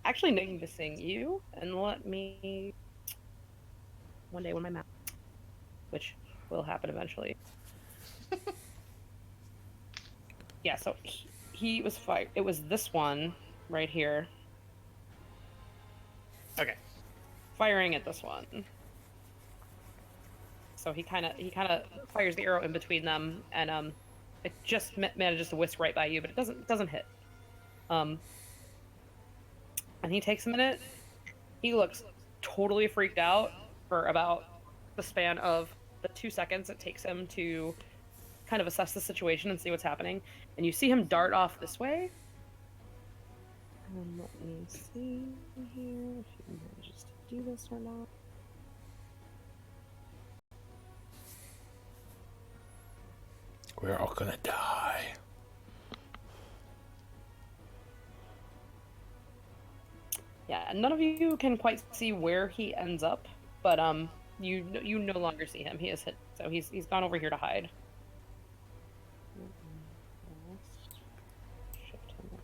Actually noticing you, and let me... One day when my map... Which will happen eventually. Yeah, so he was fired. It was this one right here. Okay. Firing at this one. So he kind of fires the arrow in between them, and it just manages to whisk right by you, but it doesn't hit. And he takes a minute. He looks totally freaked out for about the span of the 2 seconds it takes him to kind of assess the situation and see what's happening. And you see him dart off this way. Let me see here if he manages to do this or not. We're all gonna die. Yeah, none of you can quite see where he ends up, but you no longer see him. He is hit, so he's gone over here to hide. Shift him up.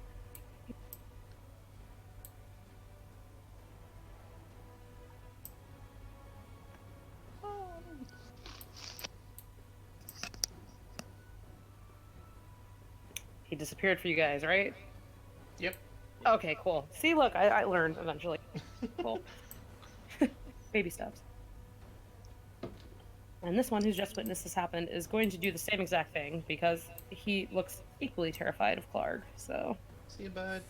He disappeared for you guys, right? Yep. Okay, cool. See, look, I learned eventually. Cool. Baby steps. And this one who's just witnessed this happen is going to do the same exact thing because he looks equally terrified of Clark. So. See you, bud.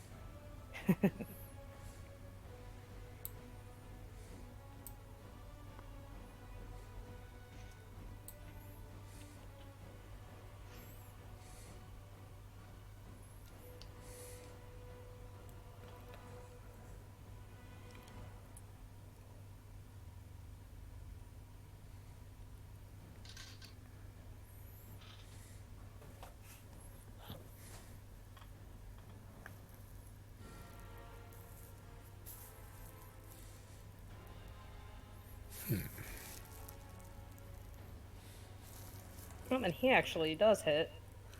And he actually does hit,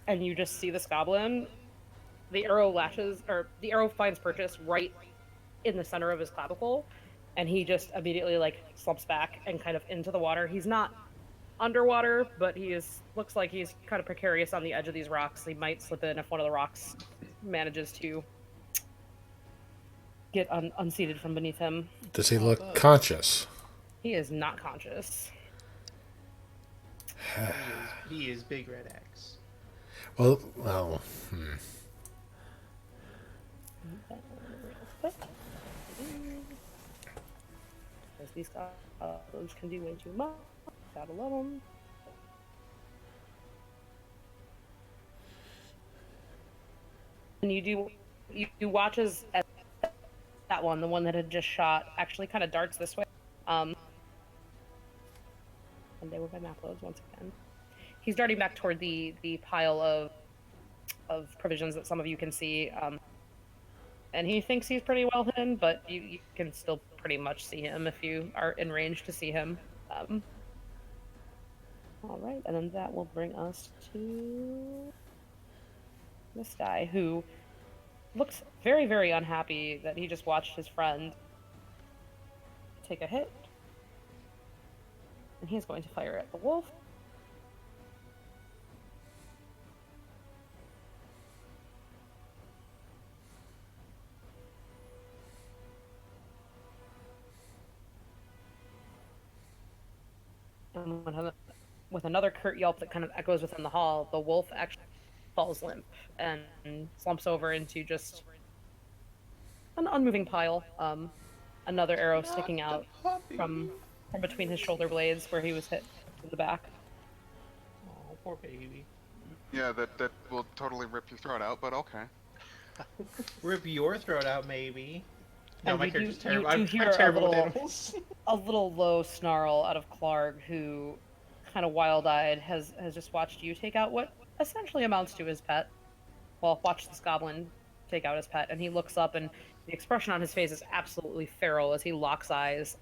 and you just see this goblin. The arrow lashes, or the arrow finds purchase right in the center of his clavicle, and he just immediately like slumps back and kind of into the water. He's not underwater, but looks like he's kind of precarious on the edge of these rocks. He might slip in if one of the rocks manages to get unseated from beneath him. Does he look conscious? He is not conscious. He is Big Red X. Well, Because these goblins can do way too much. Gotta love them. And you watch as that one, the one that had just shot, actually kind of darts this way. And they were my map loads once again. He's darting back toward the pile of provisions that some of you can see. And he thinks he's pretty well hidden, but you can still pretty much see him if you are in range to see him. All right, and then that will bring us to this guy who looks very, very unhappy that he just watched his friend take a hit. And he's going to fire at the wolf. And with another curt yelp that kind of echoes within the hall, the wolf actually falls limp and slumps over into just an unmoving pile. Another arrow sticking out from between his shoulder blades where he was hit to the back. Oh, poor baby. Yeah, that will totally rip your throat out, but okay. Rip your throat out, maybe. No, And my you character's do terrible. I'm hear terrible with animals. a little low snarl out of Clark, who, kind of wild-eyed, has just watched you take out what essentially amounts to his pet. Well, watch this goblin take out his pet, and he looks up, and the expression on his face is absolutely feral as he locks eyes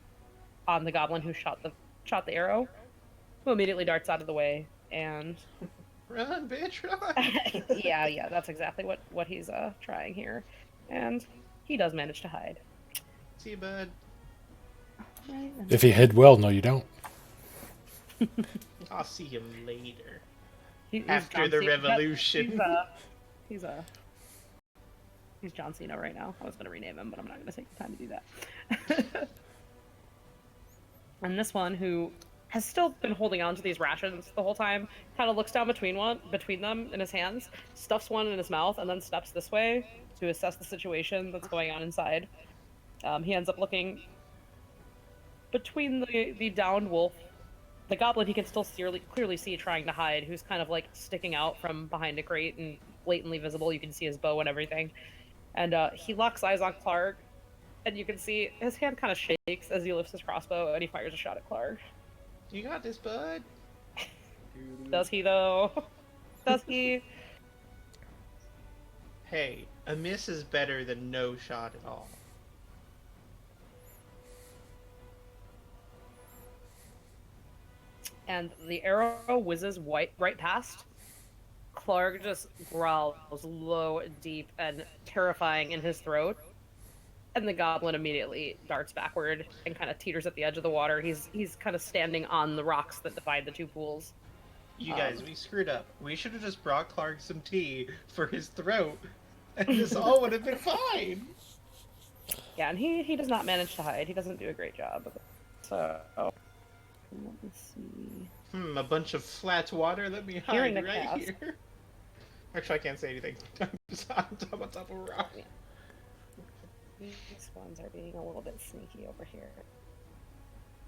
on the goblin who shot the arrow, who immediately darts out of the way, and Run, bitch, run! yeah, that's exactly what he's trying here, and he does manage to hide. See you, bud. if he hid well, no, you don't. I'll see him later. He's After John the Cena. revolution. He's John Cena right now. I was going to rename him, but I'm not going to take the time to do that. And this one, who has still been holding on to these rations the whole time, kind of looks down between them in his hands, stuffs one in his mouth, and then steps this way to assess the situation that's going on inside. He ends up looking between the downed wolf, the goblin he can still clearly see trying to hide, who's kind of like sticking out from behind a crate and blatantly visible. You can see his bow and everything. And he locks eyes on Clark, and you can see his hand kind of shakes as he lifts his crossbow and he fires a shot at Clark. You got this, bud. Does he, though? Does he? Hey, a miss is better than no shot at all. And the arrow whizzes right past. Clark just growls low and deep and terrifying in his throat. And the goblin immediately darts backward and kind of teeters at the edge of the water. He's kind of standing on the rocks that divide the two pools. You guys, we screwed up. We should have just brought Clark some tea for his throat, and this all would have been fine. Yeah, and he does not manage to hide. He doesn't do a great job of it. So Let me see. A bunch of flat water. Let me Hearing hide the right cast. here. Actually, I can't say anything. I'm just on top of a rock. These ones are being a little bit sneaky over here.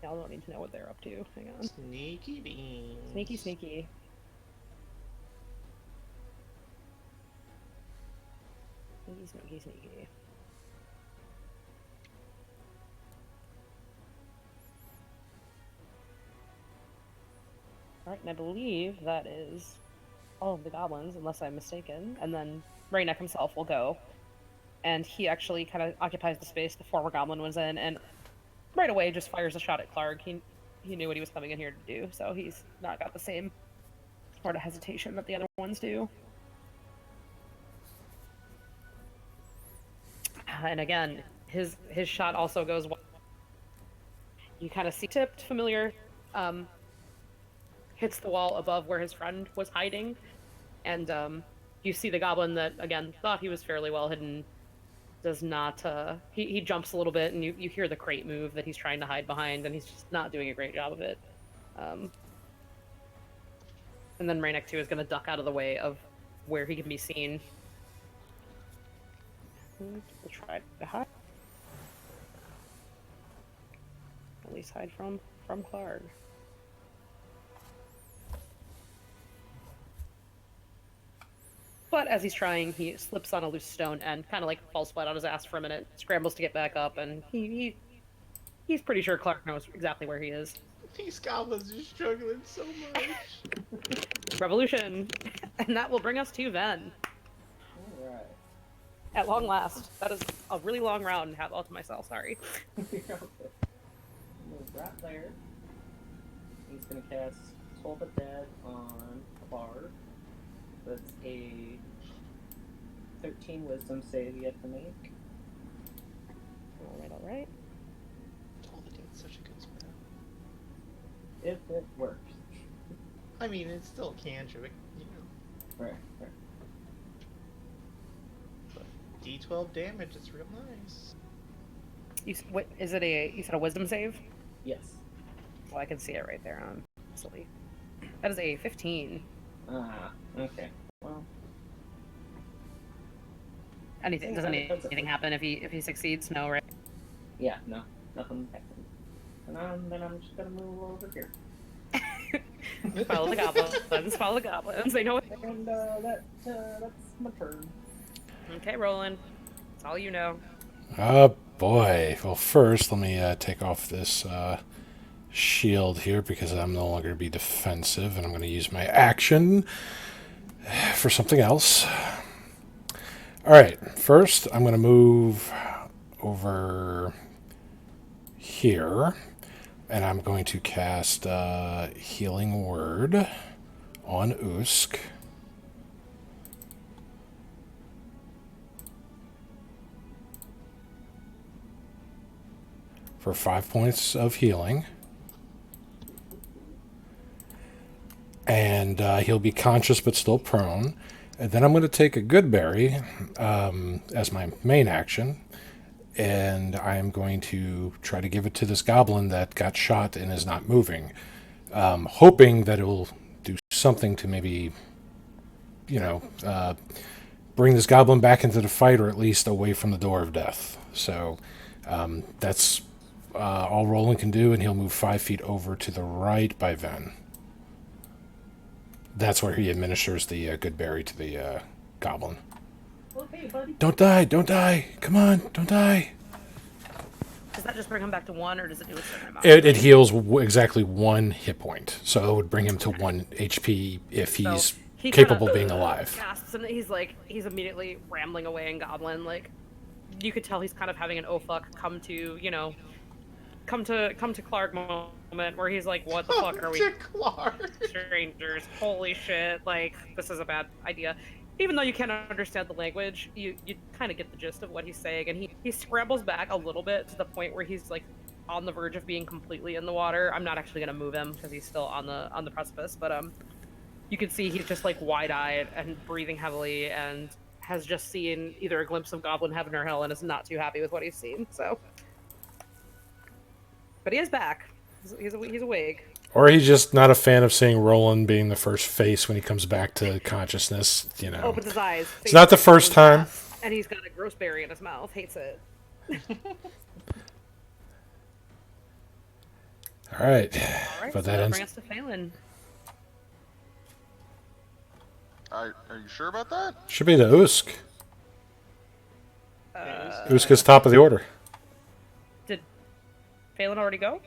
Y'all don't need to know what they're up to. Hang on. Sneaky beans. Sneaky, sneaky. Sneaky, sneaky, sneaky. Alright, and I believe that is all of the goblins, unless I'm mistaken. And then Raynek himself will go. And he actually kind of occupies the space the former goblin was in, and right away just fires a shot at Clark. He knew what he was coming in here to do, so he's not got the same sort of hesitation that the other ones do. And again, his shot also goes well. You kind of see tipped, familiar, hits the wall above where his friend was hiding, and you see the goblin that, again, thought he was fairly well hidden, does not, he jumps a little bit, and you hear the crate move that he's trying to hide behind, and he's just not doing a great job of it. And then Raynek, too, is going to duck out of the way of where he can be seen. We'll try to hide. At least hide from Clark. But as he's trying, he slips on a loose stone and kind of like falls flat on his ass for a minute, scrambles to get back up, and he's pretty sure Clark knows exactly where he is. These goblins are struggling so much. Revolution! And that will bring us to Ven. Alright. At long last. That is a really long round to have all to myself, sorry. Okay. Move right there. He's gonna cast Toll the Dead on Clark. That's a 13 wisdom save you have to make. Alright. Toll the Dead's such a good spell. If it works. I mean, it's still a cantrip, you know. Right. D12 damage, it's real nice. You said a wisdom save? Yes. Well, I can see it right there on Silly. That is a 15. Ah, okay. Well, Does anything happen if he succeeds? No, right? yeah, no, nothing happened. And then I'm just gonna move over here. Follow the goblins. Follow the goblins. They know it. And that's my turn. Okay, Roland. That's all you know. Oh boy. Well, first, let me take off this shield here because I'm no longer going to be defensive, and I'm going to use my action for something else. Alright, first I'm going to move over here, and I'm going to cast Healing Word on Usk. For 5 points of healing. And he'll be conscious but still prone. And then I'm going to take a good berry as my main action. And I am going to try to give it to this goblin that got shot and is not moving. Hoping that it will do something to maybe, bring this goblin back into the fight, or at least away from the door of death. So that's all Roland can do, and he'll move 5 feet over to the right by Ven. That's where he administers the good berry to the goblin. Okay, buddy. Don't die! Come on, don't die! Does that just bring him back to 1, or does it do a certain amount? It heals exactly 1 hit point, so it would bring him to 1 HP if he's he capable of kinda being alive. gasps, and he's immediately rambling away in Goblin. Like, you could tell he's kind of having an oh fuck come to Clark moment where he's like, what the fuck are we, Clark. strangers? Holy shit! Like, this is a bad idea. Even though you can't understand the language, you kind of get the gist of what he's saying, and he scrambles back a little bit to the point where he's like on the verge of being completely in the water. I'm not actually gonna move him because he's still on the precipice, but you can see he's just like wide-eyed and breathing heavily, and has just seen either a glimpse of Goblin Heaven or Hell and is not too happy with what he's seen. So, but he is back. He's awake. Or he's just not a fan of seeing Roland being the first face when he comes back to consciousness. Opens his eyes. It's not the first time. And he's got a gross berry in his mouth. Hates it. All right. Alright, But so that that'll ends. bring us to Phelan. Are you sure about that? Should be the Usk. Uh, Usk is top of the order. Did Phelan already go?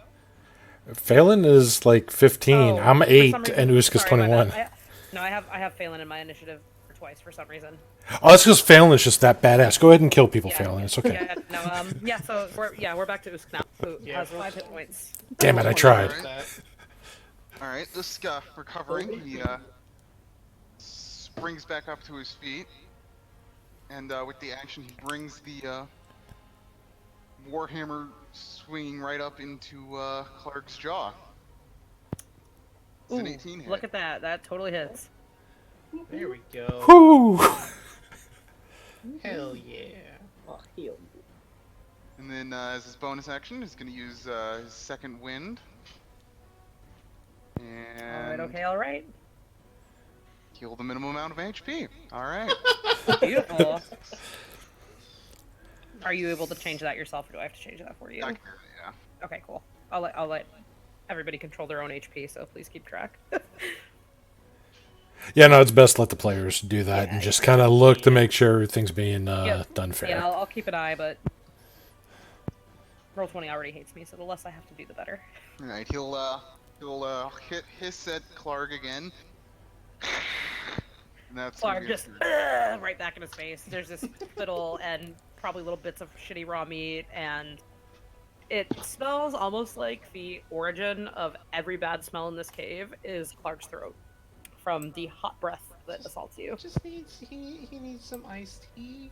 Phelan is like 15. Oh, I'm for 8, some reason- and Usk is sorry, my 21. bad. I have Phelan in my initiative twice for some reason. Oh, that's because Phelan is just that badass. Go ahead and kill people, Phelan. It's okay. Yeah, no, so we're back to Usk now, who Yeah. has 5 hit points. Damn it, I tried. All right, this recovering, he springs back up to his feet, and with the action, he brings the warhammer swinging right up into Clark's jaw. It's an Ooh, 18 hit. look at that. That totally hits. There we go. Whoo! Hell yeah. Oh, heal. And then as his bonus action, he's going to use his second wind. And All right. heal the minimum amount of HP. All right. Beautiful. Are you able to change that yourself, or do I have to change that for you? Yeah. Okay, cool. I'll let everybody control their own HP, so please keep track. Yeah, no, it's best to let the players do that and just kind of look to make sure everything's being Yep. done fair. Yeah, I'll keep an eye, but Roll20 already hates me, so the less I have to do, the better. All right. He'll hiss at Clark again. And that's gonna Clark be a just two. right back in his face. There's this little and probably little bits of shitty raw meat, and it smells almost like the origin of every bad smell in this cave is Clark's throat from the hot breath that assaults you. Just needs he needs some iced tea.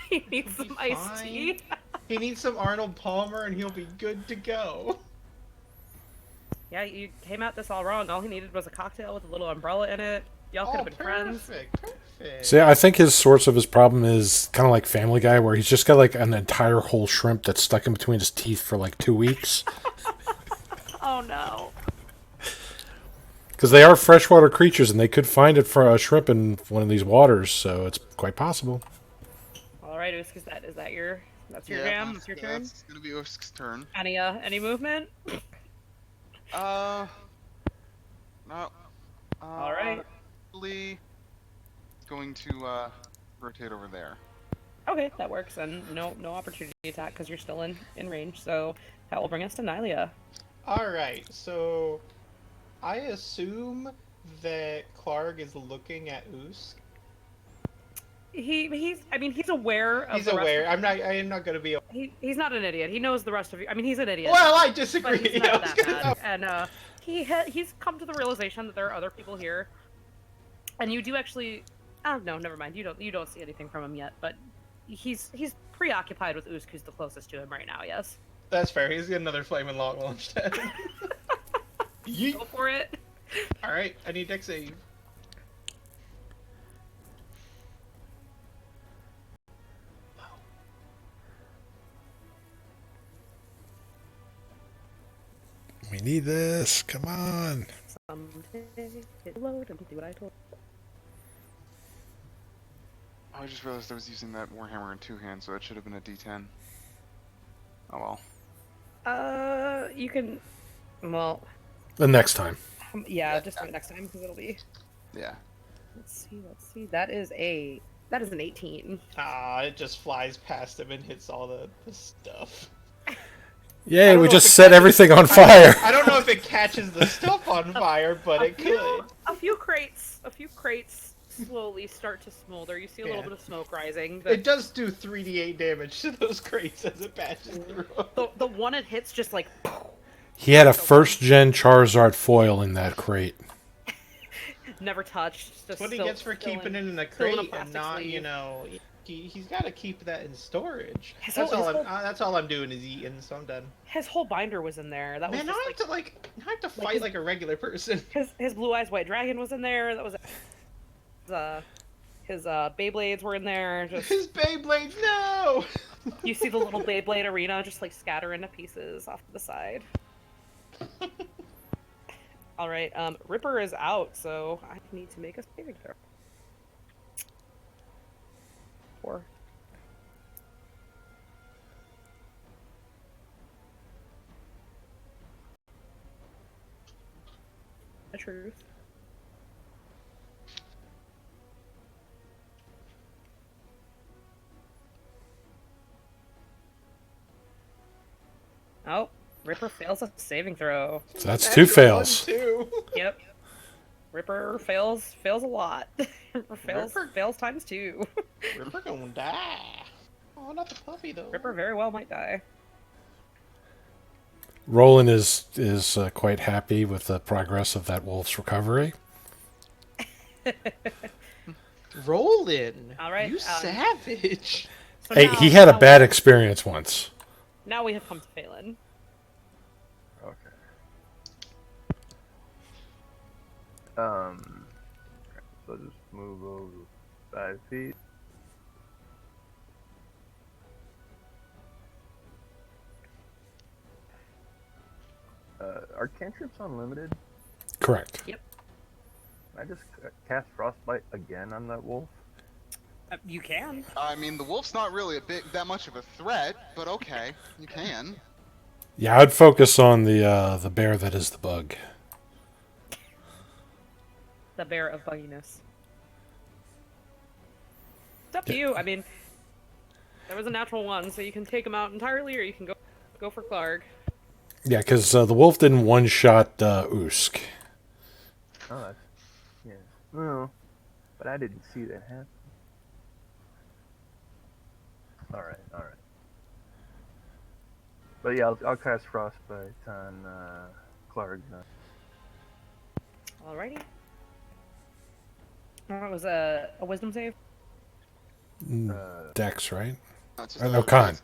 He needs He'll be some iced fine. tea. He needs some Arnold Palmer and he'll be good to go. Yeah, you came at this all wrong. All he needed was a cocktail with a little umbrella in it. Y'all could have been friends. Perfect. See, I think his source of his problem is kind of like Family Guy, where he's just got like an entire whole shrimp that's stuck in between his teeth for like 2 weeks. Oh no. Because they are freshwater creatures, and they could find it for a shrimp in one of these waters, so it's quite possible. All right, Usk, that's your jam? That's your turn? That's gonna be Usk's turn. Any movement? No. All right. Actually, going to rotate over there. Okay, that works, and no opportunity attack because you're still in range. So that will bring us to Nylia. All right, so I assume that Clark is looking at Usk. He's aware of. He's the rest aware. of- I am not gonna be. He's not an idiot. He knows the rest of you. I mean, he's an idiot. Well, I but disagree. he's not that bad. And he's come to the realization that there are other people here, and you do actually. Oh no, never mind. You don't see anything from him yet, but he's preoccupied with Usk, who's the closest to him right now. Yes. That's fair. He's got another flaming long launch pad. Yeet. Go for it. All right, I need deck save. We need this. Come on. Someday hit load and do what I told. Oh, I just realized I was using that warhammer in two hands, so it should have been a D10. Oh well. You can. Well, The next time. yeah, just do it next time because it'll be. Yeah. Let's see. That is an 18. Ah, it just flies past him and hits all the stuff. Yay, don't we know just if it set catches- everything on fire. I don't know if it catches the stuff on fire, but it could. A few crates slowly start to smolder. You see a little Yeah. bit of smoke rising. It does do 3d8 damage to those crates as it passes through. The one it hits just like He had a first-gen Charizard foil in that crate. never touched. Just What he still- gets for still keeping it in a still in a crate and plastic not, sleeve. he's got to keep that in storage. His That's whole- all. his That's all I'm doing is eating. So I'm done. His whole binder was in there. That was Man, now just I have to fight like a regular person. his blue eyes white dragon was in there. That was his Beyblades were in there. Just His Beyblades, no! you see the little Beyblade arena just like scatter into pieces off to the side. All right. Ripper is out, so I need to make a saving throw. 4. The truth. Oh, Ripper fails a saving throw. So that's 2 fails. 1, 2. Yep. Ripper fails a lot. Ripper Ripper? fails times 2. Ripper gonna die. Oh, not the puppy though. Ripper very well might die. Roland is quite happy with the progress of that wolf's recovery. Rollin'. All right, You savage. So Hey, now- he had a now- bad experience once. Now we have come to Phelan. Okay. So just move over 5 feet. Are cantrips unlimited? Correct. I just cast frostbite again on that wolf. You can. I mean, the wolf's not really that much of a threat, but okay, you can. Yeah, I'd focus on the bear that is the bug. The bear of bugginess. It's up to you. I mean, there was a natural 1, so you can take him out entirely, or you can go for Clark. Yeah, because the wolf didn't one-shot Usk. Oh, that's, yeah. No, but I didn't see that happen. All right. But yeah, I'll cast frostbite on Clark. Alrighty. What was a wisdom save? Dex, right? No, it's just No, Con.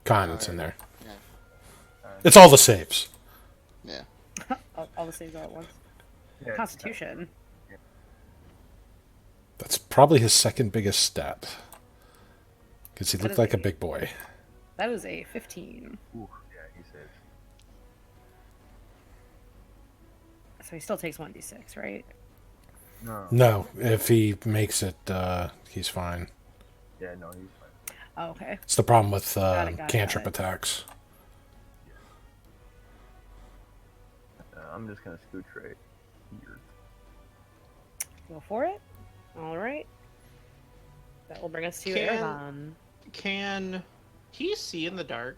Con, Oh, it's in yeah. there. Yeah. It's all the saves. Yeah. All the saves all at once. Yeah, Constitution. That's probably his second biggest stat. Because he That looked is like a a- big boy. That is a 15. Ooh, yeah, he says. So he still takes 1d6, right? No. No, if he makes it, he's fine. Yeah, no, he's fine. Oh, okay. It's the problem with Got it. cantrip attacks. I'm just gonna scooch right here. Go for it. Alright. That will bring us to Can- Aragon. Can he see in the dark?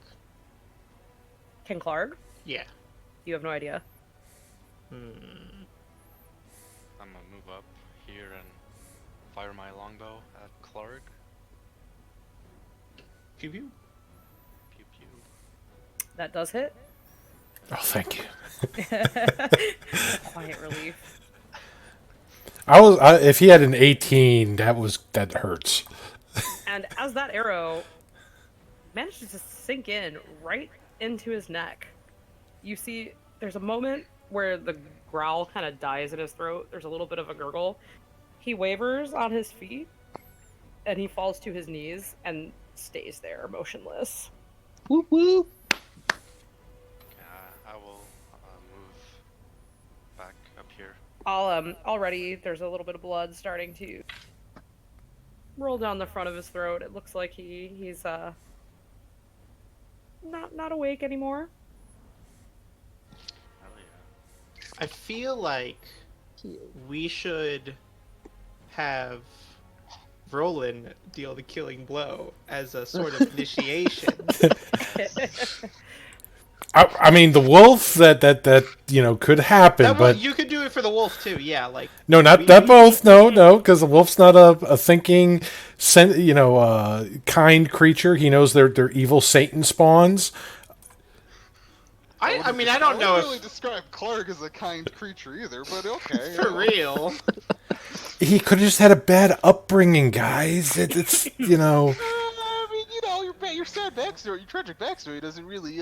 Can Clark? Yeah. You have no idea. Hmm. I'm gonna move up here and fire my longbow at Clark. Pew pew. Pew pew. That does hit. Oh, thank you. Quiet relief. If he had an 18, that hurts. And as that arrow manages to sink in right into his neck, you see there's a moment where the growl kind of dies in his throat. There's a little bit of a gurgle. He wavers on his feet, and he falls to his knees and stays there, motionless. Whoop whoop. I will move back up here. Already there's a little bit of blood starting to roll down the front of his throat. It looks like he's not awake anymore. Hell yeah. I feel like we should have Roland deal the killing blow as a sort of initiation. I mean, the wolf that could happen, That but you could do it for the wolf too. Yeah, like no, not both. No, because the wolf's not a thinking, kind creature. He knows they're evil Satan spawns. I mean, I don't know wouldn't really if describe Clark as a kind creature either, but okay. for real. He could have just had a bad upbringing, guys. It's I mean, your sad backstory, your tragic backstory doesn't really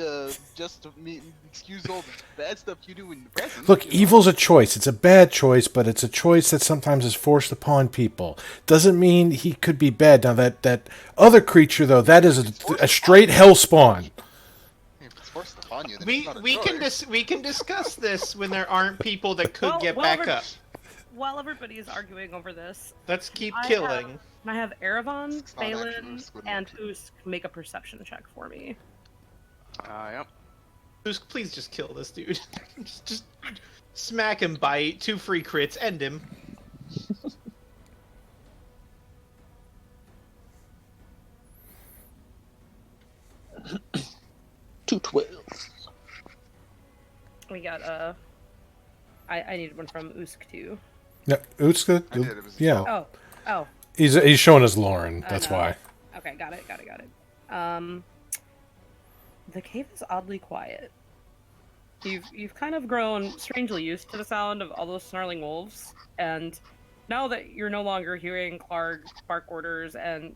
excuse all the bad stuff you do in the present. Look, you know? evil's a choice. It's a bad choice, but it's a choice that sometimes is forced upon people. Doesn't mean he could be bad. Now that other creature though, that is a straight hell spawn. If it's forced upon on you, then We it's not a we can choice. we can discuss this when there aren't people that could Well, get well, back we're- up. While everybody is arguing over this, Let's keep I killing. I have Erevan, It's not action, Balin, Usk wouldn't and work. Usk make a perception check for me. Yep. Usk, please just kill this dude. just smack him, bite, 2 free crits, end him. We got I needed one from Usk too. Yeah, Utska. I did, it was- Yeah, Oh, he's showing us Lauren. That's know. why. okay, got it. The cave is oddly quiet. You've kind of grown strangely used to the sound of all those snarling wolves, and now that you're no longer hearing Clark bark orders and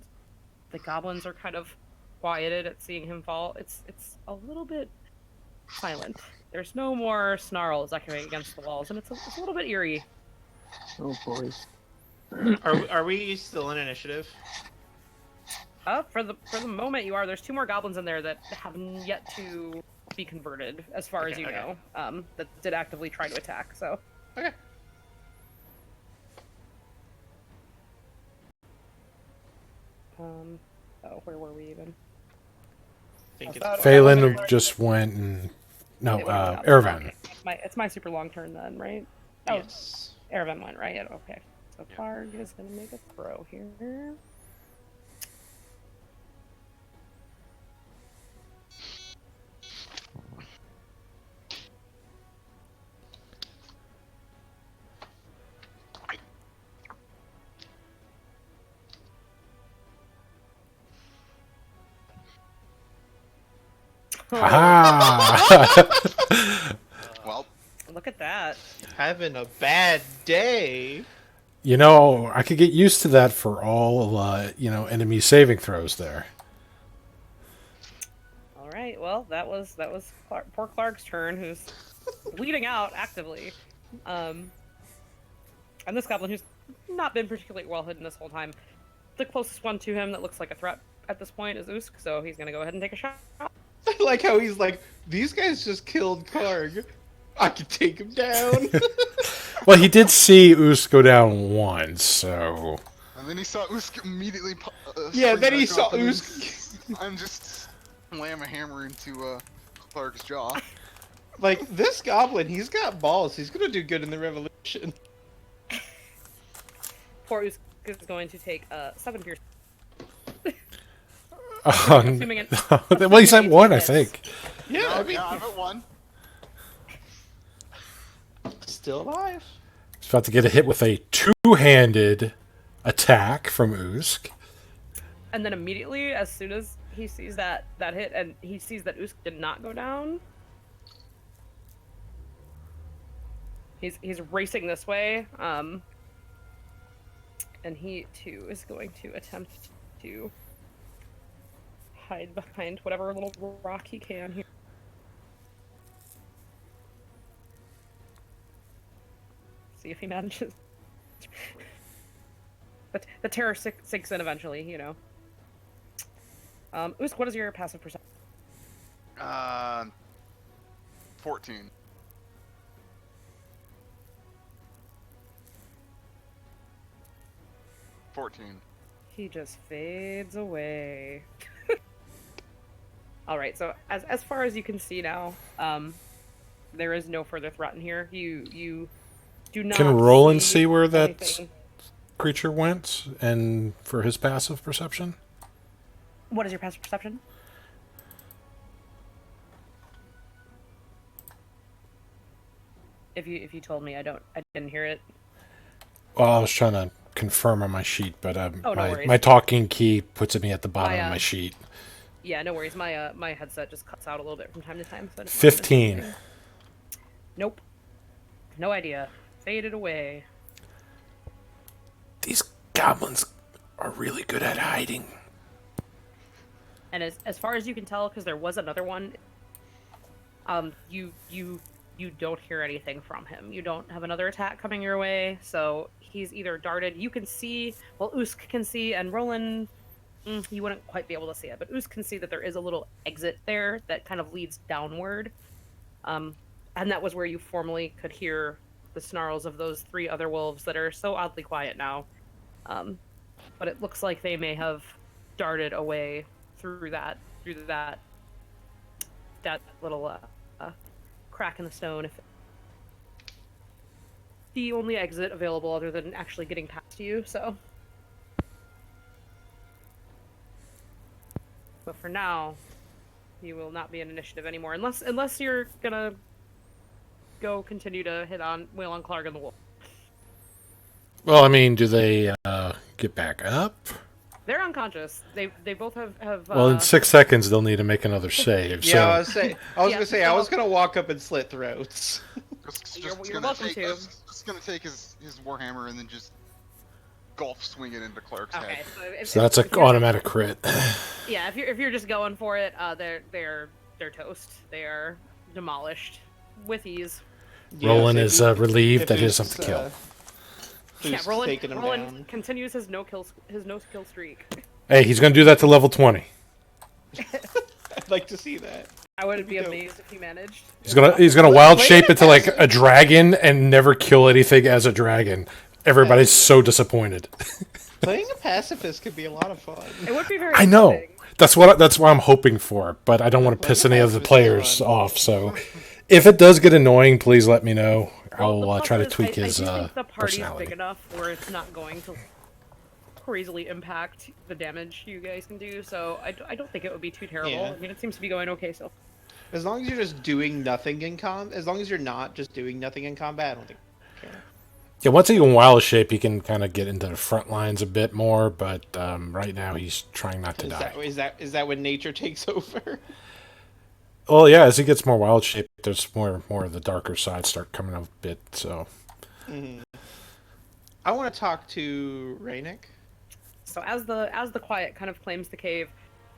the goblins are kind of quieted at seeing him fall, it's a little bit silent. There's no more snarls echoing against the walls, and it's a little bit eerie. Oh boy. Are we still in initiative? For the moment you are. There's 2 more goblins in there that have yet to be converted, as far as Okay, you okay. know. That did actively try to attack. So Okay. where were we even? I think I it's thought- Phelan just went and no, It would've been Erevan. It's my super long turn then, right? Oh, yes. Erevan went right. Yeah, okay. So Yeah. Clark is gonna make a throw here. Aha! Well, Look at that. Having a bad day. You know, I could get used to that for all enemy saving throws there. All right. Well, that was poor Clark's turn, who's bleeding out actively. And this goblin, who's not been particularly well hidden this whole time, the closest one to him that looks like a threat at this point is Usk, so he's gonna go ahead and take a shot. I like how he's like, these guys just killed Karg. I can take him down. Well, he did see Us go down once, so and then he saw Usk immediately. Yeah, spring then he back saw up, and then Usk. I'm just slam a hammer into Clark's jaw. Like, this goblin, he's got balls. He's gonna do good in the revolution. Poor Usk is going to take 7 pierce. well, he's at assuming one, I hits. think. Yeah, I mean, yeah, I'm at 1. still alive. He's about to get a hit with a 2-handed attack from Usk. And then immediately, as soon as he sees that hit, and he sees that Usk did not go down, he's racing this way. And he too is going to attempt to hide behind whatever little rock he can here. See if he manages. But the terror sinks in eventually, you know. Usk, what is your passive perception? 14. He just fades away. All right, so as far as you can see now, there is no further threat in here. You do not. Can Roland see where that anything. creature went, and for his passive perception? What is your passive perception? If you told me, I didn't hear it. Well, I was trying to confirm on my sheet, but Oh, no worries. my talking key puts me at the bottom of my My sheet. Yeah, no worries. My headset just cuts out a little bit from time to time. So I just 15. Nope. No idea. Faded away. These goblins are really good at hiding. And as far as you can tell, because there was another one, you don't hear anything from him. You don't have another attack coming your way, so he's either darted. You can see, well, Usk can see, and Roland You wouldn't quite be able to see it, but Oos can see that there is a little exit there that kind of leads downward. And that was where you formerly could hear the snarls of those 3 other wolves that are so oddly quiet now. But it looks like they may have darted away through that little crack in the stone. If the only exit available other than actually getting past you, so. But for now, you will not be an initiative anymore, unless you're gonna go continue to wail on Clark and the wolf. Well, I mean, do they get back up? They're unconscious. They both have. Well, in 6 seconds, they'll need to make another save. Yeah, So. I was gonna walk up and slit throats. You're welcome to. Just gonna take his warhammer and then just golf swing it into Clark's Okay, head. So that's an automatic crit. Yeah, if you're just going for it, they're toast. They are demolished with ease. Roland is relieved that he has something to kill. Yeah, Roland down. continues his no kill streak. Hey, he's going to do that to level 20. I'd like to see that. I wouldn't be amazed if he managed. He's gonna wild shape into like a dragon and never kill anything as a dragon. Everybody's so disappointed. Playing a pacifist could be a lot of fun. It would be very. I know. Interesting. That's what I'm hoping for, but I don't want to piss any of the players off. So, if it does get annoying, please let me know. I'll try to tweak his I think the party's personality. big enough where it's not going to crazily impact the damage you guys can do. So I don't think it would be too terrible. Yeah. I mean, it seems to be going okay so. As long as you're just doing nothing in as long as you're not just doing nothing in combat, I don't think. Yeah, once he can wild shape, he can kind of get into the front lines a bit more. But right now, he's trying not to die. Is that when nature takes over? Well, yeah, as he gets more wild shape, there's more of the darker sides start coming up a bit. So, I want to talk to Raynick. So as the quiet kind of claims the cave,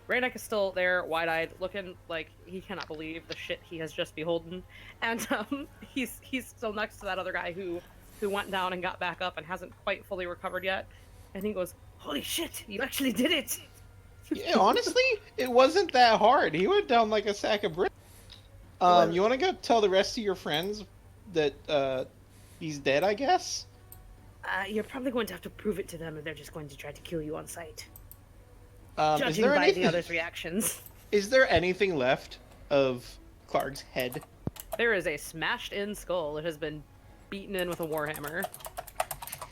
Raynick is still there, wide-eyed, looking like he cannot believe the shit he has just beholden, and he's still next to that other guy who went down and got back up and hasn't quite fully recovered yet, and he goes, "Holy shit, you actually did it!" Yeah, honestly, it wasn't that hard. He went down like a sack of bricks. You want to go tell the rest of your friends that he's dead, I guess? You're probably going to have to prove it to them, or they're just going to try to kill you on sight. Is Judging there by anything, the others' reactions. Is there anything left of Clark's head? There is a smashed-in skull that has been beaten in with a warhammer.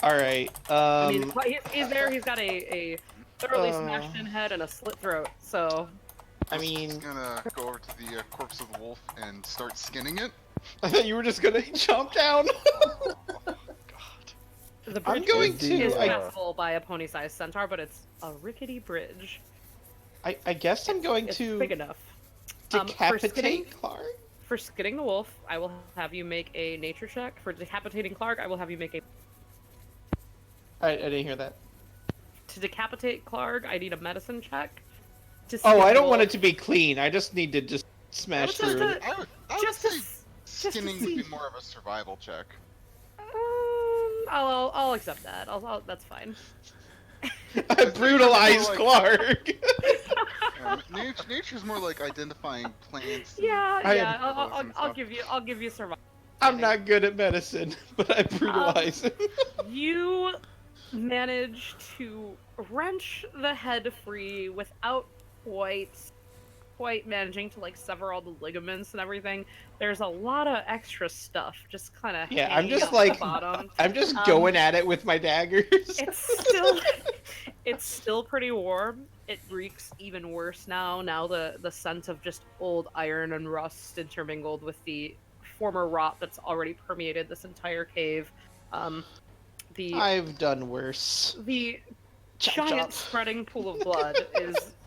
All right. I mean, he's there. He's got a thoroughly smashed-in head and a slit throat. So, I mean, I'm gonna go over to the corpse of the wolf and start skinning it. I thought you were just gonna jump down. the I'm bridge going is to. passable by a pony-sized centaur, but it's a rickety bridge. I guess I'm going It's to big enough. decapitate Clark. For skinning the wolf, I will have you make a nature check. For decapitating Clark, I will have you make a. I didn't hear that. To decapitate Clark, I need a medicine check. To Oh, skin I the don't want wolf. it to be clean. I just need to just smash Just through to- it. I would Just say to skinning see. would be more of a survival check. I'll accept that. That's fine. I brutalized Clark. Nature's more like identifying plants. Yeah, I yeah. am- I'll give you survival. I'm not good at medicine, but I brutalize him. You manage to wrench the head free without quite managing to like sever all the ligaments and everything. There's a lot of extra stuff just kind of Yeah, I'm just at like the bottom. I'm just going at it with my daggers. It's still pretty warm. It reeks even worse now. Now the scent of just old iron and rust intermingled with the former rot that's already permeated this entire cave. I've done worse. The Chop, giant chop. spreading pool of blood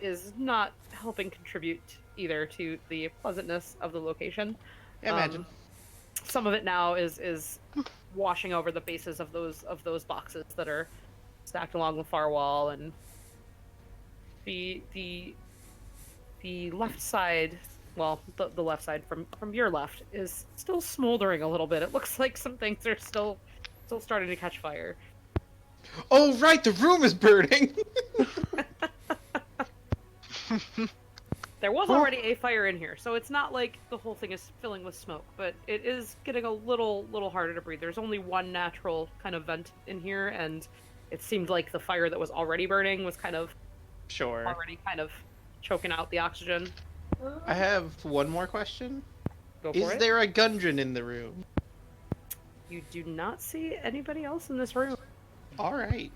is not helping contribute either to the pleasantness of the location. Imagine. Some of it now is washing over the bases of those boxes that are stacked along the far wall, and the left side, well, the left side from your left is still smoldering a little bit. It looks like some things are still starting to catch fire. Oh right, the room is burning. There was already a fire in here, so it's not like the whole thing is filling with smoke, but it is getting a little harder to breathe. There's only one natural kind of vent in here, and it seemed like the fire that was already burning was kind of Sure. already kind of choking out the oxygen. I have one more question. Go for Is it. there a Gundren in the room? You do not see anybody else in this room. All right.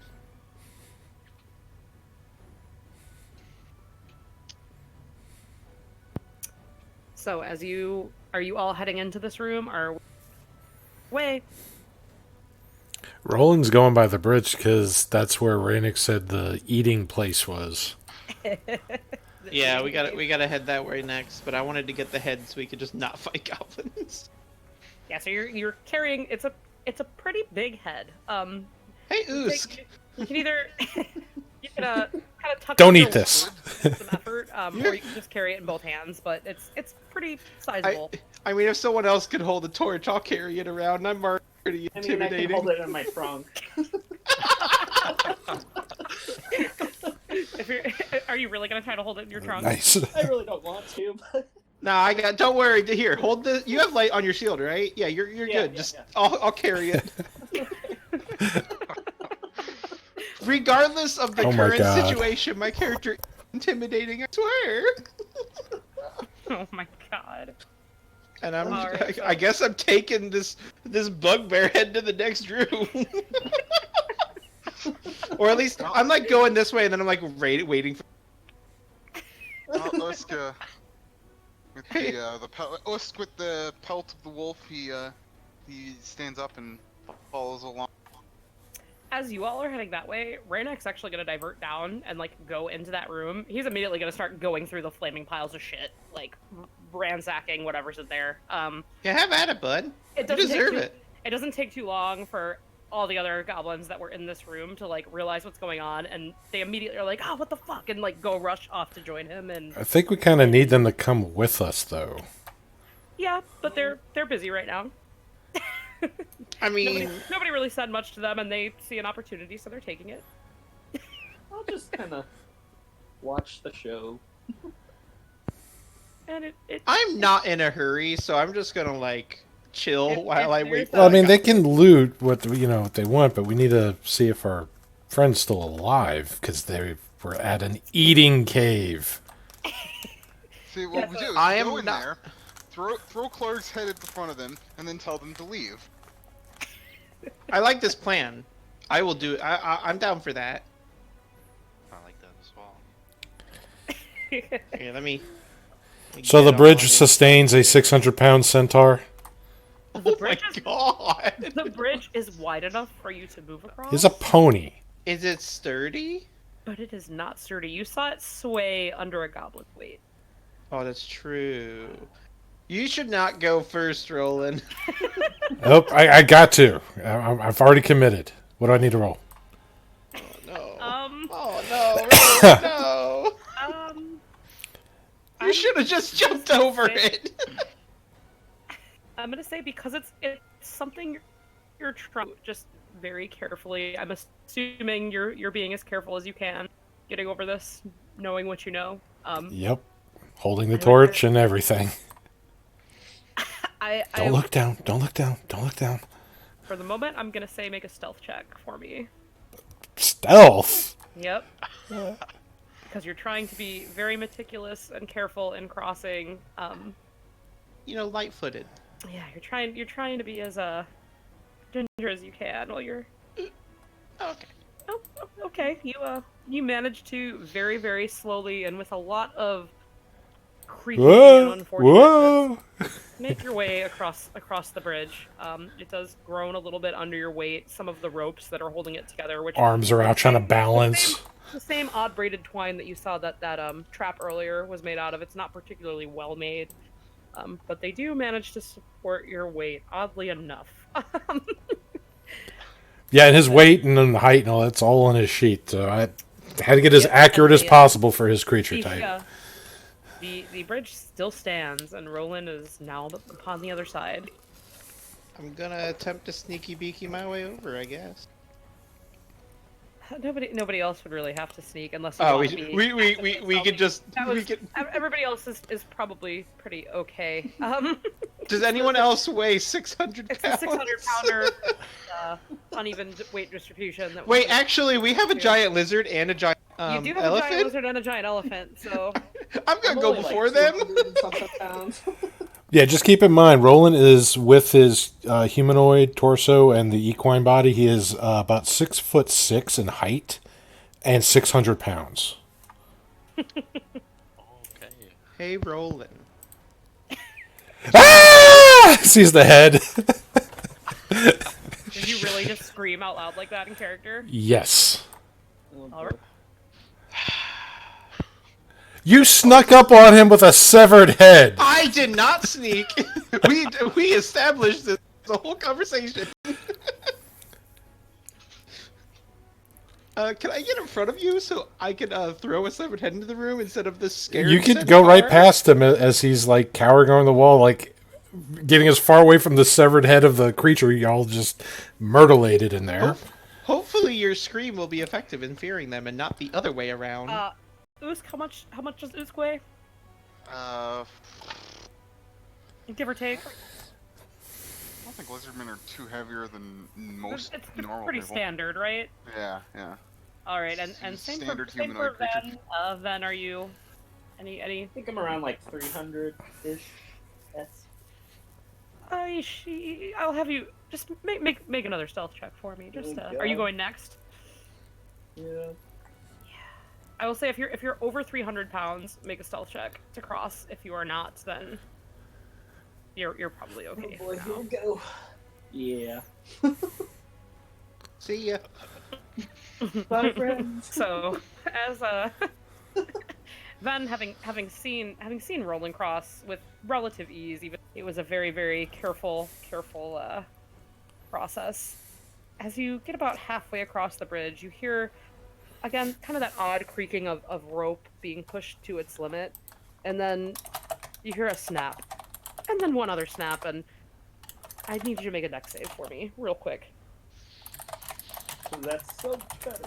So, are you all heading into this room, or way? Roland's going by the bridge because that's where Rainick said the eating place was. Yeah, we gotta head that way next. But I wanted to get the head so we could just not fight goblins. Yeah, so you're carrying it's a pretty big head. Hey, Usk. You can either you can kind of tuck. Don't it eat under this. some effort, or you can just carry it in both hands. But it's pretty sizable. I mean, if someone else could hold the torch, I'll carry it around. And I'm already pretty I mean, I intimidating. can hold it in my trunk. Are you really gonna try to hold it in your trunk? Nice. I really don't want to, but Nah, I got. Don't worry. Here, hold the. You have light on your shield, right? Yeah, you're Yeah, good. yeah, Just yeah. I'll carry it. Regardless of the Oh my current God. situation, my character is intimidating. I swear. Oh my god. And I'm. Alright, so- I guess I'm taking this bugbear head to the next room. Or at least I'm like going this way, and then I'm like waiting for. Usk, with Usk with the pelt of the wolf, he stands up and follows along. As you all are heading that way, Raynek's actually going to divert down and, like, go into that room. He's immediately going to start going through the flaming piles of shit, like, ransacking whatever's in there. Yeah, have at it, bud. It You doesn't deserve take it. It doesn't take too long for all the other goblins that were in this room to, like, realize what's going on, and they immediately are like, oh, what the fuck, and, like, go rush off to join him, and... I think we kind of need them to come with us, though. Yeah, but they're busy right now. I mean, Nobody really said much to them, and they see an opportunity, so they're taking it. I'll just kind of watch the show. And it I'm not in a hurry, so I'm just gonna like chill while I wait. Well, I mean, they can loot what what they want, but we need to see if our friend's still alive because they were at an eating cave. See, what we do is I go am in not- there, throw Clark's head at the front of them, and then tell them to leave. I like this plan. I will do it. I'm down for that. I like that as well. Here, let me So the get bridge on. sustains a 600-pound centaur. Oh The my bridge is- god! The bridge is wide enough for you to move across. He's a pony. Is it sturdy? But it is not sturdy. You saw it sway under a goblin's weight. Oh, that's true. You should not go first, Roland. Oh, I got to. I've already committed. What do I need to roll? Oh no! Um, Oh no! Roland, no! You should have just jumped over it. I'm gonna say because it's something you're trying just very carefully. I'm assuming you're being as careful as you can, getting over this, knowing what you know. Yep. Holding the torch and everything. Don't look down. Don't look down. Don't look down. For the moment, I'm gonna say make a stealth check for me. Stealth. Yep. Because you're trying to be very meticulous and careful in crossing. You know, light-footed. Yeah, you're trying to be as ginger as you can while you're. Okay. Oh, okay. You manage to very, very slowly and with a lot of creepy and Whoa! unfortunate Whoa! make your way across the bridge. It does groan a little bit under your weight. Some of the ropes that are holding it together, which Arms are out trying to balance. the same odd braided twine that you saw that trap earlier was made out of. It's not particularly well made, but they do manage to support your weight, oddly enough. Yeah, and his weight and then the height and all that's all in his sheet. So I had to get as Yep, accurate as and possible for his creature type. The bridge still stands, and Roland is now upon the other side. I'm gonna attempt to sneaky beaky my way over, I guess. Nobody else would really have to sneak unless you Oh, want to be. we could just we could. Everybody else is probably pretty okay. Does anyone else weigh 600 pounds? It's a 600-pounder uneven weight distribution. That Wait, actually, we have a giant lizard and a giant you do have elephant. a giant lizard and a giant elephant, so I'm gonna go before them. Yeah, just keep in mind, Roland is with his humanoid torso and the equine body. He is about 6'6" in height and 600 pounds. Okay. Hey, Roland. Ah! Sees the head. did you really just scream out loud like that in character? Yes. All right. You snuck up on him with a severed head. I did not sneak. we established this the whole conversation. Can I get in front of you so I can throw a severed head into the room instead of this scared? You could go right past him as he's like cowering on the wall, like getting as far away from the severed head of the creature. Y'all just myrtleated in there. Hopefully, your scream will be effective in fearing them and not the other way around. Usk, how much does Usk weigh? Give or take. I don't think lizardmen are too heavier than most It's normal pretty people. standard, right? Yeah. All right, and same Standard for humanoid creature. Ven. Ven, are you any? I think I'm around like 300-ish. I'll have you just make another stealth check for me. Just are you going next? Yeah. I will say if you're over 300 pounds, make a stealth check to cross. If you are not, then you're probably okay. Oh boy, here we go. Yeah. See ya. Bye, friends. So, as Ven, having seen Roland cross with relative ease, even it was a very, very careful process. As you get about halfway across the bridge, you hear again kind of that odd creaking of rope being pushed to its limit, and then you hear a snap, and then one other snap, and I need you to make a dex save for me, real quick. That's so better.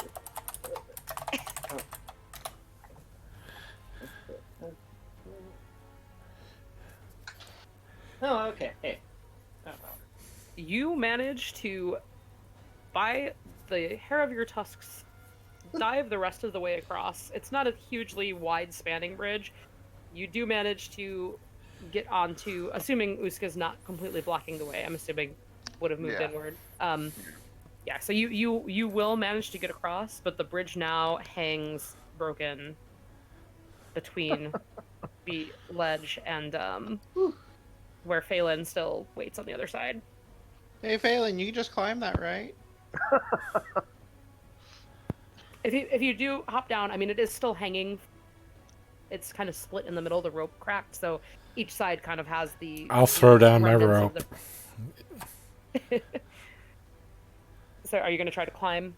Oh, okay. Hey. Oh. You manage to, by the hair of your tusks, dive the rest of the way across. It's not a hugely wide spanning bridge. You do manage to get onto, assuming Uska's not completely blocking the way, I'm assuming would have moved inward. Yeah, so you will manage to get across, but the bridge now hangs broken between the ledge and where Phelan still waits on the other side. Hey, Phelan, you can just climb that, right? If you do hop down, I mean, it is still hanging. It's kind of split in the middle, the rope cracked, so each side kind of has the... I'll throw down my rope. So are you going to try to climb?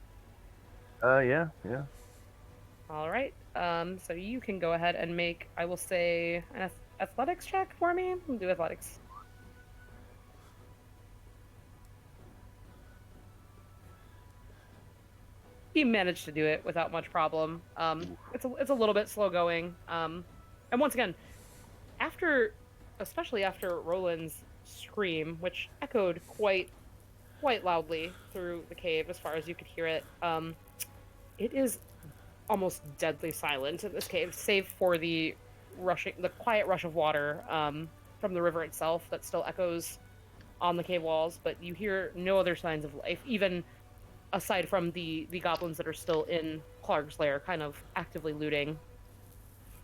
Yeah. All right. So you can go ahead and make, I will say, an athletics check for me. We'll do athletics. He managed to do it without much problem. It's a little bit slow going. And once again, especially after Roland's scream, which echoed quite loudly through the cave as far as you could hear it, it is almost deadly silent in this cave, save for the quiet rush of water from the river itself that still echoes on the cave walls. But you hear no other signs of life, even aside from the goblins that are still in Clark's lair, kind of actively looting.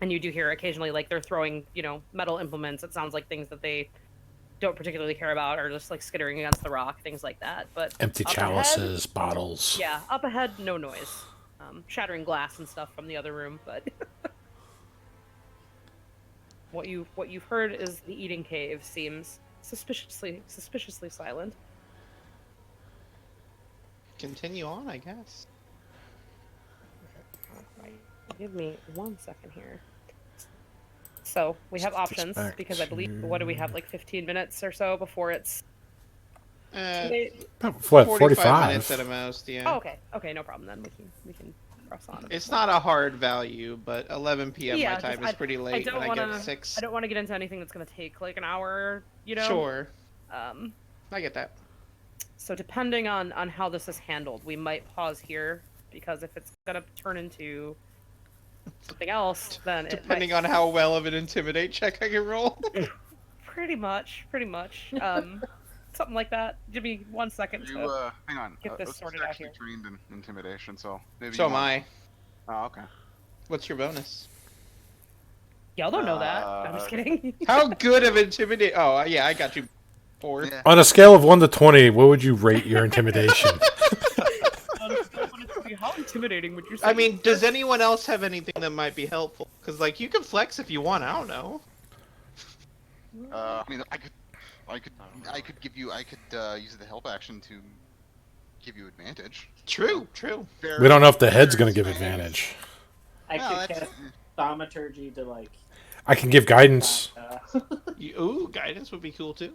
And you do hear occasionally, like, they're throwing, metal implements. It sounds like things that they don't particularly care about, or just, like, skittering against the rock, things like that. But empty chalices, bottles. Yeah, up ahead, no noise. Shattering glass and stuff from the other room, but what you've heard is the eating cave seems suspiciously silent. Continue on, I guess. Right. Give me 1 second here. So we have options because I believe, what do we have, like 15 minutes or so before it's What, 45 minutes 45? at a most, yeah. Oh, okay. Okay, no problem then. We can press on. It's not a hard value, but 11 p.m. Yeah, my time just is pretty late, I don't and I want get to. 6. I don't want to get into anything that's going to take like an hour. You know. Sure, Um. I get that. So depending on how this is handled, we might pause here because if it's going to turn into something else, then Depending on how well of an intimidate check I can roll. Pretty much. Something like that. Give me 1 second You to hang on. get this Oak's sorted out actually here. trained in intimidation, so maybe. So you am want- I. Oh, okay. What's your bonus? Y'all don't know that. I'm just kidding. How good of intimidate? Oh, yeah, I got you. 4. Yeah. On a scale of 1 to 20, what would you rate your intimidation? How intimidating would you say? I mean, does anyone else have anything that might be helpful? Because, like, you can flex if you want. I don't know. I mean, I could give you. I could use the help action to give you advantage. True. We don't know if the head's going to give advantage. I No, could that's- cast thaumaturgy to like. I can give guidance. Ooh, guidance would be cool too.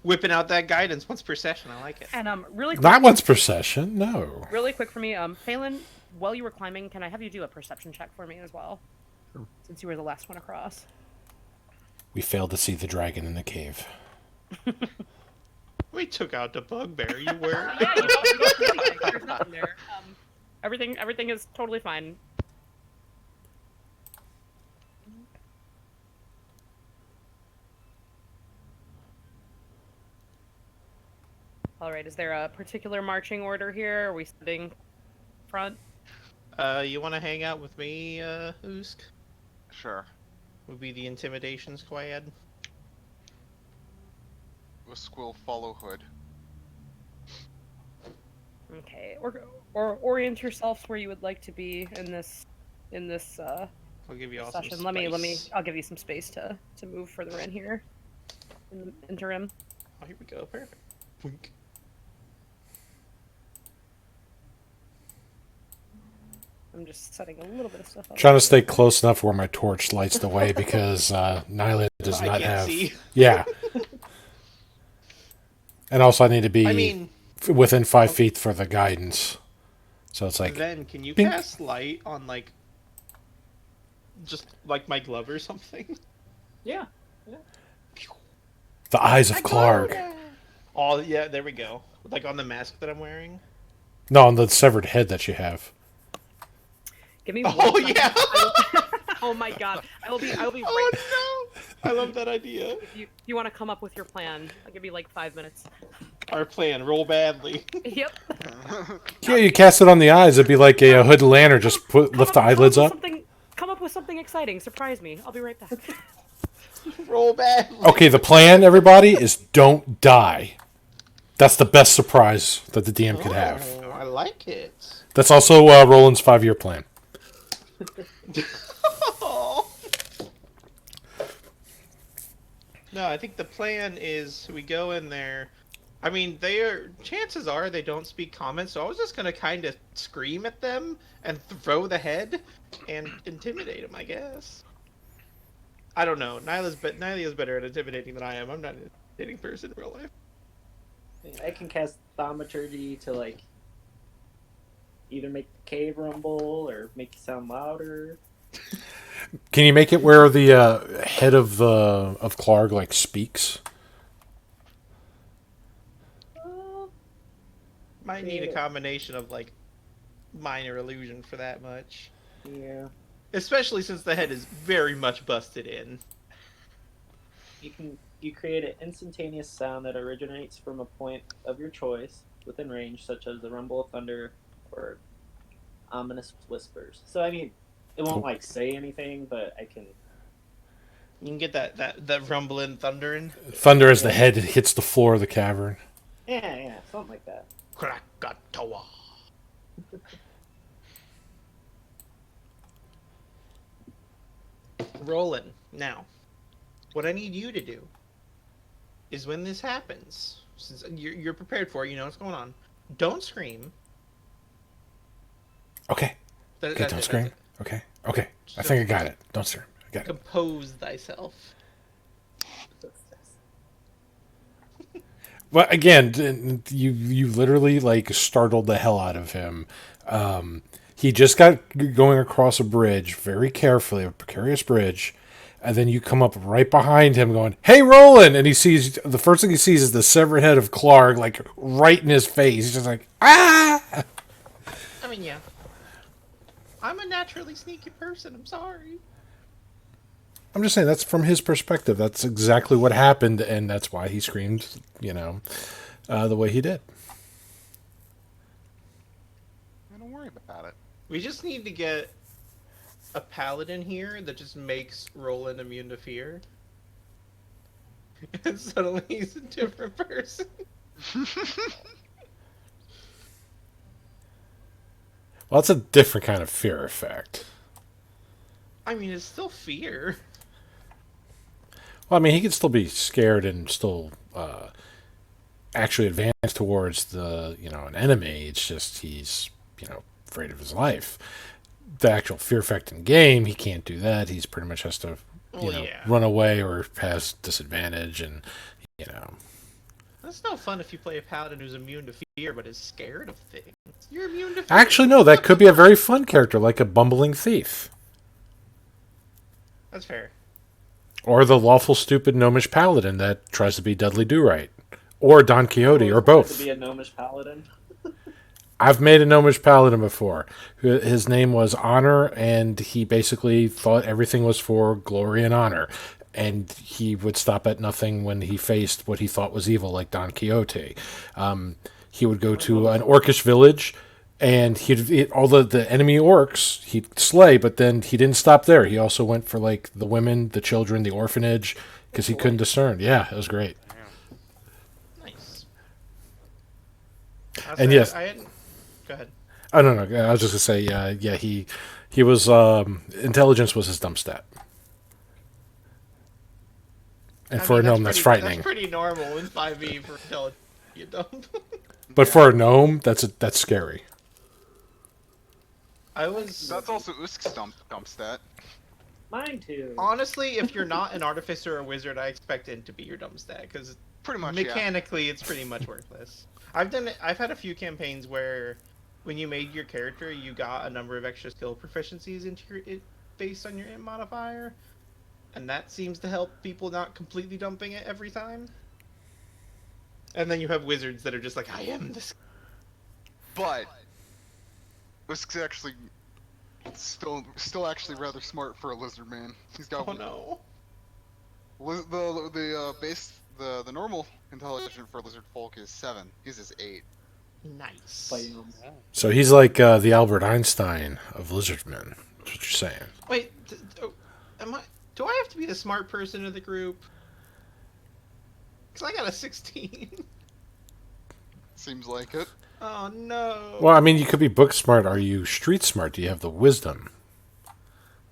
Whipping out that guidance once per session. I like it. And really quick, Not once per session, no. really quick for me, Phelan, while you were climbing, can I have you do a perception check for me as well? Since you were the last one across. We failed to see the dragon in the cave. We took out the bugbear. You were. Yeah, you don't see anything. There's nothing there. Everything is totally fine. All right, is there a particular marching order here? Are we sitting front? You want to hang out with me, Usk? Sure. Would be the intimidation squad. Usk will follow Hood. Okay, or orient yourselves where you would like to be in this I'll give you all some session. space. I'll give you some space to move further in here in the interim. Oh, here we go. Perfect. Wink. I'm just setting a little bit of stuff up. Trying to stay close enough where my torch lights the way because Nyla does I not can't have. see. Yeah. And also, I need to be I mean, within 5 feet for the guidance. So it's like then can you bink. cast light on like, just like my glove or something? Yeah. the eyes of Clark. Oh yeah, there we go. Like on the mask that I'm wearing. No, on the severed head that you have. Give me Oh, 1 second. yeah. Oh my god. I will be right Oh no! I love that idea. If you want to come up with your plan, I'll give you like 5 minutes. Our plan, roll badly. Yep. Yeah, you cast it on the eyes. It'd be like a hooded lantern. Just lift the eyelids up. Come up with something exciting. Surprise me. I'll be right back. Roll badly. Okay, the plan, everybody, is don't die. That's the best surprise that the DM could have. Oh, I like it. That's also Roland's 5-year plan. Oh. No, I think the plan is we go in there. I mean, chances are they don't speak common, so I was just gonna kind of scream at them and throw the head and intimidate them, I guess. I don't know. Nylia's better at intimidating than I am. I'm not an intimidating person in real life. I can cast thaumaturgy to like either make the cave rumble or make you sound louder. Can you make it where the head of Clark like speaks? Might need a combination of like minor illusion for that much. Yeah. Especially since the head is very much busted in. You create an instantaneous sound that originates from a point of your choice within range, such as the rumble of thunder or ominous whispers. So I mean, it won't like say anything, but I can. You can get that rumbling, thundering. Thunder as the head hits the floor of the cavern. Yeah, something like that. Krakatoa. Rolling. Now, what I need you to do is when this happens, since you're prepared for it, you know what's going on, don't scream. Okay. Okay, don't scream. Okay. Okay. I think I got it. Don't scream. I got it. Compose thyself. Well, again, you literally like startled the hell out of him. He just got going across a bridge very carefully, a precarious bridge, and then you come up right behind him, going, "Hey, Roland!" And he sees the first thing he sees is the severed head of Clark, like right in his face. He's just like, "Ah!" I mean, yeah. I'm a naturally sneaky person. I'm sorry. I'm just saying that's from his perspective. That's exactly what happened, and that's why he screamed, the way he did. Don't worry about it. We just need to get a paladin here that just makes Roland immune to fear. And suddenly he's a different person. Well, it's a different kind of fear effect. I mean, it's still fear. Well, I mean, he could still be scared and still actually advance towards an enemy. It's just he's, afraid of his life. The actual fear effect in game, he can't do that. He's pretty much has to, run away or has disadvantage, and That's no fun if you play a paladin who's immune to fear but is scared of things. You're immune to fear. Actually, no, that could be a very fun character, like a bumbling thief. That's fair. Or the lawful stupid gnomish paladin that tries to be Dudley Do-Right. Or Don Quixote, or both. To be a gnomish paladin. I've made a gnomish paladin before. His name was Honor, and he basically thought everything was for glory and honor. And he would stop at nothing when he faced what he thought was evil, like Don Quixote. He would go to an orcish village, and all the enemy orcs he'd slay, but then he didn't stop there. He also went for like the women, the children, the orphanage, because he couldn't discern. Yeah, it was great. Nice. And yes. Go ahead. Oh, no. I was just going to say, he was, intelligence was his dump stat. And for a gnome, that's frightening. That's pretty normal in 5e for intelligence. You dump. But for a gnome, that's scary. That's also Usk's dump stat. Mine too. Honestly, if you're not an artificer or wizard, I expect it to be your dump stat, because pretty much mechanically it's pretty much worthless. I've had a few campaigns where when you made your character, you got a number of extra skill proficiencies based on your int modifier, and that seems to help people not completely dumping it every time. And then you have wizards that are just like, I am this. But Usk's actually still actually rather smart for a lizard man. He's got no. The normal intelligence for lizard folk is 7. His is 8. Nice. So he's like the Albert Einstein of lizardmen. That's what you're saying. Wait, do I have to be the smart person of the group? Because I got a 16. Seems like it. Oh no. Well, I mean, you could be book smart. Are you street smart? Do you have the wisdom?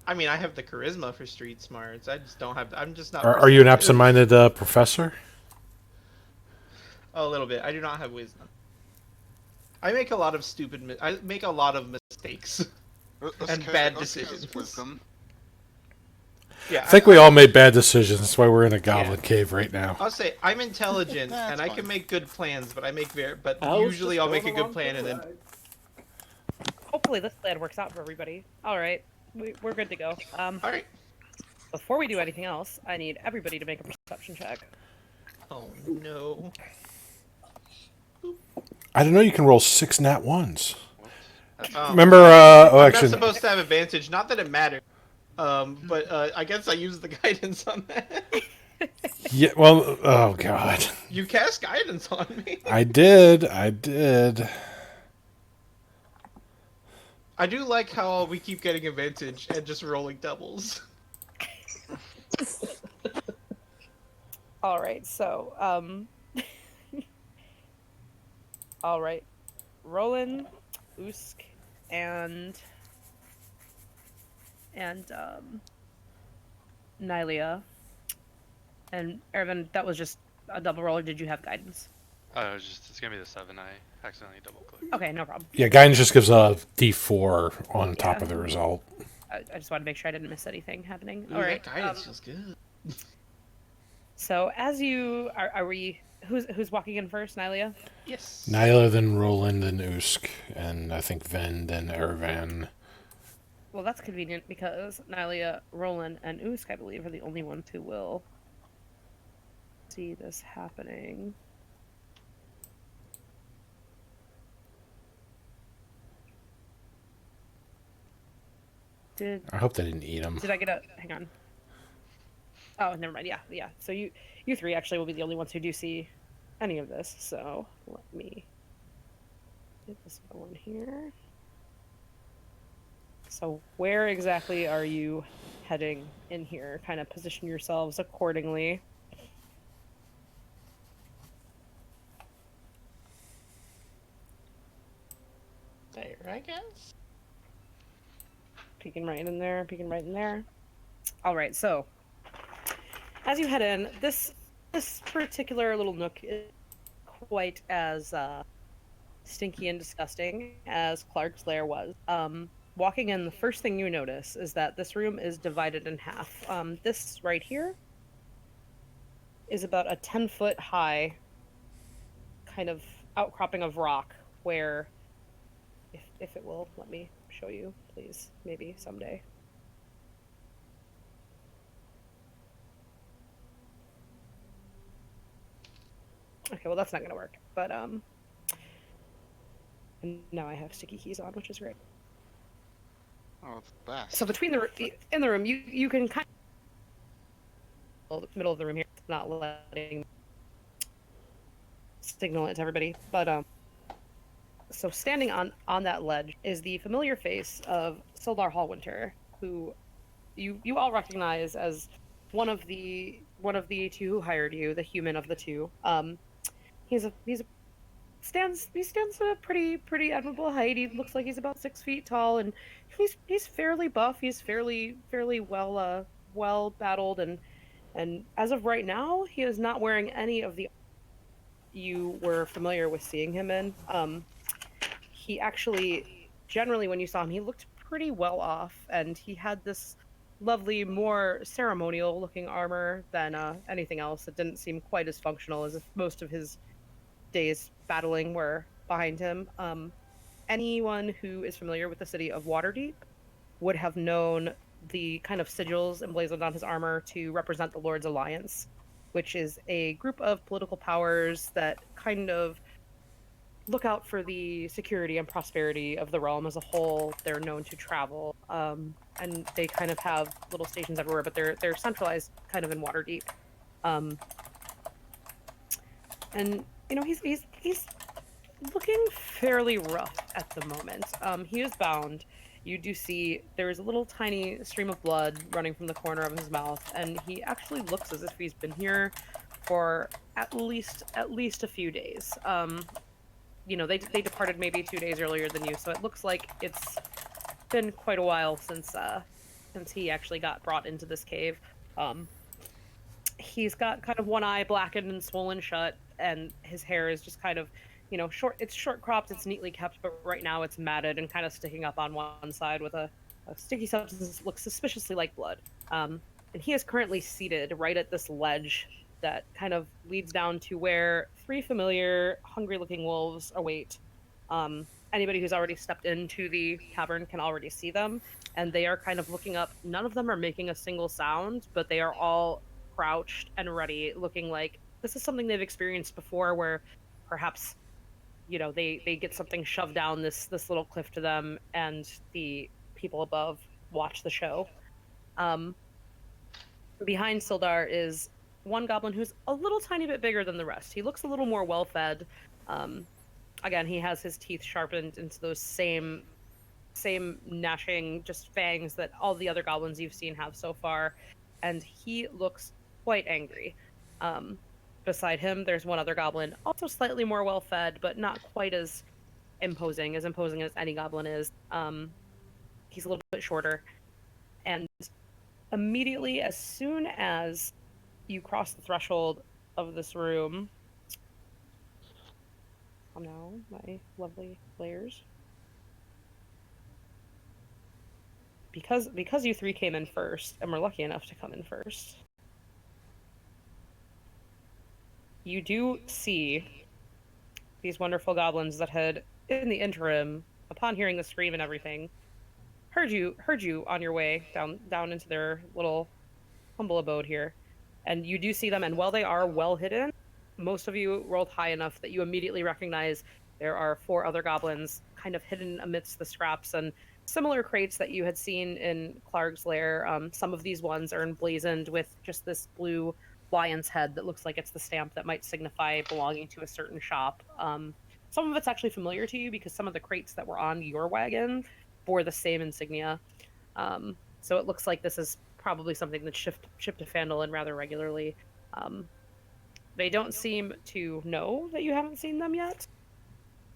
I mean, I have the charisma for street smarts. I just don't have. I'm just not. Are you an absent-minded professor? A little bit. I do not have wisdom. I make a lot of I make a lot of mistakes and bad decisions. Wisdom. Yeah, I think we all made bad decisions. That's why we're in a goblin cave right now. I'll say I'm intelligent and I can make good plans, but usually I'll make a good plan and then. Hopefully this plan works out for everybody. All right, we're good to go. All right. Before we do anything else, I need everybody to make a perception check. Oh no. I didn't know you can roll 6 nat 1s. Remember, I'm not supposed to have advantage. Not that it matters. But I guess I used the guidance on that. Yeah, well, oh god. You cast guidance on me. I did. I do like how we keep getting advantage and just rolling doubles. All right, so all right, Roland, Usk, and Nylia, and Ervin. That was just a double roll, or did you have guidance? It's gonna be the 7. I accidentally double clicked. Okay, no problem. Yeah, guidance just gives a D4 on top of the result. I just wanted to make sure I didn't miss anything happening. Ooh, all right, that guidance feels good. So as you are we who's walking in first, Nylia? Yes. Nyla, then Roland, then Usk, and I think Ven, then Ervan. Well, that's convenient because Nylia, Roland, and Usk, I believe, are the only ones who will see this happening. I hope they didn't eat him. Did I get a... Hang on. Oh, never mind. Yeah. So you three actually will be the only ones who do see any of this. So let me get this going here. So where exactly are you heading in here? Kind of position yourselves accordingly. There, I guess. Peeking right in there. All right, so as you head in, this particular little nook is quite as stinky and disgusting as Clark's lair was. Walking in, the first thing you notice is that this room is divided in half. This right here is about a 10-foot high kind of outcropping of rock where, if it will let me show you, please, maybe someday. Okay, well that's not gonna work. But and now I have sticky keys on, which is great. Oh, it's the best. So between in the room, you can kind of the middle of the room here, not letting signal it to everybody. But so standing on that ledge is the familiar face of Sildar Hallwinter, who you all recognize as one of the two who hired you, the human of the two. He stands a pretty admirable height. He looks like he's about 6 feet tall, and he's fairly buff. He's fairly well battled, and as of right now, he is not wearing any of the you were familiar with seeing him in. He actually, generally, when you saw him, he looked pretty well off, and he had this lovely, more ceremonial-looking armor than anything else. It didn't seem quite as functional as if most of his days battling were behind him. Anyone who is familiar with the city of Waterdeep would have known the kind of sigils emblazoned on his armor to represent the Lord's Alliance, which is a group of political powers that kind of look out for the security and prosperity of the realm as a whole. They're known to travel, and they kind of have little stations everywhere, but they're centralized kind of in Waterdeep. And you know, he's looking fairly rough at the moment. He is bound. You do see there is a little tiny stream of blood running from the corner of his mouth, and he actually looks as if he's been here for at least a few days. You know, they departed maybe 2 days earlier than you, so it looks like it's been quite a while since he actually got brought into this cave. He's got kind of one eye blackened and swollen shut, and his hair is just kind of, you know, short. It's short cropped, it's neatly kept, but right now it's matted and kind of sticking up on one side with a sticky substance that looks suspiciously like blood. And he is currently seated right at this ledge that kind of leads down to where 3 familiar, hungry-looking wolves await. Anybody who's already stepped into the cavern can already see them, and they are kind of looking up. None of them are making a single sound, but they are all crouched and ready, looking like this is something they've experienced before, where perhaps, you know, they get something shoved down this little cliff to them, and the people above watch the show. Behind Sildar is one goblin who's a little tiny bit bigger than the rest. He looks a little more well-fed. Again, he has his teeth sharpened into those same gnashing just fangs that all the other goblins you've seen have so far, and he looks quite angry. Beside him, there's one other goblin, also slightly more well-fed, but not quite as imposing as any goblin is. He's a little bit shorter, and immediately, as soon as you cross the threshold of this room, oh no, my lovely players. Because you 3 came in first, and were lucky enough to come in first, you do see these wonderful goblins that had, in the interim, upon hearing the scream and everything, heard you on your way down into their little humble abode here. And you do see them, and while they are well hidden, most of you rolled high enough that you immediately recognize there are 4 other goblins kind of hidden amidst the scraps and similar crates that you had seen in Clark's lair. Some of these ones are emblazoned with just this blue lion's head that looks like it's the stamp that might signify belonging to a certain shop. Some of it's actually familiar to you because some of the crates that were on your wagon bore the same insignia. So it looks like this is probably something that's shipped to Fandolin rather regularly. They don't seem to know that you haven't seen them yet,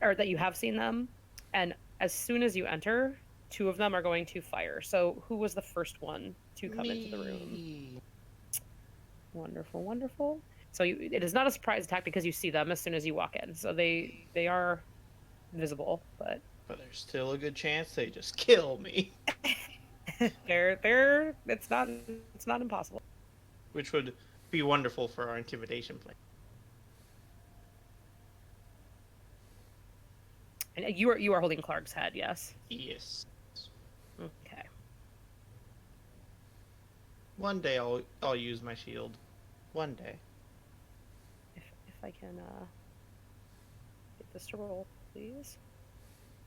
or that you have seen them. And as soon as you enter, 2 of them are going to fire. So who was the first one to come into the room? Wonderful, wonderful. So it is not a surprise attack because you see them as soon as you walk in. So they are visible, but there's still a good chance they just kill me. it's not impossible. Which would be wonderful for our intimidation plan. And you are holding Clark's head, yes? Yes. Okay. One day I'll use my shield. One day. If I can get this to roll, please.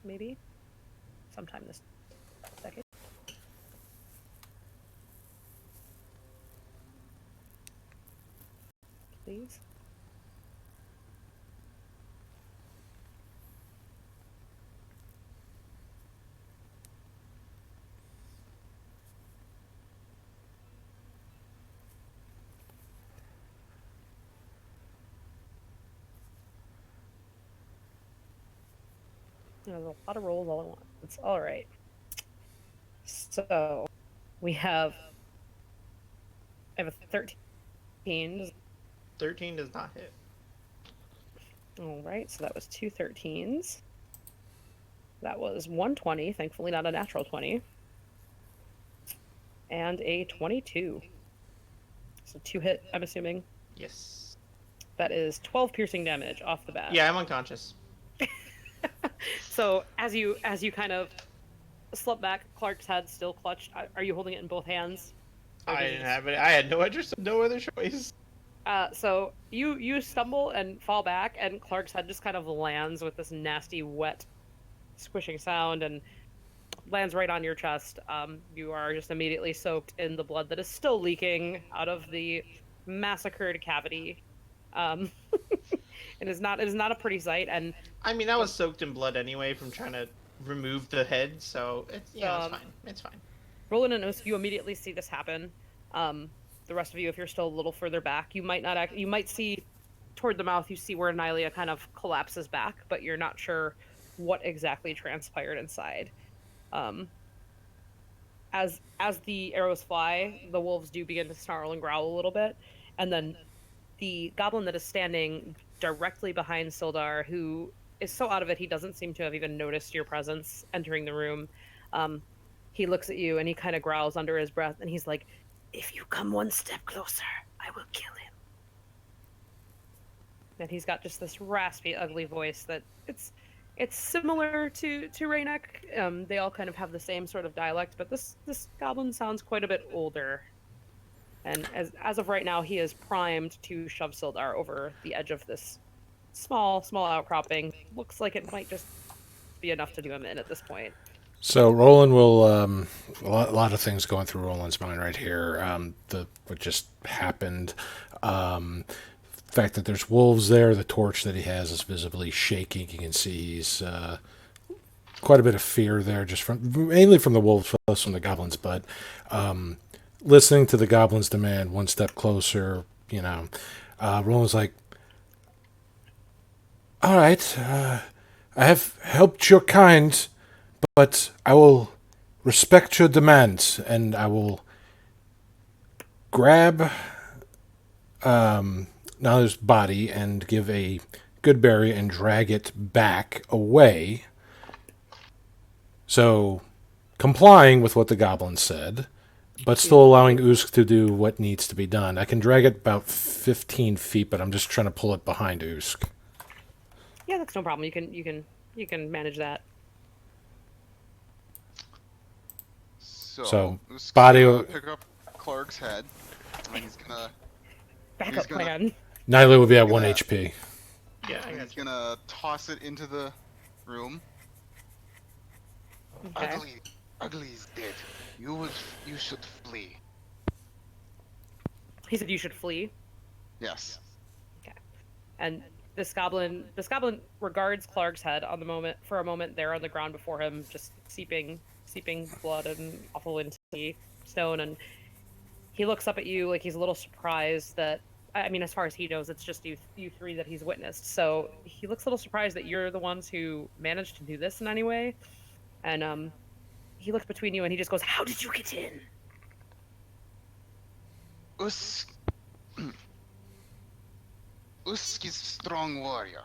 Maybe sometime this second. Please. There's a lot of rolls all at once. It's all right. So we have. I have a 13. 13 does not hit. All right, so that was 2 13s. That was 120, thankfully not a natural 20. And a 22. So 2 hit, I'm assuming. Yes. That is 12 piercing damage off the bat. Yeah, I'm unconscious. So as you kind of slip back, Clark's head still clutched. Are you holding it in both hands? I didn't have it. I had no other choice. So you stumble and fall back, and Clark's head just kind of lands with this nasty, wet, squishing sound, and lands right on your chest. You are just immediately soaked in the blood that is still leaking out of the massacred cavity. It is not a pretty sight, and I mean, I was soaked in blood anyway from trying to remove the head, so it's fine. It's fine. Roland and Os, you immediately see this happen. The rest of you, if you're still a little further back, you might see toward the mouth. You see where Nylia kind of collapses back, but you're not sure what exactly transpired inside. As the arrows fly, the wolves do begin to snarl and growl a little bit, and then the goblin that is standing directly behind Sildar, who is so out of it he doesn't seem to have even noticed your presence entering the room. He looks at you and he kind of growls under his breath, and he's like, "If you come one step closer, I will kill him." And he's got just this raspy, ugly voice that it's similar to Raynek. They all kind of have the same sort of dialect, but this goblin sounds quite a bit older. And as of right now, he is primed to shove Sildar over the edge of this small outcropping. Looks like it might just be enough to do him in at this point. So Roland will a lot of things going through Roland's mind right here. What just happened. The fact that there's wolves there, the torch that he has is visibly shaking. You can see he's quite a bit of fear there, just mainly from the wolves, less from the goblins. But listening to the goblins demand one step closer, Roland's like, "All right, I have helped your kind, but I will respect your demands, and I will grab Nala's body and give a good berry and drag it back away." So, complying with what the goblin said, But still allowing Usk to do what needs to be done. I can drag it about 15 feet, but I'm just trying to pull it behind Usk. Yeah, that's no problem. You can manage that. So, Usk's body- gonna pick up Clark's head, and he's gonna Backup plan. Nyla will be at 1 gonna- HP. Yeah, I and got he's you. gonna toss it into the room. Okay. Ugly is dead. You should flee. He said you should flee. Yes. And this goblin regards Clark's head on the moment for a moment there on the ground before him, just seeping blood and awful into the stone, and he looks up at you like he's a little surprised that, I mean, as far as he knows, it's just you three that he's witnessed. So he looks a little surprised that you're the ones who managed to do this in any way. And he looks between you and he just goes, "How did you get in?" Usk is strong warrior.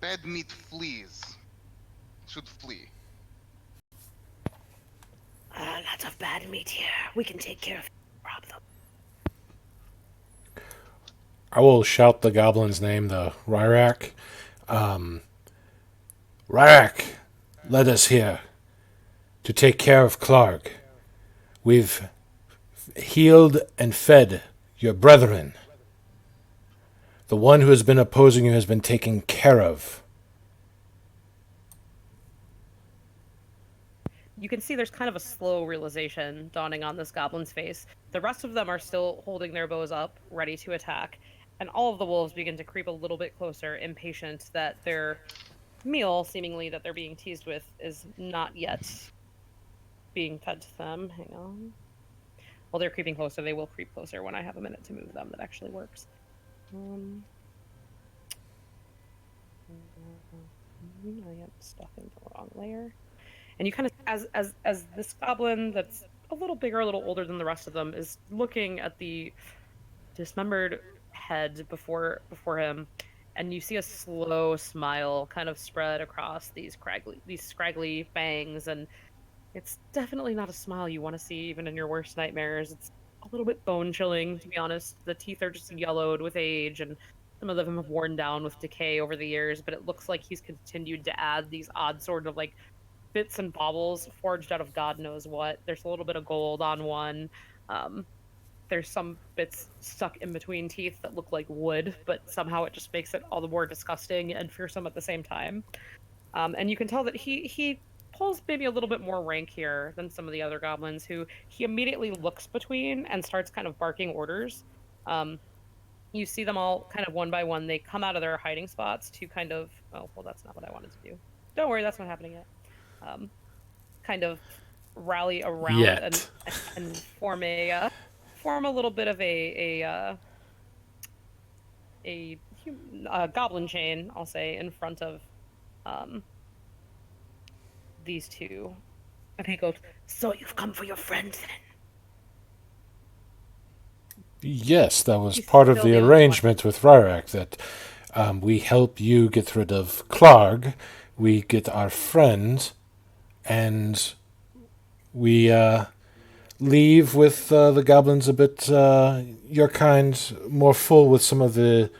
Bad meat flees. Should flee. Lots of bad meat here. We can take care of the problem. I will shout the goblin's name, the Ryrak. Ryrak, let us here to take care of Clark. We've healed and fed your brethren. The one who has been opposing you has been taken care of. You can see there's kind of a slow realization dawning on this goblin's face. The rest of them are still holding their bows up, ready to attack, and all of the wolves begin to creep a little bit closer, impatient that their meal, seemingly that they're being teased with, is not yet being fed to them. Hang on. While they're creeping closer, they will creep closer when I have a minute to move them. That actually works. I am stuffing the wrong layer. And you kind of, as this goblin that's a little bigger, a little older than the rest of them, is looking at the dismembered head before him, and you see a slow smile kind of spread across these scraggly fangs, and it's definitely not a smile you want to see even in your worst nightmares. It's a little bit bone chilling, to be honest. The teeth are just yellowed with age, and some of them have worn down with decay over the years, but it looks like he's continued to add these odd sort of like bits and baubles forged out of God knows what. There's a little bit of gold on one. There's some bits stuck in between teeth that look like wood, but somehow it just makes it all the more disgusting and fearsome at the same time. And you can tell that he pulls maybe a little bit more rank here than some of the other goblins, who he immediately looks between and starts kind of barking orders. You see them all kind of one by one. They come out of their hiding spots to kind of, oh, well, that's not what I wanted to do. Don't worry, that's not happening yet. Kind of rally around and form a little bit of a goblin chain, I'll say, in front of these two. And he goes, "So you've come for your friend then?" Yes, that was He's part of still the the only one. arrangement with Ryrak, that we help you get rid of Clark, we get our friend, and we leave with the goblins a bit, your kind, more full with some of the...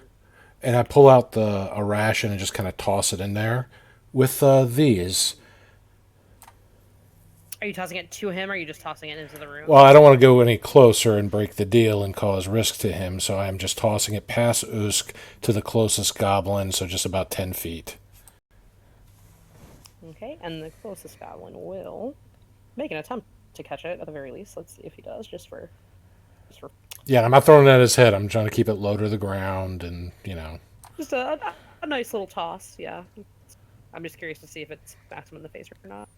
And I pull out a ration and just kind of toss it in there with these. Are you tossing it to him, or are you just tossing it into the room? Well, I don't want to go any closer and break the deal and cause risk to him, so I'm just tossing it past Usk to the closest goblin, so just about 10 feet. Okay, and the closest goblin will make an attempt to catch it at the very least. Let's see if he does, just for. Yeah, I'm not throwing it at his head. I'm trying to keep it low to the ground, and Just a nice little toss, yeah. I'm just curious to see if it smacks him in the face or not.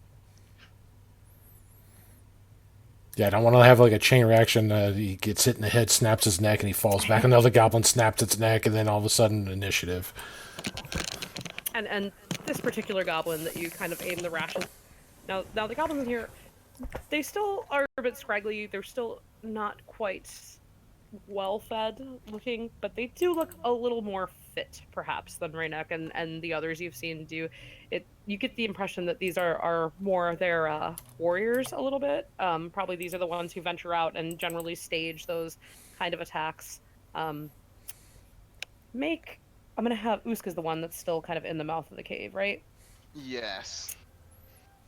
Yeah, I don't want to have like a chain reaction. He gets hit in the head, snaps his neck, and he falls back. Another goblin snaps its neck, and then all of a sudden, initiative. And this particular goblin that you kind of aim the ration. Now the goblins in here, they still are a bit scraggly. They're still not quite well-fed looking, but they do look a little more fit, perhaps, than Raynek and the others you've seen do. You get the impression that these are more their warriors a little bit. Probably these are the ones who venture out and generally stage those kind of attacks. Um, make I'm gonna have Uska's the one that's still kind of in the mouth of the cave, right? Yes.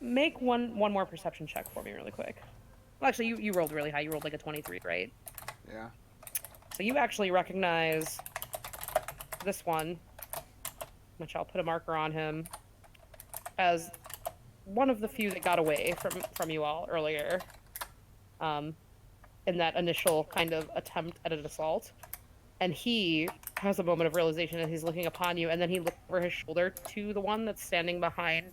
Make one more perception check for me really quick. Well, actually, you rolled really high. You rolled like a 23, right? Yeah. So you actually recognize this one, which I'll put a marker on him, as one of the few that got away from you all earlier, in that initial kind of attempt at an assault. And he has a moment of realization as he's looking upon you, and then he looks over his shoulder to the one that's standing behind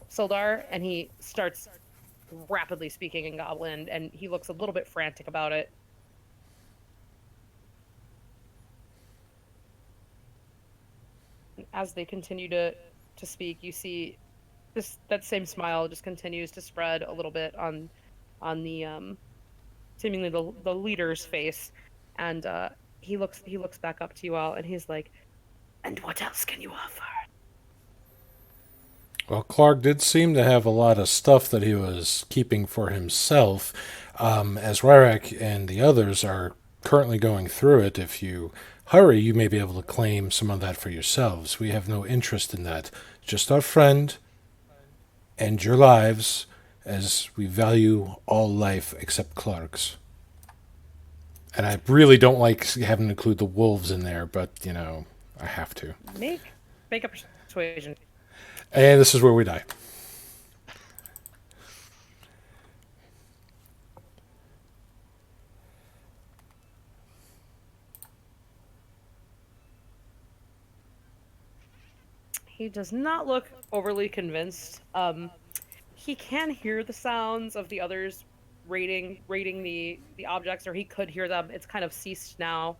Sildar, and he starts rapidly speaking in Goblin, and he looks a little bit frantic about it. As they continue to speak, you see that same smile just continues to spread a little bit on the seemingly the leader's face, and he looks back up to you all, and he's like, "And what else can you offer?" Well, Clark did seem to have a lot of stuff that he was keeping for himself. As Ryrak and the others are currently going through it, if you hurry, you may be able to claim some of that for yourselves. We have no interest in that. Just our friend and your lives, as we value all life except Clark's. And I really don't like having to include the wolves in there, but, I have to. Make a persuasion. And this is where we die. He does not look overly convinced. He can hear the sounds of the others raiding the objects, or he could hear them. It's kind of ceased now.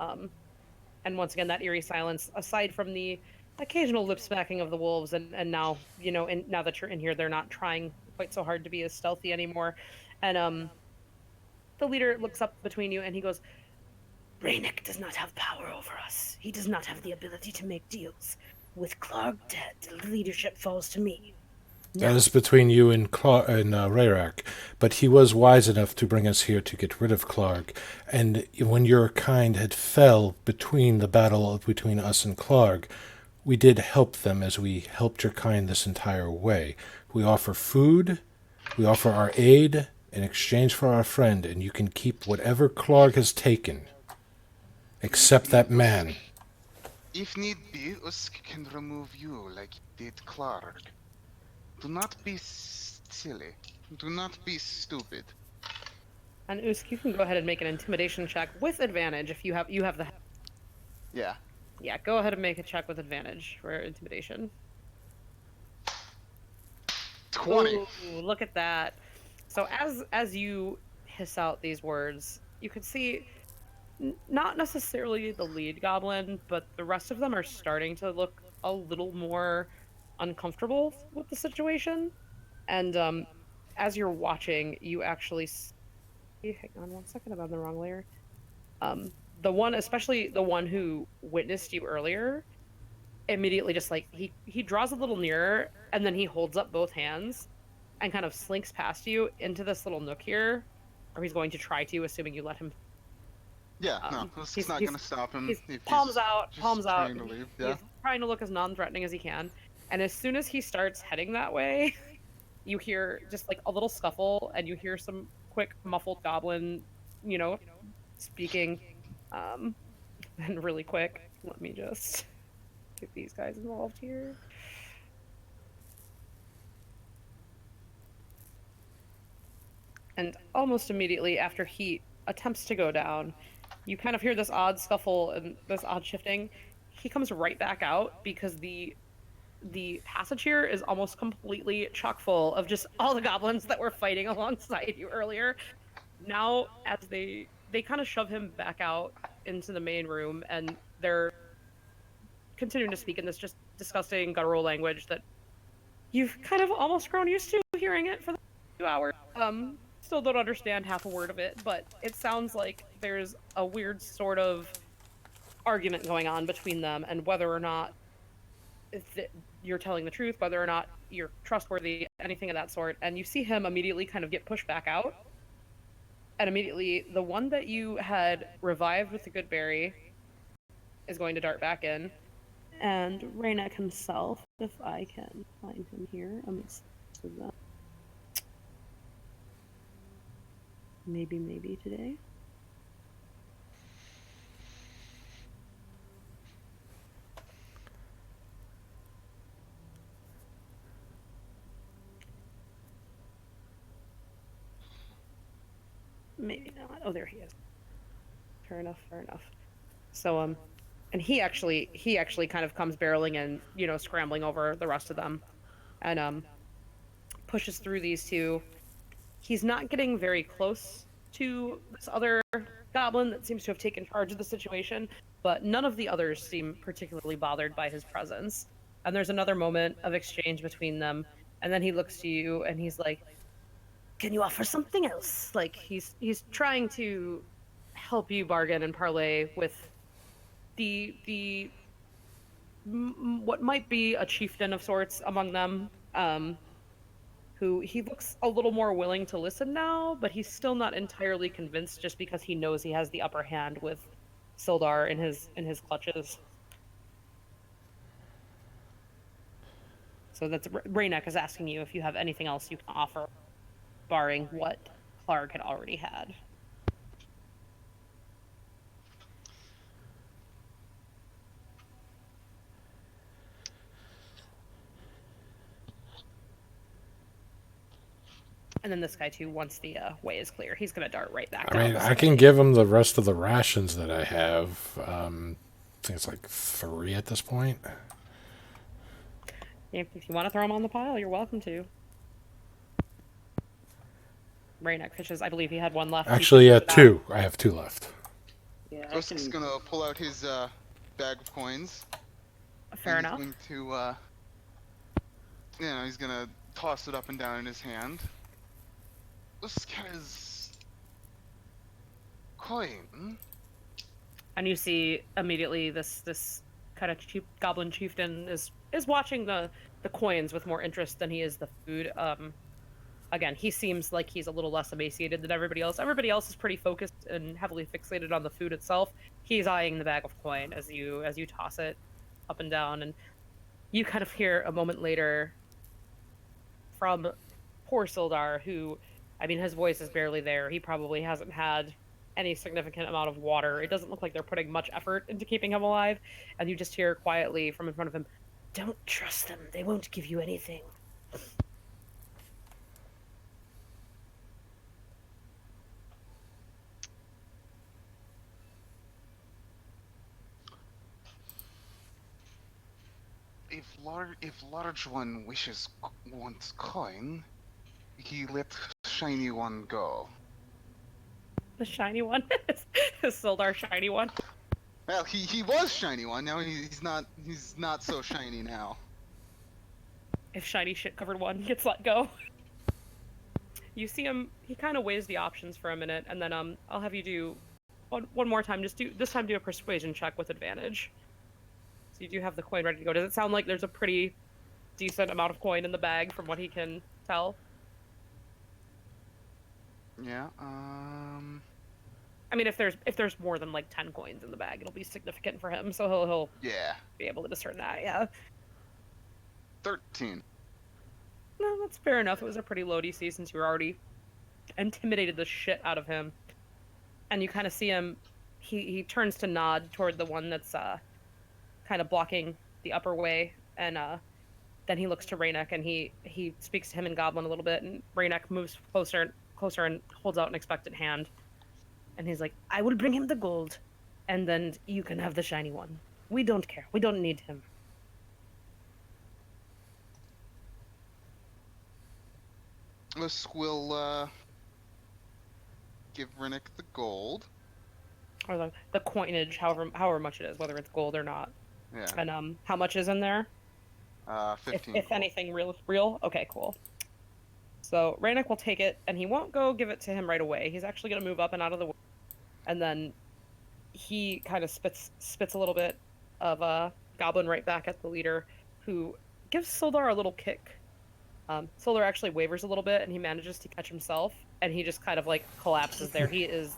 And once again, that eerie silence, aside from the occasional lip smacking of the wolves, and now, and now that you're in here, they're not trying quite so hard to be as stealthy anymore. And the leader looks up between you and he goes, "Raynek does not have power over us. He does not have the ability to make deals. With Clark dead, the leadership falls to me." That is between you and Rayrak, but he was wise enough to bring us here to get rid of Clark. And when your kind had fell between the battle between us and Clark, we did help them as we helped your kind this entire way. We offer food, we offer our aid in exchange for our friend, and you can keep whatever Clark has taken, except that man. If need be, Usk can remove you like he did Clark. Do not be silly. Do not be stupid. And Usk, you can go ahead and make an intimidation check with advantage if you have the. Yeah. Yeah, go ahead and make a check with advantage for intimidation. 20. Ooh, look at that. So as you hiss out these words, you can see not necessarily the lead goblin, but the rest of them are starting to look a little more uncomfortable with the situation. And as you're watching, you actually see, hang on one second, I'm on the wrong layer. The one, especially the one who witnessed you earlier, immediately just like he draws a little nearer, and then he holds up both hands and kind of slinks past you into this little nook here, or he's going to try to, assuming you let him. Yeah, no, Usk's not gonna stop him. He's if palms he's out, just palms out. trying to leave. Yeah. He's trying to look as non-threatening as he can, and as soon as he starts heading that way, you hear just like a little scuffle, and you hear some quick muffled goblin, speaking, and really quick. Let me just get these guys involved here. And almost immediately after he attempts to go down, you kind of hear this odd scuffle and this odd shifting. He comes right back out because the passage here is almost completely chock full of just all the goblins that were fighting alongside you earlier. Now, as they kind of shove him back out into the main room, and they're continuing to speak in this just disgusting guttural language that you've kind of almost grown used to hearing it for the few hours. still don't understand half a word of it, but it sounds like there's a weird sort of argument going on between them, and whether or not you're telling the truth, whether or not you're trustworthy, anything of that sort. And you see him immediately kind of get pushed back out. And immediately, the one that you had revived with the good berry is going to dart back in. And Raynek himself, if I can find him here amidst them. Maybe today. Maybe not. Oh, there he is. Fair enough. So, and he actually kind of comes barreling in, you know, scrambling over the rest of them, and pushes through these two. He's not getting very close to this other goblin that seems to have taken charge of the situation, but none of the others seem particularly bothered by his presence. And there's another moment of exchange between them, and then he looks to you and he's like, "Can you offer something else?" Like he's trying to help you bargain and parlay with the what might be a chieftain of sorts among them, who he looks a little more willing to listen now, but he's still not entirely convinced just because he knows he has the upper hand with Sildar in his clutches. So that's Raynek is asking you if you have anything else you can offer, barring what Clark had already had. And then this guy too, once the way is clear, he's gonna dart right back. I mean, I can give him the rest of the rations that I have. I think it's like 3 at this point. If you want to throw them on the pile, you're welcome to. Raynek fishes. I believe he had 1 left. Actually, 2. I have 2 left. Yeah, Osk's gonna pull out his bag of coins. Fair enough. He's going to, he's gonna toss it up and down in his hand. Osk has coin. And you see immediately this kind of goblin chieftain is watching the coins with more interest than he is the food. Again, he seems like he's a little less emaciated than everybody else. Everybody else is pretty focused and heavily fixated on the food itself. He's eyeing the bag of coin as you toss it up and down, and you kind of hear a moment later from poor Sildar, who, I mean, his voice is barely there. He probably hasn't had any significant amount of water. It doesn't look like they're putting much effort into keeping him alive. And you just hear quietly from in front of him, "Don't trust them. They won't give you anything." If large one wants coin, he let shiny one go. The shiny one? Is Sildar shiny one? Well, he was shiny one. Now he's not so shiny now. If shiny shit covered one gets let go. You see him, he kind of weighs the options for a minute, and then I'll have you do one more time. This time do a persuasion check with advantage. So you do have the coin ready to go. Does it sound like there's a pretty decent amount of coin in the bag from what he can tell? Yeah. I mean, if there's more than like 10 coins in the bag, it'll be significant for him. So he'll be able to discern that. Yeah. 13. No, that's fair enough. It was a pretty low DC since you were already intimidated the shit out of him. And you kind of see him. He turns to nod toward the one that's kind of blocking the upper way, and then he looks to Raynek and he speaks to him in Goblin a little bit, and Raynek moves closer and holds out an expectant hand, and he's like, "I will bring him the gold, and then you can have the shiny one. We don't care. We don't need him." Osk will give Rennick the gold. Or the coinage, however much it is, whether it's gold or not. Yeah. And how much is in there? 15. If anything real? Okay, cool. So Raynick will take it, and he won't go give it to him right away. He's actually going to move up and out of the way, and then he kind of spits a little bit of a goblin right back at the leader, who gives Sildar a little kick. Sildar actually wavers a little bit, and he manages to catch himself, and he just kind of like collapses there. He is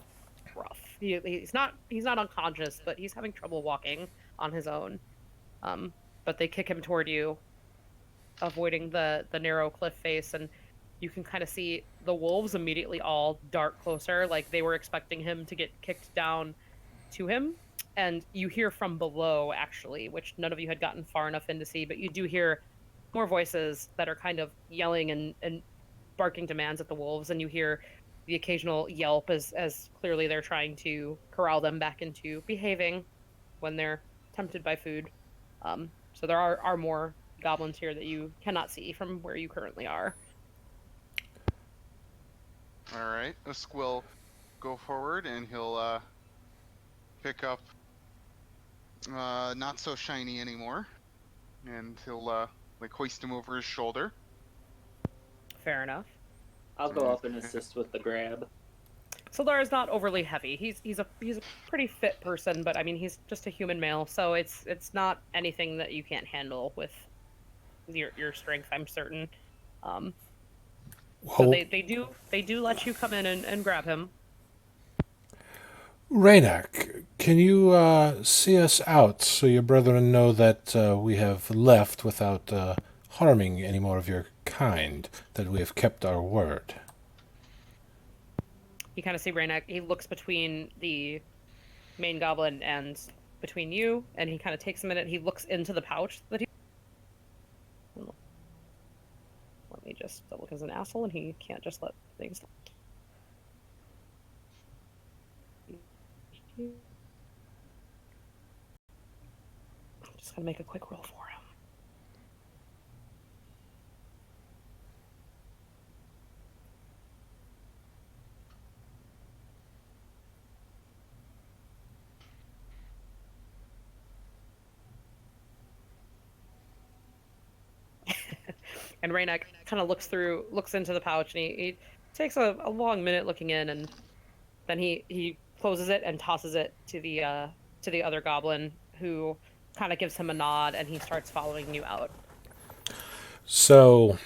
rough. He's not unconscious, but he's having trouble walking on his own. But they kick him toward you, avoiding the narrow cliff face, and you can kind of see the wolves immediately all dart closer, like they were expecting him to get kicked down to him. And you hear from below, actually, which none of you had gotten far enough in to see, but you do hear more voices that are kind of yelling and barking demands at the wolves, and you hear the occasional yelp as clearly they're trying to corral them back into behaving when they're tempted by food. So there are more goblins here that you cannot see from where you currently are. All right, Usk will go forward and he'll pick up not so shiny anymore, and he'll like hoist him over his shoulder. Fair enough. I'll go up and assist with the grab. Sildar is not overly heavy. He's a pretty fit person, but I mean he's just a human male, so it's not anything that you can't handle with your strength, I'm certain. So they do let you come in and grab him. Raynak, can you see us out so your brethren know that we have left without harming any more of your kind, that we have kept our word? You kind of see Raynak, he looks between the main goblin and between you, and he kind of takes a minute, he looks into the pouch that he... Let me just look as an asshole, and he can't just let things... I'm just gonna make a quick roll for him. And Raynak kind of looks into the pouch, and he takes a long minute looking in, and then he closes it and tosses it to the other goblin, who kind of gives him a nod, and he starts following you out. So,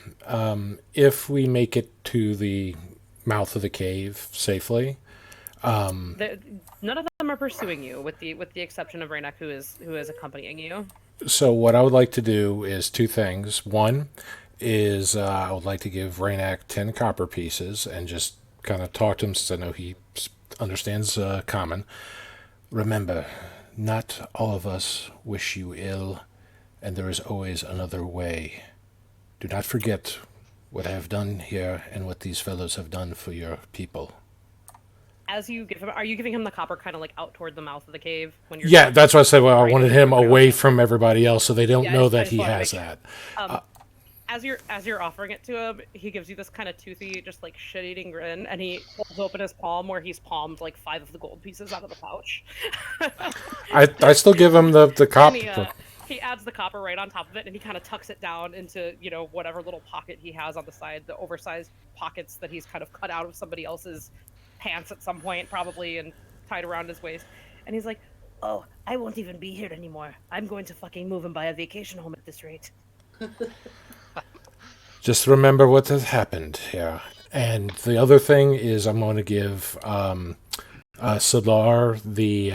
if we make it to the mouth of the cave safely, none of them are pursuing you, with the exception of Raynak, who is accompanying you. So what I would like to do is two things. One is I would like to give Raynak 10 copper pieces and just kind of talk to him, since I know he understands common. Remember, not all of us wish you ill, and there is always another way. Do not forget what I have done here and what these fellows have done for your people. As you give him, are you giving him the copper kind of like out toward the mouth of the cave when you're? Yeah, that's what I said. Well, I Right. wanted him away from everybody else, so they don't know I that just he wanted to has make that. As you're offering it to him, he gives you this kind of toothy, just like shit-eating grin, and he holds open his palm where he's palmed like 5 of the gold pieces out of the pouch. I still give him the And copper. he adds the copper right on top of it, and he kind of tucks it down into, whatever little pocket he has on the side, the oversized pockets that he's kind of cut out of somebody else's pants at some point, probably, and tied around his waist. And he's like, Oh, I won't even be here anymore. I'm going to fucking move and buy a vacation home at this rate. Just remember what has happened here. And the other thing is I'm going to give Sadar the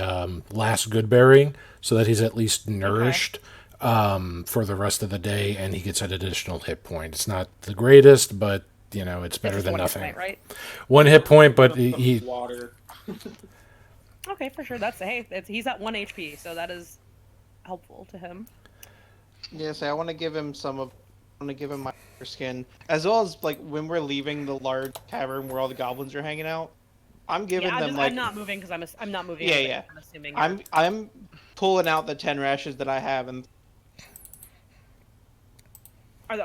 last good berry so that he's at least nourished for the rest of the day, and he gets an additional hit point. It's not the greatest, but, it's better "It's than one hit nothing. point, right?" 1 hit point, but he Water. Okay, for sure. He's at 1 HP, so that is helpful to him. Yes, I want to give him my skin, as well as like when we're leaving the large cavern where all the goblins are hanging out. I'm giving them I'm not moving because I'm not moving. Yeah. I'm assuming. I'm pulling out the 10 rashes that I have, and